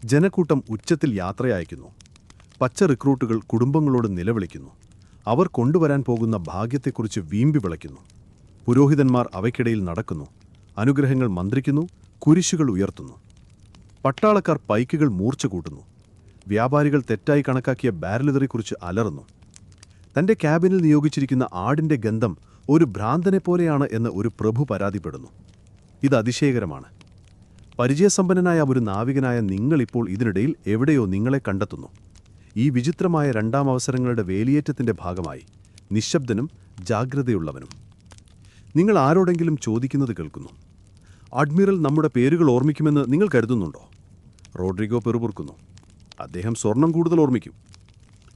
ജനക്കൂട്ടം ഉച്ചത്തിൽ യാത്രയയക്കുന്നു. പച്ച റിക്രൂട്ടുകൾ കുടുംബങ്ങളോട് നിലവിളിക്കുന്നു. അവർ കൊണ്ടുവരാൻ പോകുന്ന ഭാഗ്യത്തെക്കുറിച്ച് വീമ്പി വിളയ്ക്കുന്നു. പുരോഹിതന്മാർ അവയ്ക്കിടയിൽ നടക്കുന്നു. അനുഗ്രഹങ്ങൾ മന്ത്രിക്കുന്നു, കുരിശുകൾ ഉയർത്തുന്നു. പട്ടാളക്കാർ പൈക്കുകൾ മൂർച്ച കൂട്ടുന്നു. വ്യാപാരികൾ തെറ്റായി കണക്കാക്കിയ ബാരലുകളെക്കുറിച്ച് അലറുന്നു. തന്റെ ക്യാബിനിൽ നിയോഗിച്ചിരിക്കുന്ന ആടിന്റെ ഗന്ധം ഒരു ഭ്രാന്തനെപ്പോലെയാണ് എന്ന് ഒരു പ്രഭു പരാതിപ്പെടുന്നു. ഇത് അതിശയകരമാണ്. പരിചയസമ്പന്നനായ ഒരു നാവികനായ നിങ്ങളിപ്പോൾ ഇതിനിടയിൽ എവിടെയോ നിങ്ങളെ കണ്ടെത്തുന്നു. ഈ വിചിത്രമായ രണ്ടാം അവസരങ്ങളുടെ വേലിയേറ്റത്തിന്റെ ഭാഗമായി, നിശബ്ദനും ജാഗ്രതയുള്ളവനും. നിങ്ങൾ ആരോടെങ്കിലും ചോദിക്കുന്നത് കേൾക്കുന്നു. അഡ്മിറൽ നമ്മുടെ പേരുകൾ ഓർമ്മിക്കുമെന്ന് നിങ്ങൾ കരുതുന്നുണ്ടോ? റോഡ്രിഗോ പെറുപുറുക്കുന്നു. അദ്ദേഹം സ്വർണം കൂടുതൽ ഓർമ്മിക്കും.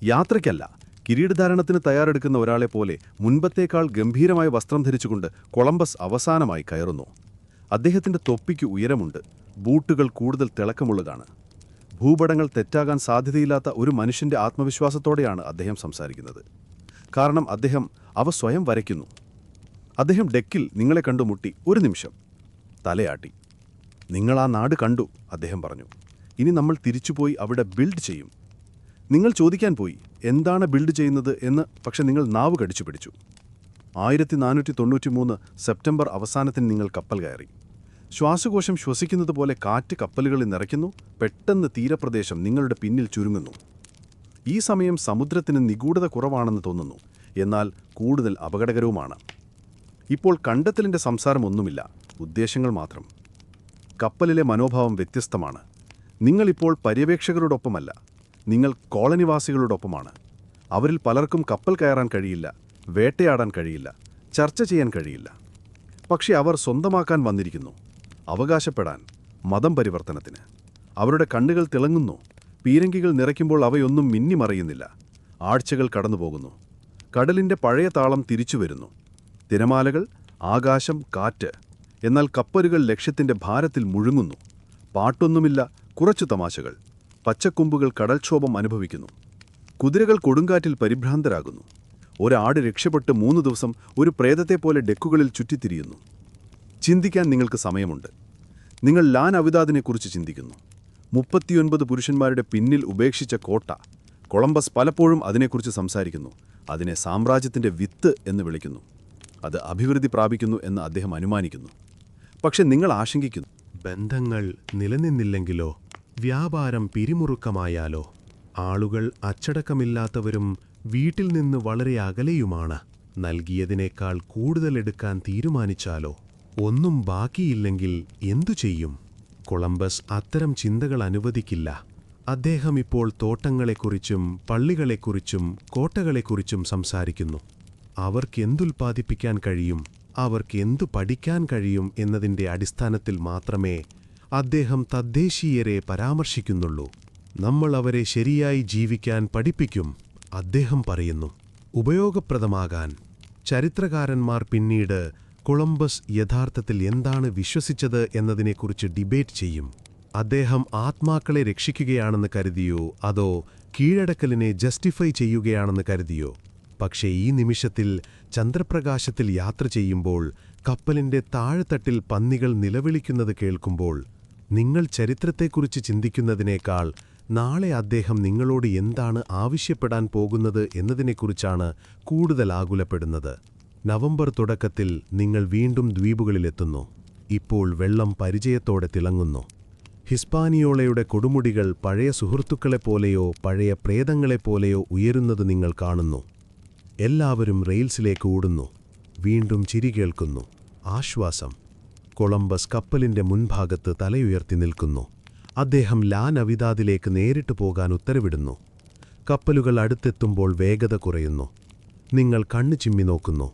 യാത്രയ്ക്കല്ല, കിരീടധാരണത്തിന് തയ്യാറെടുക്കുന്ന ഒരാളെ പോലെ മുൻപത്തേക്കാൾ ഗംഭീരമായ വസ്ത്രം ധരിച്ചുകൊണ്ട് കൊളംബസ് അവസാനമായി കയറുന്നു. അദ്ദേഹത്തിന്റെ തൊപ്പിക്ക് ഉയരമുണ്ട്. ബൂട്ടുകൾ കൂടുതൽ തിളക്കമുള്ളതാണ്. ഭൂപടങ്ങൾ തെറ്റാകാൻ സാധ്യതയില്ലാത്ത ഒരു മനുഷ്യന്റെ ആത്മവിശ്വാസത്തോടെയാണ് അദ്ദേഹം സംസാരിക്കുന്നത്. കാരണം അദ്ദേഹം അവ സ്വയം വരയ്ക്കുന്നു. അദ്ദേഹം ഡെക്കിൽ നിങ്ങളെ കണ്ടുമുട്ടി. ഒരു നിമിഷം തലയാട്ടി. നിങ്ങൾ ആ നാട് കണ്ടു, അദ്ദേഹം പറഞ്ഞു. ഇനി നമ്മൾ തിരിച്ചുപോയി അവിടെ ബിൽഡ് ചെയ്യും. നിങ്ങൾ ചോദിക്കാൻ പോയി എന്താണ് ബിൽഡ് ചെയ്യുന്നത് എന്ന്. പക്ഷെ നിങ്ങൾ നാവ് കടിച്ചു പിടിച്ചു. 1493 സെപ്റ്റംബർ അവസാനത്തിന് നിങ്ങൾ കപ്പൽ കയറി. ശ്വാസകോശം ശ്വസിക്കുന്നത് പോലെ കാറ്റ് കപ്പലുകളിൽ നിറയ്ക്കുന്നു. പെട്ടെന്ന് തീരപ്രദേശം നിങ്ങളുടെ പിന്നിൽ ചുരുങ്ങുന്നു. ഈ സമയം സമുദ്രത്തിന് നിഗൂഢത കുറവാണെന്ന് തോന്നുന്നു, എന്നാൽ കൂടുതൽ അപകടകരവുമാണ്. ഇപ്പോൾ കണ്ടെത്തലിന്റെ സംസാരമൊന്നുമില്ല, ഉദ്ദേശങ്ങൾ മാത്രം. കപ്പലിലെ മനോഭാവം വ്യത്യസ്തമാണ്. നിങ്ങളിപ്പോൾ പര്യവേക്ഷകരോടൊപ്പമല്ല, നിങ്ങൾ കോളനിവാസികളോടൊപ്പമാണ്. അവരിൽ പലർക്കും കപ്പൽ കയറാൻ കഴിയില്ല, വേട്ടയാടാൻ കഴിയില്ല, ചർച്ച ചെയ്യാൻ കഴിയില്ല. പക്ഷെ അവർ സ്വന്തമാക്കാൻ വന്നിരിക്കുന്നു, അവകാശപ്പെടാൻ, മതം പരിവർത്തനത്തിന്. അവരുടെ കണ്ണുകൾ തിളങ്ങുന്നു. പീരങ്കികൾ നിറയ്ക്കുമ്പോൾ അവയൊന്നും മിന്നിമറയുന്നില്ല. ആഴ്ചകൾ കടന്നുപോകുന്നു. കടലിന്റെ പഴയ താളം തിരിച്ചു വരുന്നു. തിരമാലകൾ, ആകാശം, കാറ്റ്. എന്നാൽ കപ്പലുകൾ ലക്ഷ്യത്തിന്റെ ഭാരത്തിൽ മുഴുങ്ങുന്നു. പാട്ടൊന്നുമില്ല, കുറച്ചു തമാശകൾ. പച്ചക്കൊമ്പുകൾ കടൽക്ഷോഭം അനുഭവിക്കുന്നു. കുതിരകൾ കൊടുങ്കാറ്റിൽ പരിഭ്രാന്തരാകുന്നു. ഒരാട് രക്ഷപ്പെട്ട് 3 ദിവസം ഒരു പ്രേതത്തെപ്പോലെ ഡെക്കുകളിൽ ചുറ്റിത്തിരിയുന്നു. ചിന്തിക്കാൻ നിങ്ങൾക്ക് സമയമുണ്ട്. നിങ്ങൾ ലാൻ അവിദാദിനെക്കുറിച്ച് ചിന്തിക്കുന്നു. 39 പുരുഷന്മാരുടെ പിന്നിൽ ഉപേക്ഷിച്ച കോട്ട. കൊളംബസ് പലപ്പോഴും അതിനെക്കുറിച്ച് സംസാരിക്കുന്നു. അതിനെ സാമ്രാജ്യത്തിന്റെ വിത്ത് എന്ന് വിളിക്കുന്നു. അത് അഭിവൃദ്ധി പ്രാപിക്കുന്നു എന്ന് അദ്ദേഹം അനുമാനിക്കുന്നു. പക്ഷെ നിങ്ങൾ ആശങ്കിക്കുന്നു. ബന്ധങ്ങൾ നിലനിന്നില്ലെങ്കിലോ, വ്യാപാരം പിരിമുറുക്കമായാലോ, ആളുകൾ അച്ചടക്കമില്ലാത്തവരും വീട്ടിൽ നിന്ന് വളരെ അകലെയുമാണ്, നൽകിയതിനേക്കാൾ കൂടുതൽ എടുക്കാൻ തീരുമാനിച്ചാലോ, ഒന്നും ബാക്കിയില്ലെങ്കിൽ എന്തു ചെയ്യും? കൊളംബസ് അത്തരം ചിന്തകൾ അനുവദിക്കില്ല. അദ്ദേഹം ഇപ്പോൾ തോട്ടങ്ങളെക്കുറിച്ചും പള്ളികളെക്കുറിച്ചും കോട്ടകളെക്കുറിച്ചും സംസാരിക്കുന്നു. അവർക്കെന്തുൽപ്പാദിപ്പിക്കാൻ കഴിയും, അവർക്കെന്തു പഠിക്കാൻ കഴിയും എന്നതിൻ്റെ അടിസ്ഥാനത്തിൽ മാത്രമേ അദ്ദേഹം തദ്ദേശീയരെ പരാമർശിക്കുന്നുള്ളൂ. നമ്മൾ അവരെ ശരിയായി ജീവിക്കാൻ പഠിപ്പിക്കും, അദ്ദേഹം പറയുന്നു. ഉപയോഗപ്രദമാകാൻ. ചരിത്രകാരന്മാർ പിന്നീട് കൊളംബസ് യഥാർത്ഥത്തിൽ എന്താണ് വിശ്വസിച്ചത് എന്നതിനെക്കുറിച്ച് ഡിബേറ്റ് ചെയ്യും. അദ്ദേഹം ആത്മാക്കളെ രക്ഷിക്കുകയാണെന്ന് കരുതിയോ അതോ കീഴടക്കലിനെ ജസ്റ്റിഫൈ ചെയ്യുകയാണെന്ന് കരുതിയോ? പക്ഷേ ഈ നിമിഷത്തിൽ ചന്ദ്രപ്രകാശത്തിൽ യാത്ര ചെയ്യുമ്പോൾ, കപ്പലിന്റെ താഴെത്തട്ടിൽ പന്നികൾ നിലവിളിക്കുന്നത് കേൾക്കുമ്പോൾ, നിങ്ങൾ ചരിത്രത്തെക്കുറിച്ച് ചിന്തിക്കുന്നതിനേക്കാൾ നാളെ അദ്ദേഹം നിങ്ങളോട് എന്താണ് ആവശ്യപ്പെടാൻ പോകുന്നത് എന്നതിനെക്കുറിച്ചാണ് കൂടുതൽ ആകുലപ്പെടുന്നത്. നവംബർ തുടക്കത്തിൽ നിങ്ങൾ വീണ്ടും ദ്വീപുകളിലെത്തുന്നു. ഇപ്പോൾ വെള്ളം പരിചയത്തോടെ തിളങ്ങുന്നു. ഹിസ്പാനിയോളയുടെ കൊടുമുടികൾ പഴയ സുഹൃത്തുക്കളെപ്പോലെയോ പഴയ പ്രേതങ്ങളെപ്പോലെയോ ഉയരുന്നത് നിങ്ങൾ കാണുന്നു. എല്ലാവരും റെയിൽസിലേക്ക് ഓടുന്നു. വീണ്ടും ചിരി കേൾക്കുന്നു. ആശ്വാസം. കൊളംബസ് കപ്പലിന്റെ മുൻഭാഗത്ത് തലയുയർത്തി നിൽക്കുന്നു. അദ്ദേഹം ലാ നവിദാദിലേക്ക് നേരിട്ട് പോകാൻ ഉത്തരവിടുന്നു. കപ്പലുകൾ അടുത്തെത്തുമ്പോൾ വേഗത കുറയുന്നു. നിങ്ങൾ കണ്ണു ചിമ്മി നോക്കുന്നു.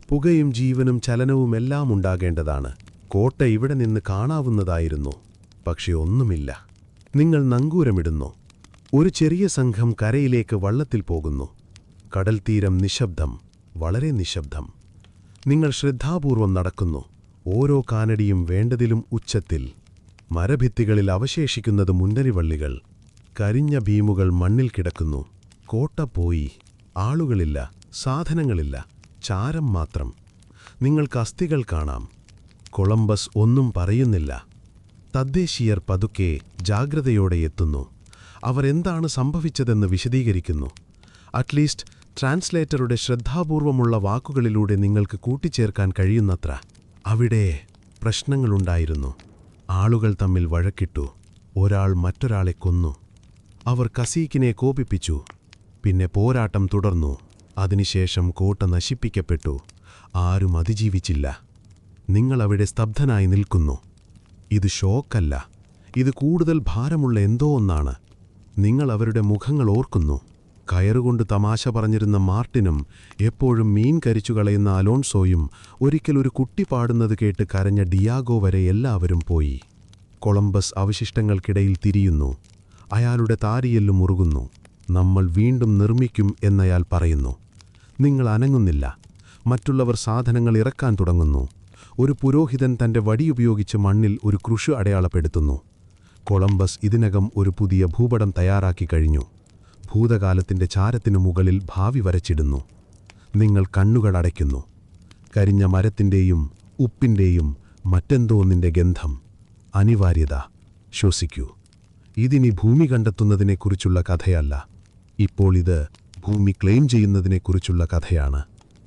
പുകയും ജീവനും ചലനവുമെല്ലാം ഉണ്ടാകേണ്ടതാണ്. കോട്ട ഇവിടെ നിന്ന് കാണാവുന്നതായിരുന്നു. പക്ഷെ ഒന്നുമില്ല. നിങ്ങൾ നങ്കൂരമിടുന്നു. ഒരു ചെറിയ സംഘം കരയിലേക്ക് വള്ളത്തിൽ പോകുന്നു. കടൽത്തീരം നിശബ്ദം, വളരെ നിശബ്ദം. നിങ്ങൾ ശ്രദ്ധാപൂർവം നടക്കുന്നു. ഓരോ കാനടിയും വേണ്ടതിലും ഉച്ചത്തിൽ. മരഭിത്തികളിൽ അവശേഷിക്കുന്നത് മുന്തിരിവള്ളികൾ. കരിഞ്ഞ ഭീമുകൾ മണ്ണിൽ കിടക്കുന്നു. കോട്ട പോയി. ആളുകളില്ല, സാധനങ്ങളില്ല, ചാരം മാത്രം. നിങ്ങൾക്ക് അസ്ഥികൾ കാണാം. കൊളംബസ് ഒന്നും പറയുന്നില്ല. തദ്ദേശീയർ പതുക്കെ ജാഗ്രതയോടെ എത്തുന്നു. അവർ എന്താണ് സംഭവിച്ചതെന്ന് വിശദീകരിക്കുന്നു. അറ്റ്ലീസ്റ്റ് ട്രാൻസ്ലേറ്ററുടെ ശ്രദ്ധാപൂർവമുള്ള വാക്കുകളിലൂടെ നിങ്ങൾക്ക് കൂട്ടിച്ചേർക്കാൻ കഴിയുന്നത്ര. അവിടെ പ്രശ്നങ്ങളുണ്ടായിരുന്നു. ആളുകൾ തമ്മിൽ വഴക്കിട്ടു. ഒരാൾ മറ്റൊരാളെ കൊന്നു. അവർ കസീക്കിനെ കോപിപ്പിച്ചു. പിന്നെ പോരാട്ടം തുടർന്നു. അതിനുശേഷം കോട്ട നശിപ്പിക്കപ്പെട്ടു. ആരും അതിജീവിച്ചില്ല. നിങ്ങളവിടെ സ്തബ്ധനായി നിൽക്കുന്നു. ഇത് ഷോക്കല്ല, ഇത് കൂടുതൽ ഭാരമുള്ള എന്തോ ഒന്നാണ്. നിങ്ങൾ അവരുടെ മുഖങ്ങൾ ഓർക്കുന്നു. കയറുകൊണ്ട് തമാശ പറഞ്ഞിരുന്ന മാർട്ടിനും എപ്പോഴും മീൻ കരിച്ചു കളയുന്ന അലോൺസോയും ഒരിക്കൽ ഒരു കുട്ടി പാടുന്നത് കേട്ട് കരഞ്ഞ ഡിയാഗോ വരെ എല്ലാവരും പോയി. കൊളംബസ് അവശിഷ്ടങ്ങൾക്കിടയിൽ തിരിയുന്നു. അയാളുടെ താരിയെല്ലും മുറുകുന്നു. നമ്മൾ വീണ്ടും നിർമ്മിക്കും എന്നയാൾ പറയുന്നു. നിങ്ങൾ അനങ്ങുന്നില്ല. മറ്റുള്ളവർ സാധനങ്ങൾ ഇറക്കാൻ തുടങ്ങുന്നു. ഒരു പുരോഹിതൻ തന്റെ വടിയുപയോഗിച്ച് മണ്ണിൽ ഒരു ക്രുഷ് അടയാളപ്പെടുത്തുന്നു. കൊളംബസ് ഇതിനകം ഒരു പുതിയ ഭൂപടം തയ്യാറാക്കി കഴിഞ്ഞു. ഭൂതകാലത്തിന്റെ ചാരത്തിനു മുകളിൽ ഭാവി വരച്ചിടുന്നു. നിങ്ങൾ കണ്ണുകൾ അടയ്ക്കുന്നു. കരിഞ്ഞ മരത്തിന്റെയും ഉപ്പിന്റെയും മറ്റെന്തോ ഒന്നിന്റെ ഗന്ധം. അനിവാര്യത. ശ്വസിക്കൂ. ഇതിനി ഭൂമി കണ്ടെത്തുന്നതിനെക്കുറിച്ചുള്ള കഥയല്ല. ഇപ്പോൾ ഇത് ഭൂമി ക്ലെയിം ചെയ്യുന്നതിനെക്കുറിച്ചുള്ള കഥയാണ്.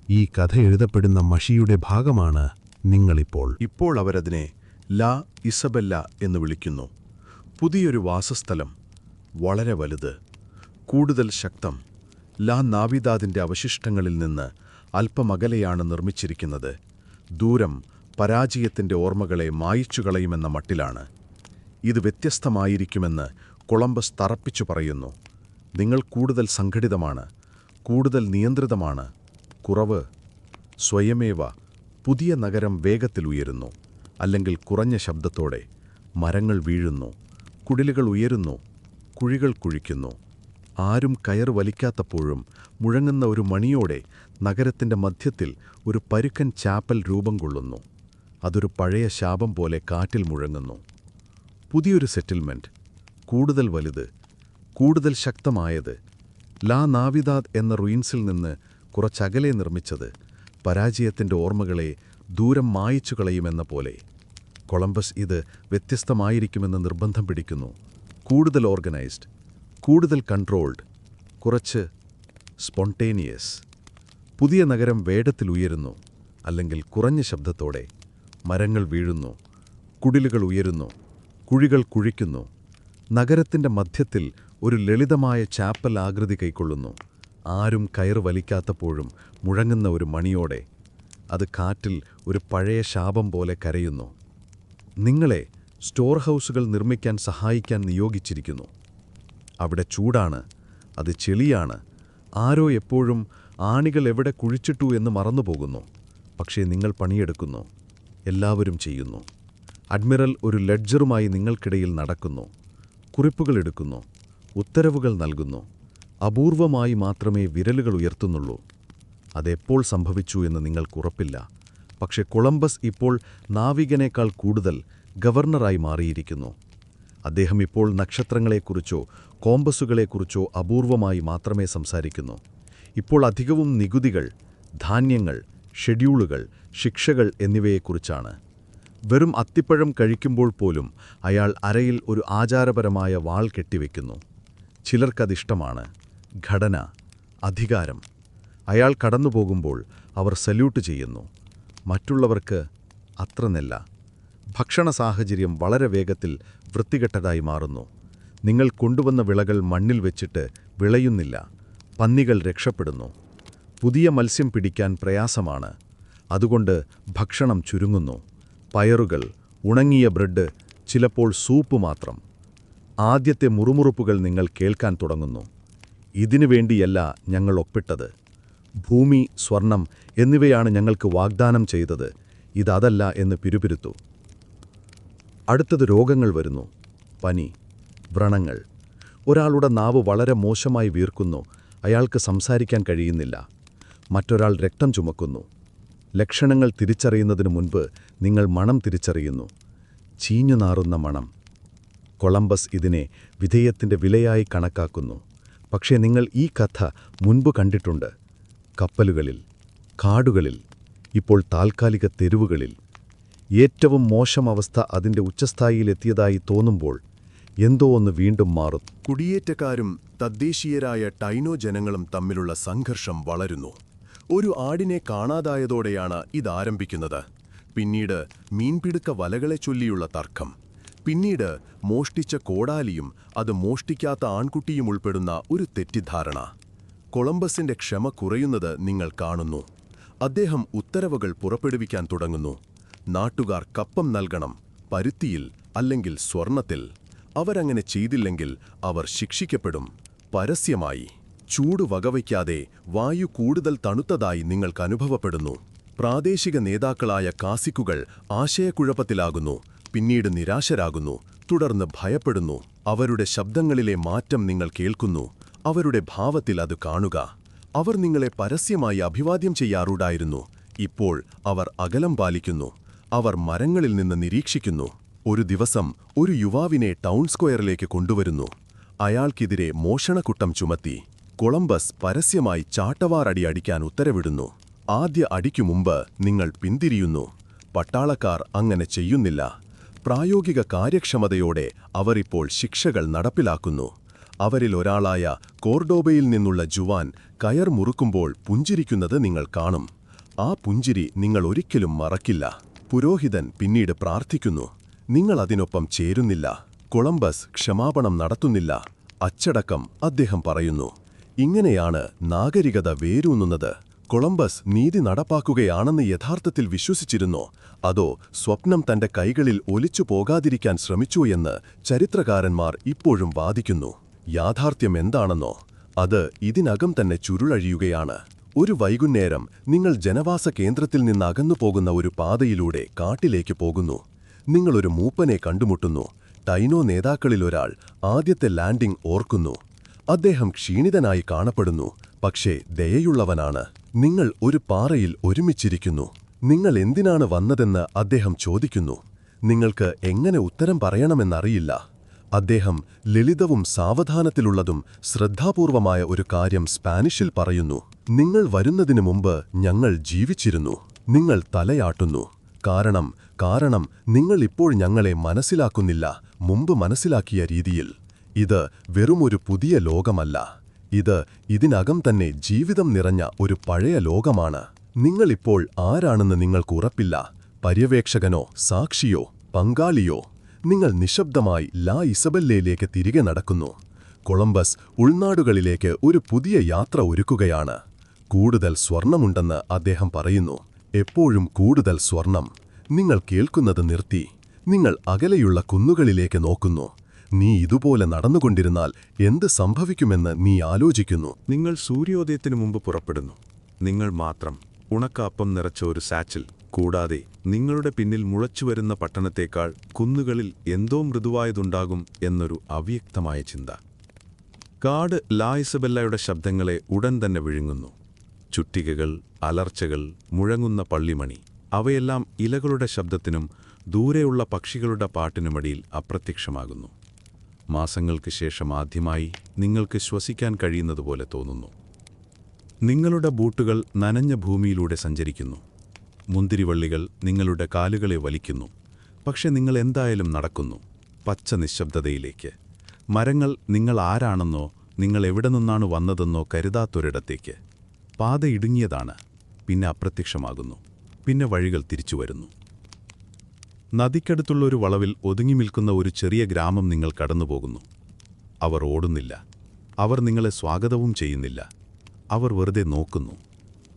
ഈ കഥ എഴുതപ്പെടുന്ന മഷിയുടെ ഭാഗമാണ് നിങ്ങളിപ്പോൾ. ഇപ്പോൾ അവരതിനെ ലാ ഇസബെല്ല എന്ന് വിളിക്കുന്നു. പുതിയൊരു വാസസ്ഥലം, വളരെ വലുത്, കൂടുതൽ ശക്തം. ലാ നാവിദാദിന്റെ അവശിഷ്ടങ്ങളിൽ നിന്ന് അല്പമകലെയാണ് നിർമ്മിച്ചിരിക്കുന്നത്. ദൂരം പരാജയത്തിന്റെ ഓർമ്മകളെ മായിച്ചുകളയുമെന്ന മട്ടിലാണ്. ഇത് വ്യത്യസ്തമായിരിക്കുമെന്ന് കൊളംബസ് തറപ്പിച്ചു പറയുന്നു. നിങ്ങൾ കൂടുതൽ സംഘടിതമാണ്, കൂടുതൽ നിയന്ത്രിതമാണ്. കുറവ് സ്വയമേവ. പുതിയ നഗരം വേഗത്തിൽ ഉയരുന്നു, അല്ലെങ്കിൽ കുറഞ്ഞ ശബ്ദത്തോടെ. മരങ്ങൾ വീഴുന്നു, കുടിലുകൾ ഉയരുന്നു, കുഴികൾ കുഴിക്കുന്നു. ആരും കയർ വലിക്കാത്തപ്പോഴും മുഴങ്ങുന്ന ഒരു മണിയോടെ നഗരത്തിന്റെ മധ്യത്തിൽ ഒരു പരുക്കൻ ചാപ്പൽ രൂപം കൊള്ളുന്നു. അതൊരു പഴയ ശാപം പോലെ കാറ്റിൽ മുഴങ്ങുന്നു. പുതിയൊരു സെറ്റിൽമെന്റ്, കൂടുതൽ വലുത്, കൂടുതൽ ശക്തമായത്. ലാ നാവിദാദ് എന്ന റുയിൻസിൽ നിന്ന് കുറച്ചകലെ നിർമ്മിച്ചത് പരാജയത്തിന്റെ ഓർമ്മകളെ ദൂരം മായിച്ചു കളയുമെന്ന പോലെ. കൊളംബസ് ഇത് വ്യത്യസ്തമായിരിക്കുമെന്ന് നിർബന്ധം പിടിക്കുന്നു. കൂടുതൽ ഓർഗനൈസ്ഡ്, കൂടുതൽ കൺട്രോൾഡ്, കുറച്ച് സ്പോണ്ടേനിയസ്. പുതിയ നഗരം വേഗത്തിൽ ഉയരുന്നു, അല്ലെങ്കിൽ കുറഞ്ഞ ശബ്ദത്തോടെ. മരങ്ങൾ വീഴുന്നു, കുടിലുകൾ ഉയരുന്നു, കുഴികൾ കുഴിക്കുന്നു. നഗരത്തിന്റെ മധ്യത്തിൽ ഒരു ലളിതമായ ചാപ്പൽ ആകൃതി കൈക്കൊള്ളുന്നു. ആരും കയറ് വലിക്കാത്തപ്പോഴും മുഴങ്ങുന്ന ഒരു മണിയോടെ. അത് കാറ്റിൽ ഒരു പഴയ ശാപം പോലെ കരയുന്നു. നിങ്ങളെ സ്റ്റോർ ഹൗസുകൾ നിർമ്മിക്കാൻ സഹായിക്കാൻ നിയോഗിച്ചിരിക്കുന്നു. അവിടെ ചൂടാണ്, അത് ചെളിയാണ്. ആരോ എപ്പോഴും ആണികൾ എവിടെ കുഴിച്ചിട്ടു എന്ന് മറന്നുപോകുന്നു. പക്ഷേ നിങ്ങൾ പണിയെടുക്കുന്നു. എല്ലാവരും ചെയ്യുന്നു. അഡ്മിറൽ ഒരു ലെഡ്ജറുമായി നിങ്ങൾക്കിടയിൽ നടക്കുന്നു. കുറിപ്പുകൾ എടുക്കുന്നു, ഉത്തരവുകൾ നൽകുന്നു. അപൂർവമായി മാത്രമേ വിരലുകൾ ഉയർത്തുന്നുള്ളൂ. അതെപ്പോൾ സംഭവിച്ചു എന്ന് നിങ്ങൾക്കുറപ്പില്ല. പക്ഷെ കൊളംബസ് ഇപ്പോൾ നാവികനേക്കാൾ കൂടുതൽ ഗവർണറായി മാറിയിരിക്കുന്നു. അദ്ദേഹം ഇപ്പോൾ നക്ഷത്രങ്ങളെക്കുറിച്ചോ കോമ്പസുകളെക്കുറിച്ചോ അപൂർവമായി മാത്രമേ സംസാരിക്കുന്നു. ഇപ്പോൾ അധികവും നികുതികൾ, ധാന്യങ്ങൾ, ഷെഡ്യൂളുകൾ, ശിക്ഷകൾ എന്നിവയെക്കുറിച്ചാണ്. വെറും അത്തിപ്പഴം കഴിക്കുമ്പോൾ പോലും അയാൾ അരയിൽ ഒരു ആചാരപരമായ വാൾ കെട്ടിവെക്കുന്നു. ചിലർക്കതിഷ്ടമാണ്. ഘടന, അധികാരം. അയാൾ കടന്നുപോകുമ്പോൾ അവർ സല്യൂട്ട് ചെയ്യുന്നു. മറ്റുള്ളവർക്ക് അത്ര നെല്ല. ഭക്ഷണ സാഹചര്യം വളരെ വേഗത്തിൽ വൃത്തികെട്ടതായി മാറുന്നു. നിങ്ങൾ കൊണ്ടുവന്ന വിളകൾ മണ്ണിൽ വെച്ചിട്ട് വിളയുന്നില്ല. പന്നികൾ രക്ഷപ്പെടുന്നു. പുതിയ മത്സ്യം പിടിക്കാൻ പ്രയാസമാണ്. അതുകൊണ്ട് ഭക്ഷണം ചുരുങ്ങുന്നു. പയറുകൾ, ഉണങ്ങിയ ബ്രെഡ്, ചിലപ്പോൾ സൂപ്പ് മാത്രം. ആദ്യത്തെ മുറുമുറുപ്പുകൾ നിങ്ങൾ കേൾക്കാൻ തുടങ്ങുന്നു. ഇതിനു വേണ്ടിയല്ല ഞങ്ങൾ ഒപ്പിട്ടത്. ഭൂമി, സ്വർണം എന്നിവയാണ് ഞങ്ങൾക്ക് വാഗ്ദാനം ചെയ്തത്. ഇതല്ല എന്ന് പിരുപിരുത്തു. അടുത്തത് രോഗങ്ങൾ വരുന്നു. പനി, വ്രണങ്ങൾ. ഒരാളുടെ നാവ് വളരെ മോശമായി വീർക്കുന്നു. അയാൾക്ക് സംസാരിക്കാൻ കഴിയുന്നില്ല. മറ്റൊരാൾ രക്തം ചുമക്കുന്നു. ലക്ഷണങ്ങൾ തിരിച്ചറിയുന്നതിനു മുൻപ് നിങ്ങൾ മണം തിരിച്ചറിയുന്നു. ചീഞ്ഞു നാറുന്ന മണം. കൊളംബസ് ഇതിനെ വിധേയത്തിൻ്റെ വിലയായി കണക്കാക്കുന്നു. പക്ഷേ നിങ്ങൾ ഈ കഥ മുൻപ് കണ്ടിട്ടുണ്ട്. കപ്പലുകളിൽ, കാടുകളിൽ, ഇപ്പോൾ താൽക്കാലിക തെരുവുകളിൽ. ഏറ്റവും മോശം അവസ്ഥ അതിൻ്റെ ഉച്ചസ്ഥായിയിലെത്തിയതായി തോന്നുമ്പോൾ എന്തോ ഒന്ന് വീണ്ടും മാറും. കുടിയേറ്റക്കാരും തദ്ദേശീയരായ ടൈനോ ജനങ്ങളും തമ്മിലുള്ള സംഘർഷം വളരുന്നു. ഒരു ആടിനെ കാണാതായതോടെയാണ് ഇതാരംഭിക്കുന്നത്. പിന്നീട് മീൻപിടുക്ക വലകളെ ചൊല്ലിയുള്ള തർക്കം. പിന്നീട് മോഷ്ടിച്ച കോടാലിയും അത് മോഷ്ടിക്കാത്ത ആൺകുട്ടിയും ഉൾപ്പെടുന്ന ഒരു തെറ്റിദ്ധാരണ. കൊളംബസിന്റെ ക്ഷമ കുറയുന്നത് നിങ്ങൾ കാണുന്നു. അദ്ദേഹം ഉത്തരവുകൾ പുറപ്പെടുവിക്കാൻ തുടങ്ങുന്നു. നാട്ടുകാർ കപ്പം നൽകണം, പരുത്തിയിൽ അല്ലെങ്കിൽ സ്വർണത്തിൽ. അവരങ്ങനെ ചെയ്തില്ലെങ്കിൽ അവർ ശിക്ഷിക്കപ്പെടും, പരസ്യമായി. ചൂട് വകവയ്ക്കാതെ വായു കൂടുതൽ തണുത്തതായി നിങ്ങൾക്ക് അനുഭവപ്പെടുന്നു. പ്രാദേശിക നേതാക്കളായ കാസിക്കുകൾ ആശയക്കുഴപ്പത്തിലാകുന്നു, പിന്നീട് നിരാശരാകുന്നു, തുടർന്ന് ഭയപ്പെടുന്നു. അവരുടെ ശബ്ദങ്ങളിലെ മാറ്റം നിങ്ങൾ കേൾക്കുന്നു, അവരുടെ ഭാവത്തിൽ അത് കാണുക. അവർ നിങ്ങളെ പരസ്യമായി അഭിവാദ്യം ചെയ്യാറുണ്ടായിരുന്നു. ഇപ്പോൾ അവർ അകലം പാലിക്കുന്നു. അവർ മരങ്ങളിൽ നിന്ന് നിരീക്ഷിക്കുന്നു. ഒരു ദിവസം ഒരു യുവാവിനെ ടൗൺ സ്ക്വയറിലേക്ക് കൊണ്ടുവരുന്നു. അയാൾക്കെതിരെ മോഷണക്കുറ്റം ചുമത്തി. കൊളംബസ് പരസ്യമായി ചാട്ടവാറടി അടിക്കാൻ ഉത്തരവിടുന്നു. ആദ്യ അടിക്കു മുമ്പ് നിങ്ങൾ പിന്തിരിയുന്നു. പട്ടാളക്കാർ അങ്ങനെ ചെയ്യുന്നില്ല. പ്രായോഗിക കാര്യക്ഷമതയോടെ അവർ ഇപ്പോൾ ശിക്ഷകൾ നടപ്പിലാക്കുന്നു. അവരിൽ ഒരാളായ കോർഡോബയിൽ നിന്നുള്ള ജുവാൻ കയർ മുറുക്കുമ്പോൾ പുഞ്ചിരിക്കുന്നത് നിങ്ങൾ കാണും. ആ പുഞ്ചിരി നിങ്ങൾ ഒരിക്കലും മറക്കില്ല. പുരോഹിതൻ പിന്നീട് പ്രാർത്ഥിക്കുന്നു. നിങ്ങൾ അതിനൊപ്പം ചേരുന്നില്ല. കൊളംബസ് ക്ഷമാപണം നടത്തുന്നില്ല. അച്ചടക്കം, അദ്ദേഹം പറയുന്നു. ഇങ്ങനെയാണ് നാഗരികത വേരൂന്നുന്നത്. കൊളംബസ് നീതി നടപ്പാക്കുകയാണെന്ന് യഥാർത്ഥത്തിൽ വിശ്വസിച്ചിരുന്നോ, അതോ സ്വപ്നം തന്റെ കൈകളിൽ ഒലിച്ചു പോകാതിരിക്കാൻ ശ്രമിച്ചോ എന്ന് ചരിത്രകാരന്മാർ ഇപ്പോഴും വാദിക്കുന്നു. യാഥാർത്ഥ്യം എന്താണെന്നോ, അത് ഇതിനകം തന്നെ ചുരുളഴിയുകയാണ്. ഒരു വൈകുന്നേരം നിങ്ങൾ ജനവാസ കേന്ദ്രത്തിൽ നിന്ന് അകന്നു പോകുന്ന ഒരു പാതയിലൂടെ കാട്ടിലേക്ക് പോകുന്നു. നിങ്ങളൊരു മൂപ്പനെ കണ്ടുമുട്ടുന്നു. ടൈനോ നേതാക്കളിലൊരാൾ ആദ്യത്തെ ലാൻഡിംഗ് ഓർക്കുന്നു. അദ്ദേഹം ക്ഷീണിതനായി കാണപ്പെടുന്നു, പക്ഷേ ദയയുള്ളവനാണ്. നിങ്ങൾ ഒരു പാറയിൽ ഒരുമിച്ചിരിക്കുന്നു. നിങ്ങൾ എന്തിനാണ് വന്നതെന്ന് അദ്ദേഹം ചോദിക്കുന്നു. നിങ്ങൾക്ക് എങ്ങനെ ഉത്തരം പറയണമെന്നറിയില്ല. അദ്ദേഹം ലളിതവും സാവധാനത്തിലുള്ളതും ശ്രദ്ധാപൂർവമായ ഒരു കാര്യം സ്പാനിഷിൽ പറയുന്നു. നിങ്ങൾ വരുന്നതിനു മുമ്പ് ഞങ്ങൾ ജീവിച്ചിരുന്നു. നിങ്ങൾ തലയാട്ടുന്നു. കാരണം നിങ്ങൾ ഇപ്പോൾ ഞങ്ങളെ മനസ്സിലാക്കുന്നില്ല, മുമ്പ് മനസ്സിലാക്കിയ രീതിയിൽ. ഇത് വെറുമൊരു പുതിയ ലോകമല്ല. ഇത് ഇതിനകം തന്നെ ജീവിതം നിറഞ്ഞ ഒരു പഴയ ലോകമാണ്. നിങ്ങളിപ്പോൾ ആരാണെന്ന് നിങ്ങൾക്ക് ഉറപ്പില്ല. പര്യവേക്ഷകനോ സാക്ഷിയോ പങ്കാളിയോ. നിങ്ങൾ നിശബ്ദമായി ലാ ഇസബെല്ലയിലേക്ക് തിരികെ നടക്കുന്നു. കൊളംബസ് ഉൾനാടുകളിലേക്ക് ഒരു പുതിയ യാത്ര ഒരുക്കുകയാണ്. കൂടുതൽ സ്വർണമുണ്ടെന്ന് അദ്ദേഹം പറയുന്നു. എപ്പോഴും കൂടുതൽ സ്വർണം. നിങ്ങൾ കേൾക്കുന്നത് നിർത്തി. നിങ്ങൾ അകലെയുള്ള കുന്നുകളിലേക്ക് നോക്കുന്നു. നീ ഇതുപോലെ നടന്നുകൊണ്ടിരുന്നാൽ എന്ത് സംഭവിക്കുമെന്ന് നീ ആലോചിക്കുന്നു. നിങ്ങൾ സൂര്യോദയത്തിനു മുമ്പ് പുറപ്പെടുന്നു. നിങ്ങൾ മാത്രം, ഉണക്കാപ്പം നിറച്ച ഒരു സാച്ചിൽ. കൂടാതെ നിങ്ങളുടെ പിന്നിൽ മുളച്ചുവരുന്ന പട്ടണത്തേക്കാൾ കുന്നുകളിൽ എന്തോ മൃദുവായതുണ്ടാകും എന്നൊരു അവ്യക്തമായ ചിന്ത. കാട് ലാ ഇസബെല്ലയുടെ ശബ്ദങ്ങളെ ഉടൻ തന്നെ വിഴുങ്ങുന്നു. ചുറ്റികകൾ, അലർച്ചകൾ, മുഴങ്ങുന്ന പള്ളിമണി, അവയെല്ലാം ഇലകളുടെ ശബ്ദത്തിനും ദൂരെയുള്ള പക്ഷികളുടെ പാട്ടിനുമടിയിൽ അപ്രത്യക്ഷമാകുന്നു. മാസങ്ങൾക്ക് ശേഷം ആദ്യമായി നിങ്ങൾക്ക് ശ്വസിക്കാൻ കഴിയുന്നതുപോലെ തോന്നുന്നു. നിങ്ങളുടെ ബൂട്ടുകൾ നനഞ്ഞ ഭൂമിയിലൂടെ സഞ്ചരിക്കുന്നു. മുന്തിരിവള്ളികൾ നിങ്ങളുടെ കാലുകളെ വലിക്കുന്നു. പക്ഷെ നിങ്ങൾ എന്തായാലും നടക്കുന്നു, പച്ച നിശബ്ദതയിലേക്ക്. മരങ്ങൾ നിങ്ങൾ ആരാണെന്നോ നിങ്ങൾ എവിടെ നിന്നാണ് വന്നതെന്നോ കരുതാത്തൊരിടത്തേക്ക്. പാത ഇടുങ്ങിയതാണ്, പിന്നെ അപ്രത്യക്ഷമാകുന്നു, പിന്നെ വഴികൾ തിരിച്ചുവരുന്നു. നദിക്കടുത്തുള്ളൊരു വളവിൽ ഒതുങ്ങി നിൽക്കുന്ന ഒരു ചെറിയ ഗ്രാമം നിങ്ങൾ കടന്നുപോകുന്നു. അവർ ഓടുന്നില്ല. അവർ നിങ്ങളെ സ്വാഗതവും ചെയ്യുന്നില്ല. അവർ വെറുതെ നോക്കുന്നു.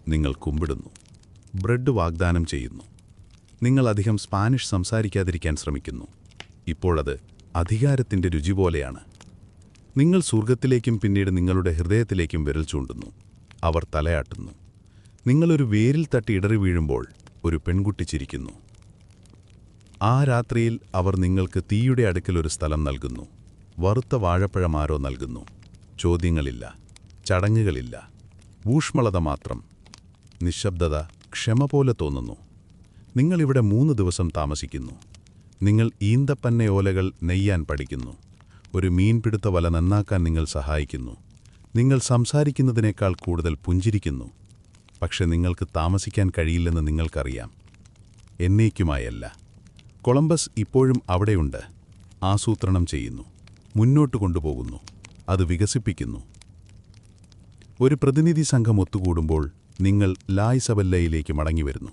നിങ്ങൾ കുമ്പിടുന്നു. ബ്രെഡ് വാഗ്ദാനം ചെയ്യുന്നു. നിങ്ങൾ അധികം സ്പാനിഷ് സംസാരിക്കാതിരിക്കാൻ ശ്രമിക്കുന്നു. ഇപ്പോഴത് അധികാരത്തിൻ്റെ രുചി പോലെയാണ്. നിങ്ങൾ സ്വർഗത്തിലേക്കും പിന്നീട് നിങ്ങളുടെ ഹൃദയത്തിലേക്കും വിരൽ ചൂണ്ടുന്നു. അവർ തലയാട്ടുന്നു. നിങ്ങളൊരു വേരിൽ തട്ടി ഇടറി വീഴുമ്പോൾ ഒരു പെൺകുട്ടി ചിരിക്കുന്നു. ആ രാത്രിയിൽ അവർ നിങ്ങൾക്ക് തീയുടെ അടുക്കൽ ഒരു സ്ഥലം നൽകുന്നു. വറുത്ത വാഴപ്പഴമാരോ നൽകുന്നു. ചോദ്യങ്ങളില്ല, ചടങ്ങുകളില്ല, ഊഷ്മളത മാത്രം. നിശബ്ദത ക്ഷമ പോലെ തോന്നുന്നു. നിങ്ങളിവിടെ 3 ദിവസം താമസിക്കുന്നു. നിങ്ങൾ ഈന്തപ്പന്നയോലകൾ നെയ്യാൻ പഠിക്കുന്നു. ഒരു മീൻപിടുത്ത വല നന്നാക്കാൻ നിങ്ങൾ സഹായിക്കുന്നു. നിങ്ങൾ സംസാരിക്കുന്നതിനേക്കാൾ കൂടുതൽ പുഞ്ചിരിക്കുന്നു. പക്ഷെ നിങ്ങൾക്ക് താമസിക്കാൻ കഴിയില്ലെന്ന് നിങ്ങൾക്കറിയാം. എന്നേക്കുമായല്ല. കൊളംബസ് ഇപ്പോഴും അവിടെയുണ്ട്. ആസൂത്രണം ചെയ്യുന്നു, മുന്നോട്ട് കൊണ്ടുപോകുന്നു, അത് വികസിപ്പിക്കുന്നു. ഒരു പ്രതിനിധി സംഘം ഒത്തുകൂടുമ്പോൾ നിങ്ങൾ ലാ ഇസബെല്ലയിലേക്ക് മടങ്ങിവരുന്നു.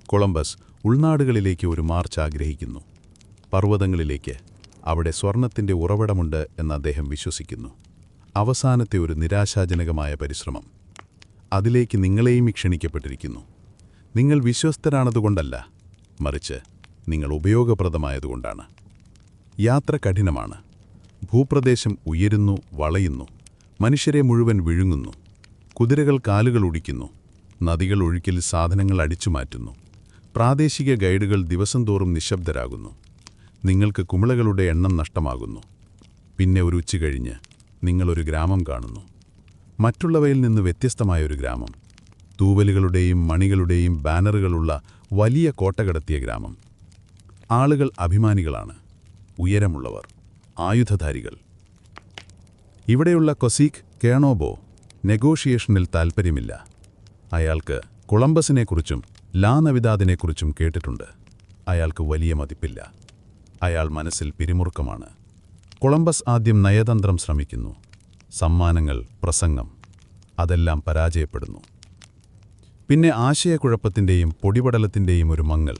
കൊളംബസ് ഉൾനാടുകളിലേക്ക് ഒരു മാർച്ച് ആഗ്രഹിക്കുന്നു. പർവ്വതങ്ങളിലേക്ക്. അവിടെ സ്വർണത്തിൻ്റെ ഉറവിടമുണ്ട് എന്ന് അദ്ദേഹം വിശ്വസിക്കുന്നു. അവസാനത്തെ ഒരു നിരാശാജനകമായ പരിശ്രമം. അതിലേക്ക് നിങ്ങളെയും ക്ഷണിക്കപ്പെട്ടിരിക്കുന്നു. നിങ്ങൾ വിശ്വസ്തരാണതുകൊണ്ടല്ല, മറിച്ച് നിങ്ങൾ ഉപയോഗപ്രദമായതുകൊണ്ടാണ്. യാത്ര കഠിനമാണ്. ഭൂപ്രദേശം ഉയരുന്നു, വളയുന്നു, മനുഷ്യരെ മുഴുവൻ വിഴുങ്ങുന്നു. കുതിരകൾ കാലുകൾ ഒടിക്കുന്നു. നദികൾ ഒഴുക്കിൽ സാധനങ്ങൾ അടിച്ചുമാറ്റുന്നു. പ്രാദേശിക ഗൈഡുകൾ ദിവസം തോറും നിശബ്ദരാകുന്നു. നിങ്ങൾക്ക് കുമിളകളുടെ എണ്ണം നഷ്ടമാകുന്നു. പിന്നെ ഒരു ഉച്ച കഴിഞ്ഞ് നിങ്ങളൊരു ഗ്രാമം കാണുന്നു. മറ്റുള്ളവയിൽ നിന്ന് വ്യത്യസ്തമായൊരു ഗ്രാമം. തൂവലുകളുടെയും മണികളുടെയും ബാനറുകളുള്ള വലിയ കോട്ട കടത്തിയ ഗ്രാമം. ആളുകൾ അഭിമാനികളാണ്. ഉയരമുള്ളവർ, ആയുധധാരികൾ. ഇവിടെയുള്ള കൊസീക് കേണോബോ നെഗോഷിയേഷനിൽ താൽപ്പര്യമില്ല. അയാൾക്ക് കൊളംബസിനെക്കുറിച്ചും ലാ നവിദാദിനെക്കുറിച്ചും കേട്ടിട്ടുണ്ട്. അയാൾക്ക് വലിയ മതിപ്പില്ല. അയാൾ മനസ്സിൽ പിരിമുറുക്കമാണ്. കൊളംബസ് ആദ്യം നയതന്ത്രം ശ്രമിക്കുന്നു. സമ്മാനങ്ങൾ, പ്രസംഗം, അതെല്ലാം പരാജയപ്പെടുന്നു. പിന്നെ ആശയക്കുഴപ്പത്തിൻ്റെയും പൊടിപടലത്തിൻ്റെയും ഒരു മങ്ങൽ,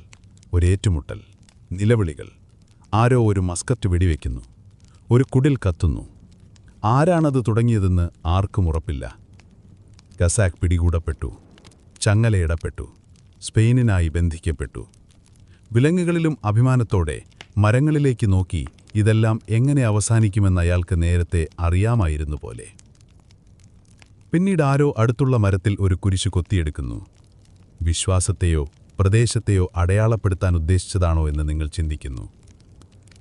ഒരേറ്റുമുട്ടൽ, നിലവിളികൾ. ആരോ ഒരു മസ്കറ്റ് വെടിവെക്കുന്നു. ഒരു കുടിൽ കത്തുന്നു. ആരാണത് തുടങ്ങിയതെന്ന് ആർക്കും ഉറപ്പില്ല. കസാക്ക് പിടികൂടപ്പെട്ടു. ചങ്ങലയിടപ്പെട്ടു. സ്പെയിനിനായി ബന്ധിക്കപ്പെട്ടു. വിലങ്ങുകളിലും അഭിമാനത്തോടെ മരങ്ങളിലേക്ക് നോക്കി ഇതെല്ലാം എങ്ങനെ അവസാനിക്കുമെന്ന് അയാൾക്ക് നേരത്തെ അറിയാമായിരുന്നു പോലെ. പിന്നീട് ആരോ അടുത്തുള്ള മരത്തിൽ ഒരു കുരിശു കൊത്തിയെടുക്കുന്നു. വിശ്വാസത്തെയോ പ്രദേശത്തെയോ അടയാളപ്പെടുത്താൻ ഉദ്ദേശിച്ചതാണോ എന്ന് നിങ്ങൾ ചിന്തിക്കുന്നു.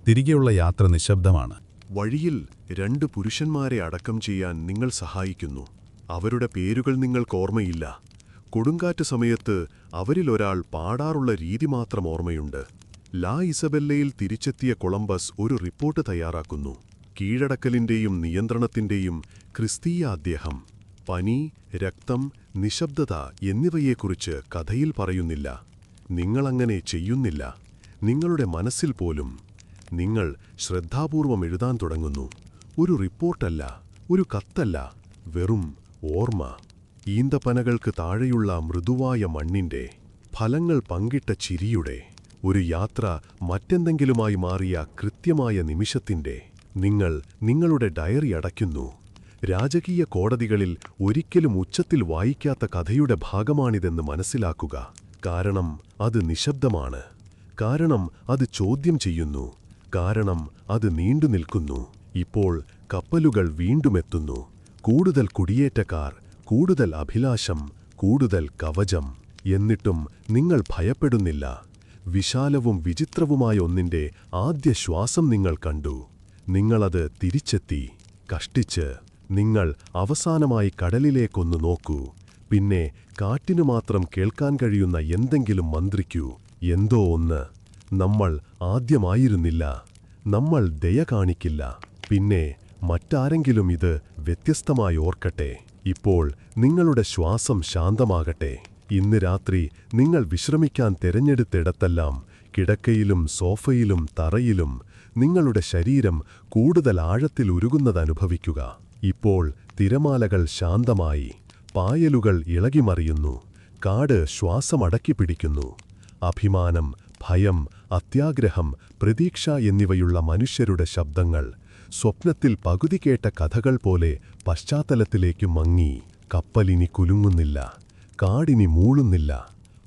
തിരികെയുള്ള യാത്ര നിശബ്ദമാണ്. വഴിയിൽ 2 പുരുഷന്മാരെ അടക്കം ചെയ്യാൻ നിങ്ങൾ സഹായിക്കുന്നു. അവരുടെ പേരുകൾ നിങ്ങൾക്ക് ഓർമ്മയില്ല. കൊടുങ്കാറ്റ് സമയത്ത് അവരിലൊരാൾ പാടാറുള്ള രീതി മാത്രം ഓർമ്മയുണ്ട്. ലാ ഇസബെല്ലയിൽ തിരിച്ചെത്തിയ കൊളംബസ് ഒരു റിപ്പോർട്ട് തയ്യാറാക്കുന്നു. കീഴടക്കലിന്റെയും നിയന്ത്രണത്തിന്റെയും ക്രിസ്തീയ അദ്ദേഹം. പനി, രക്തം, നിശബ്ദത എന്നിവയെക്കുറിച്ച് കഥയിൽ പറയുന്നില്ല. നിങ്ങളങ്ങനെ ചെയ്യുന്നില്ല. നിങ്ങളുടെ മനസ്സിൽ പോലും. നിങ്ങൾ ശ്രദ്ധാപൂർവം എഴുതാൻ തുടങ്ങുന്നു. ഒരു റിപ്പോർട്ടല്ല, ഒരു കത്തല്ല, വെറും ഓർമ്മ. ഈന്തപ്പനകൾക്ക് താഴെയുള്ള മൃദുവായ മണ്ണിന്റെ, ഫലങ്ങൾ പങ്കിട്ട ചിരിയുടെ, ഒരു യാത്ര മറ്റെന്തെങ്കിലുമായി മാറിയ കൃത്യമായ നിമിഷത്തിന്റെ. നിങ്ങൾ നിങ്ങളുടെ ഡയറി അടയ്ക്കുന്നു. രാജകീയ കോടതികളിൽ ഒരിക്കലും ഉച്ചത്തിൽ വായിക്കാത്ത കഥയുടെ ഭാഗമാണിതെന്ന് മനസ്സിലാക്കുക. കാരണം അത് നിശബ്ദമാണ്. കാരണം അത് ചോദ്യം ചെയ്യുന്നു. കാരണം അത് നീണ്ടുനിൽക്കുന്നു. ഇപ്പോൾ കപ്പലുകൾ വീണ്ടുമെത്തുന്നു. കൂടുതൽ കുടിയേറ്റക്കാർ, കൂടുതൽ അഭിലാഷം, കൂടുതൽ കവചം. എന്നിട്ടും നിങ്ങൾ ഭയപ്പെടുന്നില്ല. വിശാലവും വിചിത്രവുമായ ഒന്നിന്റെ ആദ്യ ശ്വാസം നിങ്ങൾ കണ്ടു. നിങ്ങളത് തിരിച്ചെത്തി, കഷ്ടിച്ച്. നിങ്ങൾ അവസാനമായി കടലിലേക്കൊന്നു നോക്കൂ. പിന്നെ കാറ്റിനു മാത്രം കേൾക്കാൻ കഴിയുന്ന എന്തെങ്കിലും മന്ത്രിക്കൂ. എന്തോ ഒന്ന്. നമ്മൾ ആദ്യമായിരുന്നില്ല. നമ്മൾ ദയ കാണിക്കില്ല. പിന്നെ മറ്റാരെങ്കിലും ഇത് വ്യത്യസ്തമായി ഓർക്കട്ടെ. ഇപ്പോൾ നിങ്ങളുടെ ശ്വാസം ശാന്തമാകട്ടെ. ഇന്ന് രാത്രി നിങ്ങൾ വിശ്രമിക്കാൻ തിരഞ്ഞെടുത്തിടത്തെല്ലാം, കിടക്കയിലും സോഫയിലും തറയിലും, നിങ്ങളുടെ ശരീരം കൂടുതൽ ആഴത്തിൽ ഉരുകുന്നതനുഭവിക്കുക. ഇപ്പോൾ തിരമാലകൾ ശാന്തമായി. പായലുകൾ ഇളകിമറിയുന്നു. കാട് ശ്വാസമടക്കി പിടിക്കുന്നു. അഭിമാനം, ഭയം, അത്യാഗ്രഹം, പ്രതീക്ഷ എന്നിവയുള്ള മനുഷ്യരുടെ ശബ്ദങ്ങൾ സ്വപ്നത്തിൽ പകുതി കേട്ട കഥകൾ പോലെ പശ്ചാത്തലത്തിലേക്ക് മങ്ങി. കപ്പലിനി കുലുങ്ങുന്നില്ല. കാടിനി മൂളുന്നില്ല.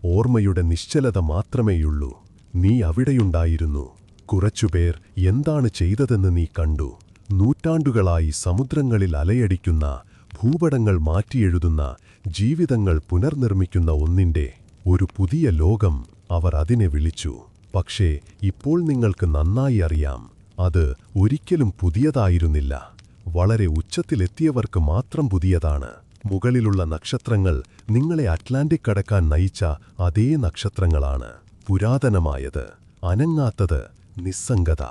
ഓർമ്മയുടെ നിശ്ചലത മാത്രമേയുള്ളൂ. നീ അവിടെയുണ്ടായിരുന്നു. കുറച്ചുപേർ എന്താണ് ചെയ്തതെന്ന് നീ കണ്ടു. നൂറ്റാണ്ടുകളായി സമുദ്രങ്ങളിൽ അലയടിക്കുന്ന, ഭൂപടങ്ങൾ മാറ്റിയെഴുതുന്ന, ജീവിതങ്ങൾ പുനർനിർമ്മിക്കുന്ന ഒന്നിന്റെ ഒരു പുതിയ ലോകം അവർ അതിനെ വിളിച്ചു. പക്ഷേ ഇപ്പോൾ നിങ്ങൾക്ക് നന്നായി അറിയാം, അത് ഒരിക്കലും പുതിയതായിരുന്നില്ല. വളരെ ഉച്ചത്തിലെത്തിയവർക്ക് മാത്രം പുതിയതാണ്. മുകളിലുള്ള നക്ഷത്രങ്ങൾ നിങ്ങളെ അറ്റ്ലാന്റിക് കടക്കാൻ നയിച്ച അതേ നക്ഷത്രങ്ങളാണ്. പുരാതനമായത്, അനങ്ങാത്തത്, നിസ്സംഗത.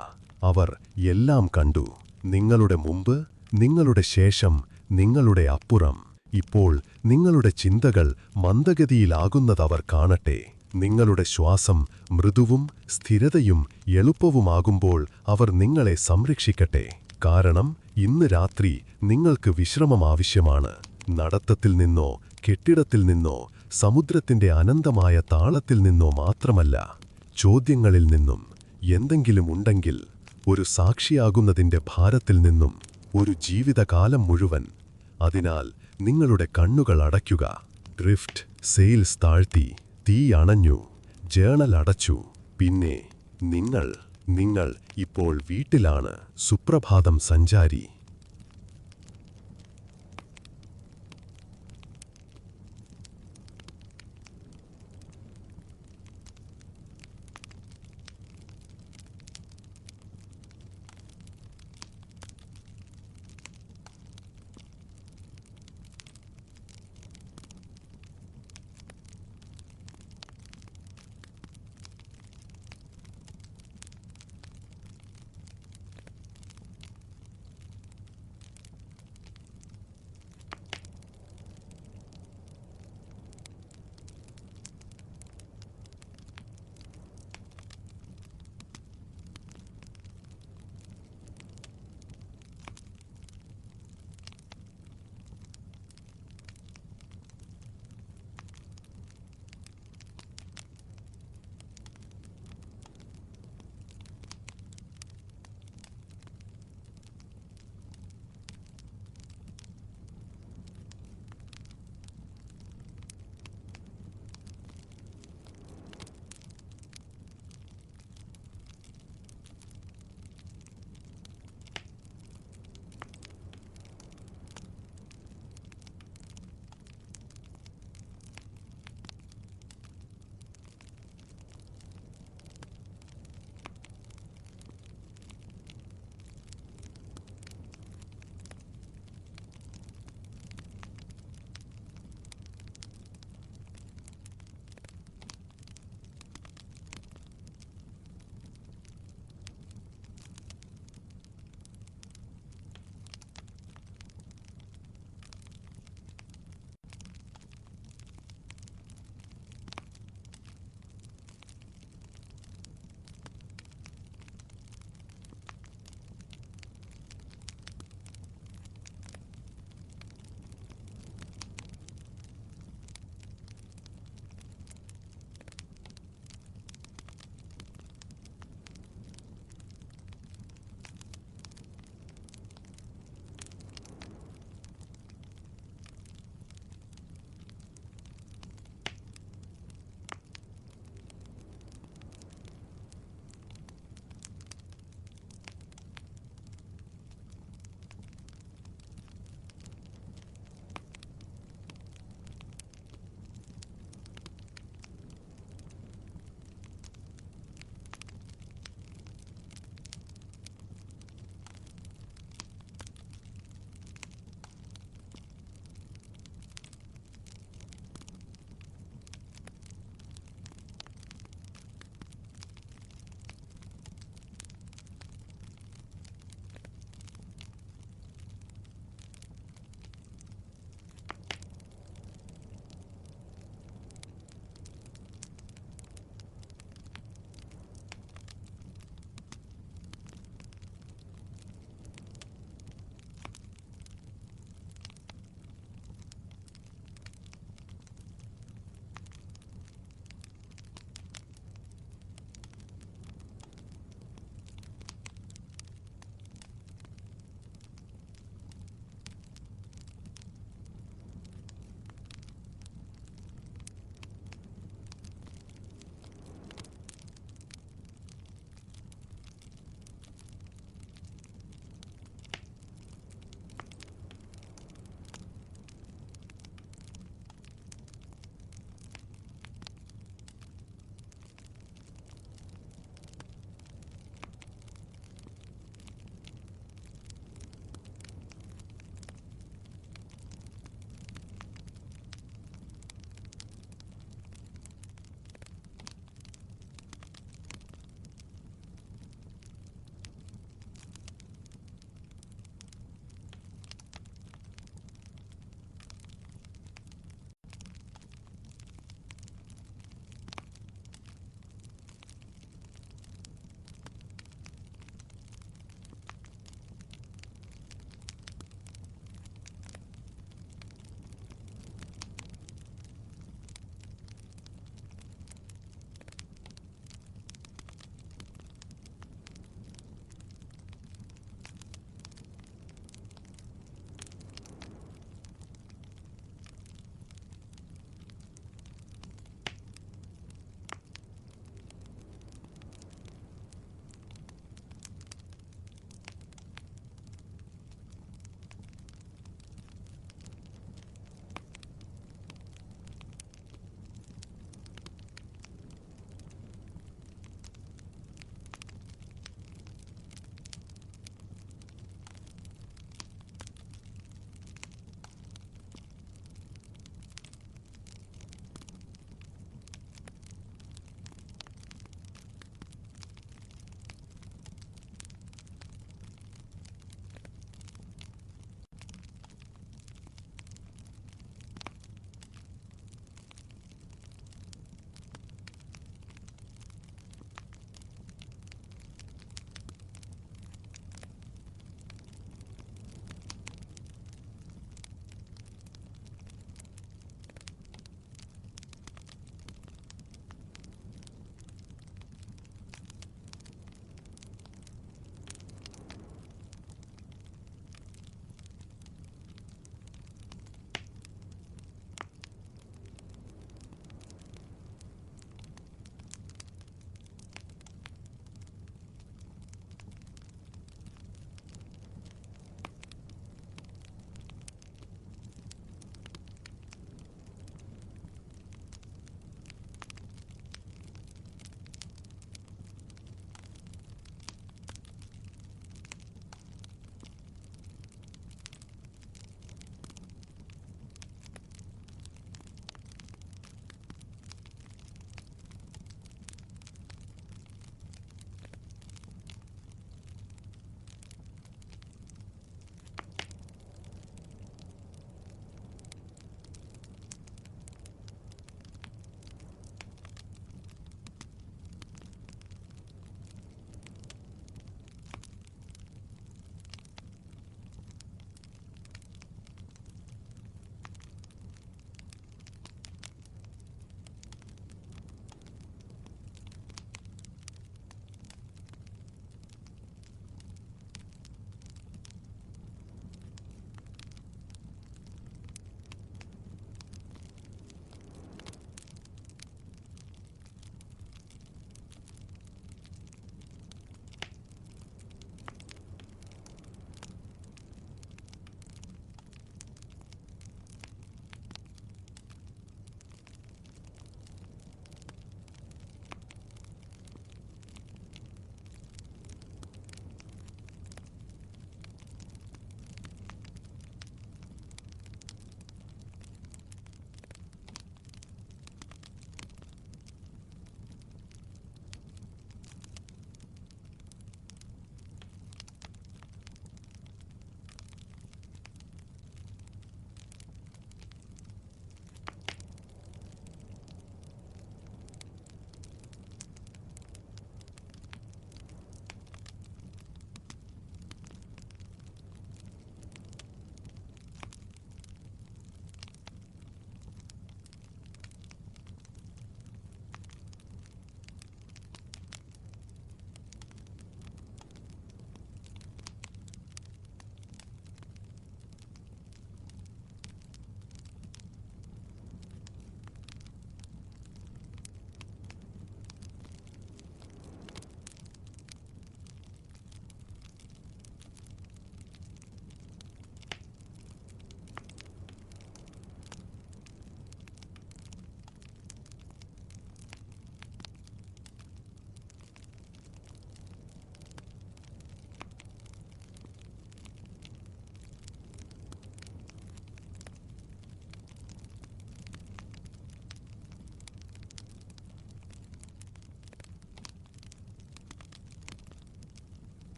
അവർ എല്ലാം കണ്ടു. നിങ്ങളുടെ മുമ്പ്, നിങ്ങളുടെ ശേഷം, നിങ്ങളുടെ അപ്പുറം. ഇപ്പോൾ നിങ്ങളുടെ ചിന്തകൾ മന്ദഗതിയിലാകുന്നതവർ കാണട്ടെ. നിങ്ങളുടെ ശ്വാസം മൃദുവും സ്ഥിരതയും എളുപ്പവുമാകുമ്പോൾ അവർ നിങ്ങളെ സംരക്ഷിക്കട്ടെ. കാരണം ഇന്ന് രാത്രി നിങ്ങൾക്ക് വിശ്രമം ആവശ്യമാണ്. നടത്തത്തിൽ നിന്നോ, കെട്ടിടത്തിൽ നിന്നോ, സമുദ്രത്തിന്റെ അനന്തമായ താളത്തിൽ നിന്നോ മാത്രമല്ല, ചോദ്യങ്ങളിൽ നിന്നും. എന്തെങ്കിലും ഉണ്ടെങ്കിൽ ഒരു സാക്ഷിയാകുന്നതിന്റെ ഭാരത്തിൽ നിന്നും, ഒരു ജീവിതകാലം മുഴുവൻ. അതിനാൽ നിങ്ങളുടെ കണ്ണുകൾ അടയ്ക്കുക. ഡ്രിഫ്റ്റ് സെയിൽസ് താഴ്ത്തി, തീ അണഞ്ഞു, ജേണൽ അടച്ചു. പിന്നെ നിങ്ങൾ ഇപ്പോൾ വീട്ടിലാണ്. സുപ്രഭാതം സഞ്ചാരി.